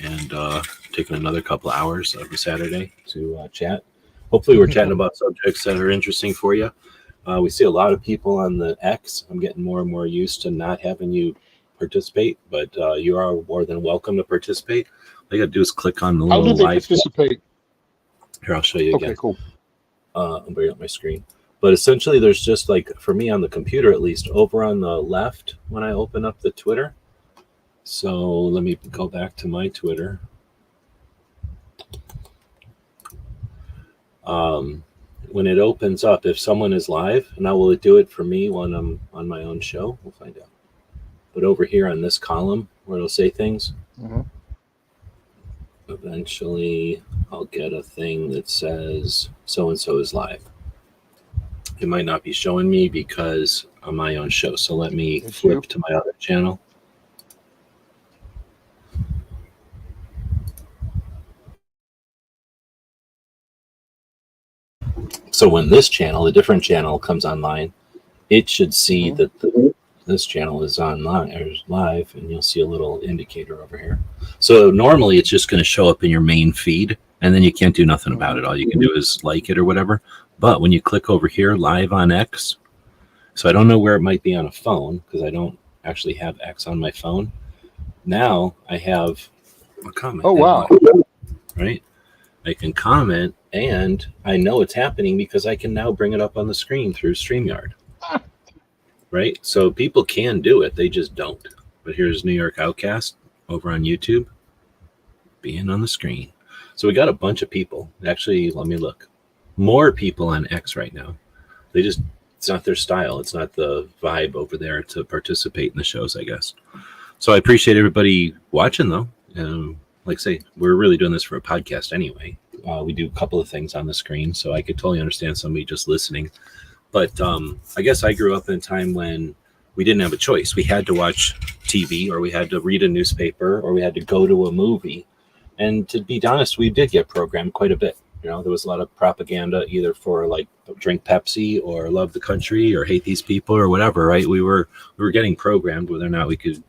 and taking another couple hours of a Saturday to chat. Hopefully we're chatting about subjects that are interesting for you. We see a lot of people on the X. I'm getting more and more used to not having you participate, but you are more than welcome to participate. All you got to do is click on the little
live. How do they participate?
Here, I'll show you again.
Okay, cool.
I'll bring up my screen. But essentially, there's just like, for me on the computer at least, over on the left when I open up the Twitter. So let me go back to my Twitter. When it opens up, if someone is live, now will it do it for me when I'm on my own show? We'll find out. But over here on this column where it'll say things, eventually I'll get a thing that says so-and-so is live. It might not be showing me because on my own show. So let me flip to my other channel. So when this channel, a different channel comes online, it should see that this channel is online or live, and you'll see a little indicator over here. So normally it's just going to show up in your main feed, and then you can't do nothing about it. All you can do is like it or whatever. But when you click over here, live on X, so I don't know where it might be on a phone because I don't actually have X on my phone. Now I have a comment.
Oh, wow.
Right? I can comment And I know it's happening because I can now bring it up on the screen through StreamYard. Right? So people can do it, they just don't. But here's New York Outcast over on YouTube being on the screen. So we got a bunch of people. Actually, let me look. More people on X right now. They just, it's not their style. It's not the vibe over there to participate in the shows, I guess. So I appreciate everybody watching, though. Like I say, we're really doing this for a podcast anyway. We do a couple of things on the screen, so I could totally understand somebody just listening. But I guess I grew up in a time when we didn't have a choice. We had to watch TV, or we had to read a newspaper, or we had to go to a movie. And to be honest, we did get programmed quite a bit. You know, there was a lot of propaganda either for like drink Pepsi or love the country or hate these people or whatever, right? We were getting programmed, whether or not we could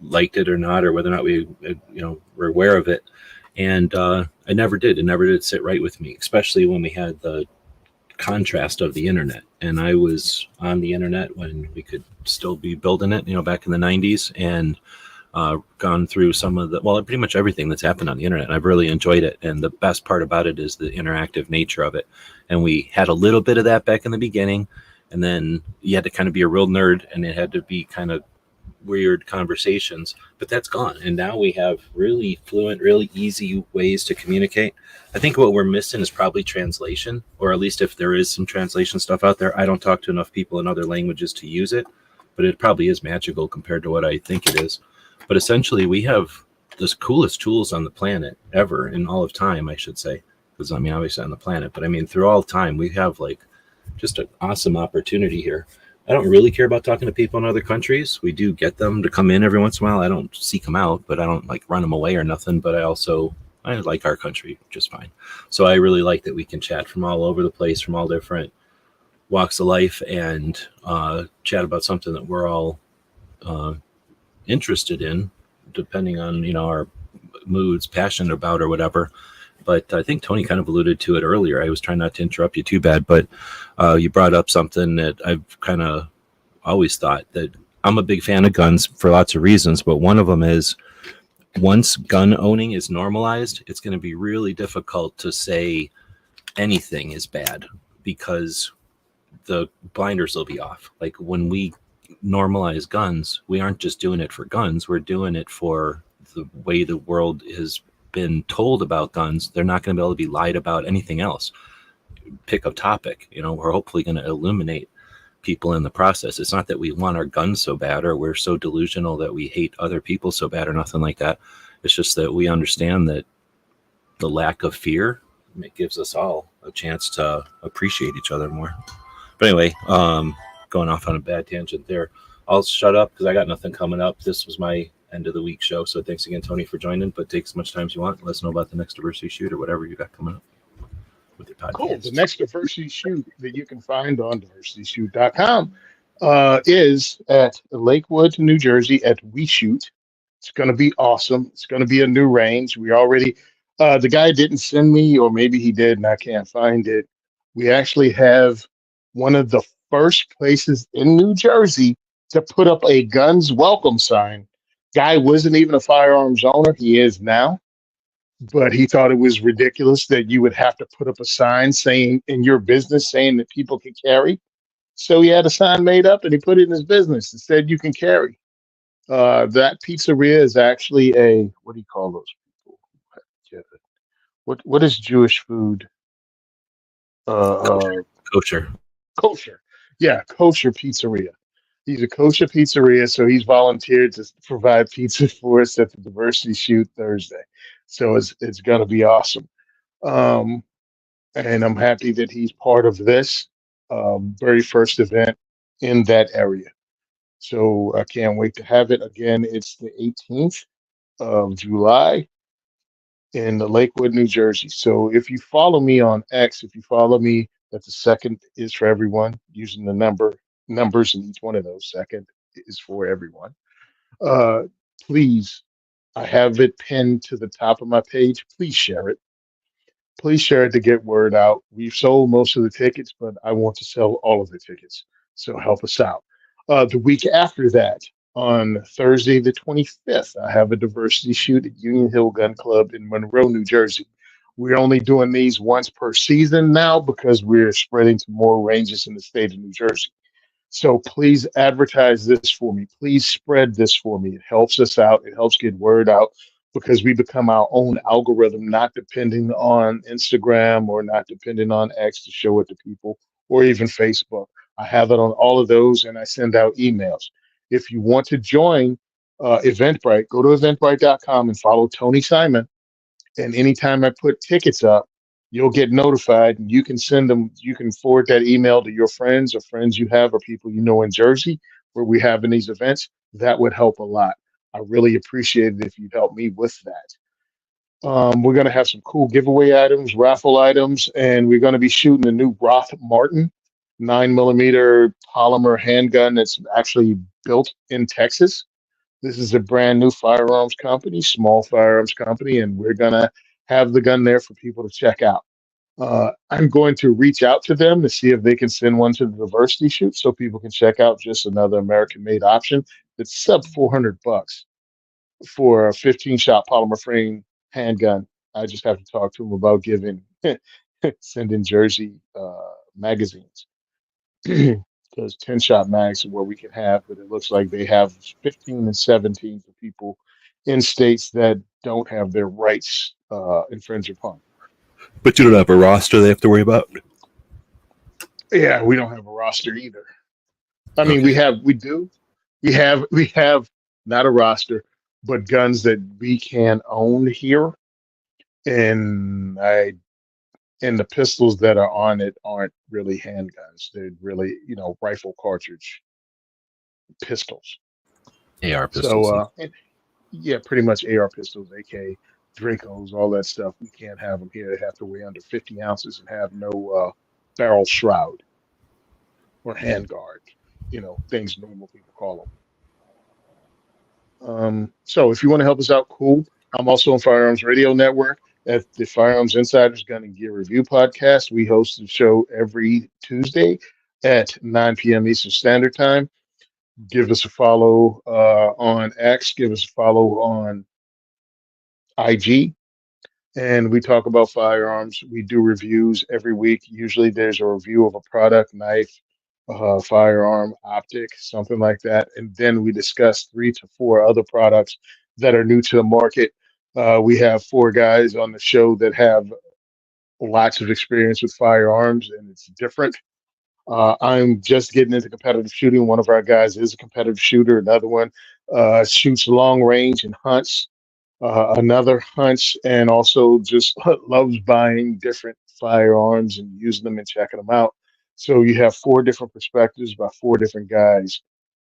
liked it or not, or whether or not we, were aware of it. And I never did. It never did sit right with me, especially when we had the contrast of the internet. And I was on the internet when we could still be building it, back in the 90s, and gone through some of pretty much everything that's happened on the internet. I've really enjoyed it. And the best part about it is the interactive nature of it. And we had a little bit of that back in the beginning. And then you had to kind of be a real nerd, and it had to be kind of weird conversations, but that's gone. And now we have really fluent, really easy ways to communicate. I think what we're missing is probably translation, or at least if there is some translation stuff out there. I don't talk to enough people in other languages to use it, but it probably is magical compared to what I think it is. But essentially, we have the coolest tools on the planet ever, in all of time, I should say, because obviously on the planet, but through all time, we have like just an awesome opportunity here. I don't really care about talking to people in other countries. We do get them to come in every once in a while. I don't seek them out, but I don't like run them away or nothing. But I like our country just fine. So I really like that we can chat from all over the place, from all different walks of life, and chat about something that we're all interested in, depending on, our moods, passionate about, or whatever. But I think Tony kind of alluded to it earlier. I was trying not to interrupt you too bad, but you brought up something that I've kind of always thought, that I'm a big fan of guns for lots of reasons, but one of them is once gun owning is normalized, it's going to be really difficult to say anything is bad, because the blinders will be off. Like when we normalize guns, we aren't just doing it for guns. We're doing it for the way the world is been told about guns. They're not going to be able to be lied about anything else. Pick a topic, we're hopefully going to illuminate people in the process. It's not that we want our guns so bad, or we're so delusional that we hate other people so bad, or nothing like that. It's just that we understand that the lack of fear, it gives us all a chance to appreciate each other more. But anyway, going off on a bad tangent there. I'll shut up because I got nothing coming up. This was my end of the week show. So thanks again, Tony, for joining, but take as much time as you want. Let us know about the next diversity shoot or whatever you got coming up with your podcast.
Cool. The next diversity shoot that you can find on diversityshoot.com is at Lakewood, New Jersey at We Shoot. It's going to be awesome. It's going to be a new range. We already, the guy didn't send me, or maybe he did and I can't find it. We actually have one of the first places in New Jersey to put up a guns welcome sign. Guy wasn't even a firearms owner. He is now, but he thought it was ridiculous that you would have to put up a sign saying in your business saying that people can carry. So he had a sign made up and he put it in his business and said you can carry. That pizzeria is actually a, what do you call those people? What is Jewish food?
Kosher.
Kosher. Yeah, kosher pizzeria. He's a kosher pizzeria, so he's volunteered to provide pizza for us at the diversity shoot Thursday. So it's gonna be awesome. And I'm happy that he's part of this very first event in that area. So I can't wait to have it. Again, it's the 18th of July in Lakewood, New Jersey. So if you follow me on X, if you follow me, that the second is for everyone, using the numbers in each one of those, second is for everyone. Please, I have it pinned to the top of my page. Please share it. Please share it to get word out. We've sold most of the tickets, but I want to sell all of the tickets. So help us out. The week after that, on Thursday, the 25th, I have a diversity shoot at Union Hill Gun Club in Monroe, New Jersey. We're only doing these once per season now because we're spreading to more ranges in the state of New Jersey. So please advertise this for me. Please spread this for me. It helps us out. It helps get word out because we become our own algorithm, not depending on Instagram or not depending on X to show it to people or even Facebook. I have it on all of those and I send out emails. If you want to join Eventbrite, go to eventbrite.com and follow Tony Simon. And anytime I put tickets up, you'll get notified and you can send them, you can forward that email to your friends or friends you have or people you know in Jersey where we have in these events. That would help a lot. I really appreciate it if you'd help me with that. We're going to have some cool giveaway items, raffle items, and we're going to be shooting a new Roth Martin 9mm polymer handgun that's actually built in Texas. This is a brand new firearms company, small firearms company, and we're going to have the gun there for people to check out. I'm going to reach out to them to see if they can send one to the diversity shoot so people can check out just another American made option. It's sub $400 for a 15-shot polymer frame handgun. I just have to talk to them about giving, sending Jersey magazines. Because 10-shot mags are where we can have, but it looks like they have 15 and 17 for people in states that don't have their rights infringed upon.
But you don't have a roster they have to worry about?
Yeah, we don't have a roster either. I mean,
Okay.
we have not a roster, but guns that we can own here. And the pistols that are on it aren't really handguns. They're really, rifle cartridge pistols.
AR pistols.
So, yeah, pretty much AR pistols, AK, Dracos, all that stuff. We can't have them here. They have to weigh under 50 ounces and have no barrel shroud or handguard, things normal people call them. So if you want to help us out, cool. I'm also on Firearms Radio Network at the Firearms Insiders Gun and Gear Review podcast. We host the show every Tuesday at 9 p.m. Eastern Standard Time. Give us a follow on X. Give us a follow on IG. And we talk about firearms. We do reviews every week. Usually there's a review of a product, knife, firearm, optic, something like that. And then we discuss 3 to 4 other products that are new to the market. We have 4 guys on the show that have lots of experience with firearms, and it's different. I'm just getting into competitive shooting. One of our guys is a competitive shooter. Another one shoots long range and hunts. Another hunts and also just loves buying different firearms and using them and checking them out. So you have 4 different perspectives by 4 different guys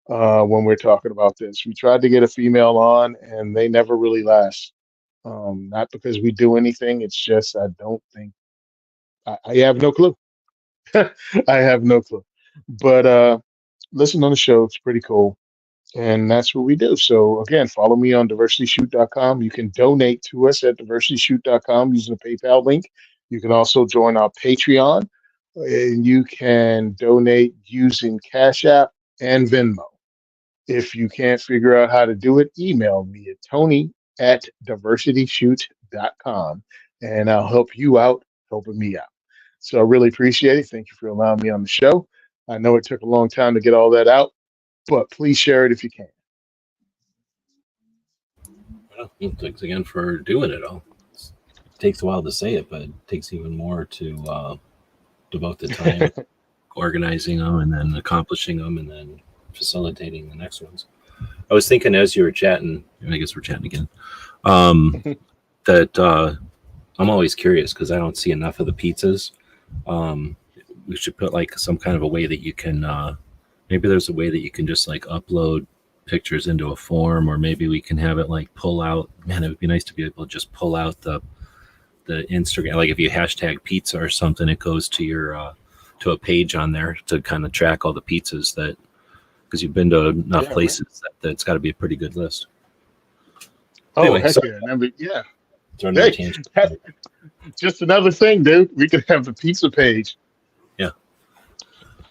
when we're talking about this. We tried to get a female on, and they never really last. Not because we do anything. It's just I don't think I have no clue. I have no clue. But listen on the show. It's pretty cool. And that's what we do. So again, follow me on diversityshoot.com. You can donate to us at diversityshoot.com using the PayPal link. You can also join our Patreon, and you can donate using Cash App and Venmo. If you can't figure out how to do it, email me at tony@diversityshoot.com, and I'll help you out, helping me out. So I really appreciate it. Thank you for allowing me on the show. I know it took a long time to get all that out, but please share it if you can.
Well, thanks again for doing it all. It takes a while to say it, but it takes even more to devote the time organizing them and then accomplishing them and then facilitating the next ones. I was thinking as you were chatting, I guess we're chatting again, that I'm always curious because I don't see enough of the pizzas. We should put like some kind of a way that you can maybe there's a way that you can just like upload pictures into a form, or maybe we can have it like pull out. Man, it would be nice to be able to just pull out the Instagram. Like if you hashtag pizza or something, it goes to your to a page on there to kind of track all the pizzas that, because you've been to enough places that it's got to be a pretty good list.
Oh,
anyway,
heck
so,
yeah.
Hey,
just another thing, dude. We could have the pizza page.
Yeah.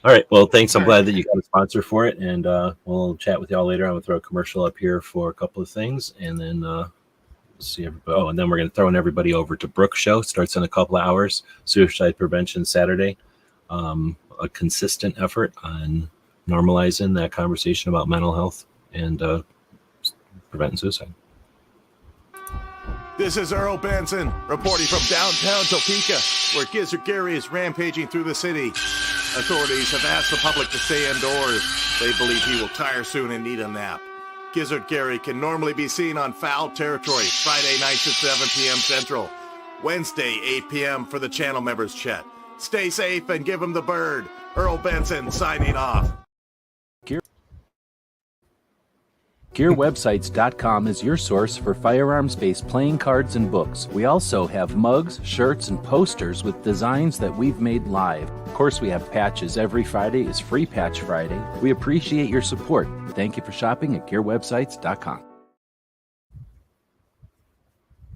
All right. Well, thanks. I'm glad that you got a sponsor for it, and we'll chat with y'all later. I'm gonna throw a commercial up here for a couple of things, and then see everybody. Oh, and then we're going to throw everybody over to Brooke's show. Starts in a couple of hours. Suicide prevention Saturday. A consistent effort on normalizing that conversation about mental health and preventing suicide.
This is Earl Benson reporting from downtown Topeka, where Gizzard Gary is rampaging through the city. Authorities have asked the public to stay indoors. They believe he will tire soon and need a nap. Gizzard Gary can normally be seen on Foul Territory Friday nights at 7 p.m. Central, Wednesday 8 p.m. for the channel members chat. Stay safe and give him the bird. Earl Benson signing off.
GearWebsites.com is your source for firearms-based playing cards and books. We also have mugs, shirts, and posters with designs that we've made live. Of course, we have patches. Every Friday is Free Patch Friday. We appreciate your support. Thank you for shopping at GearWebsites.com.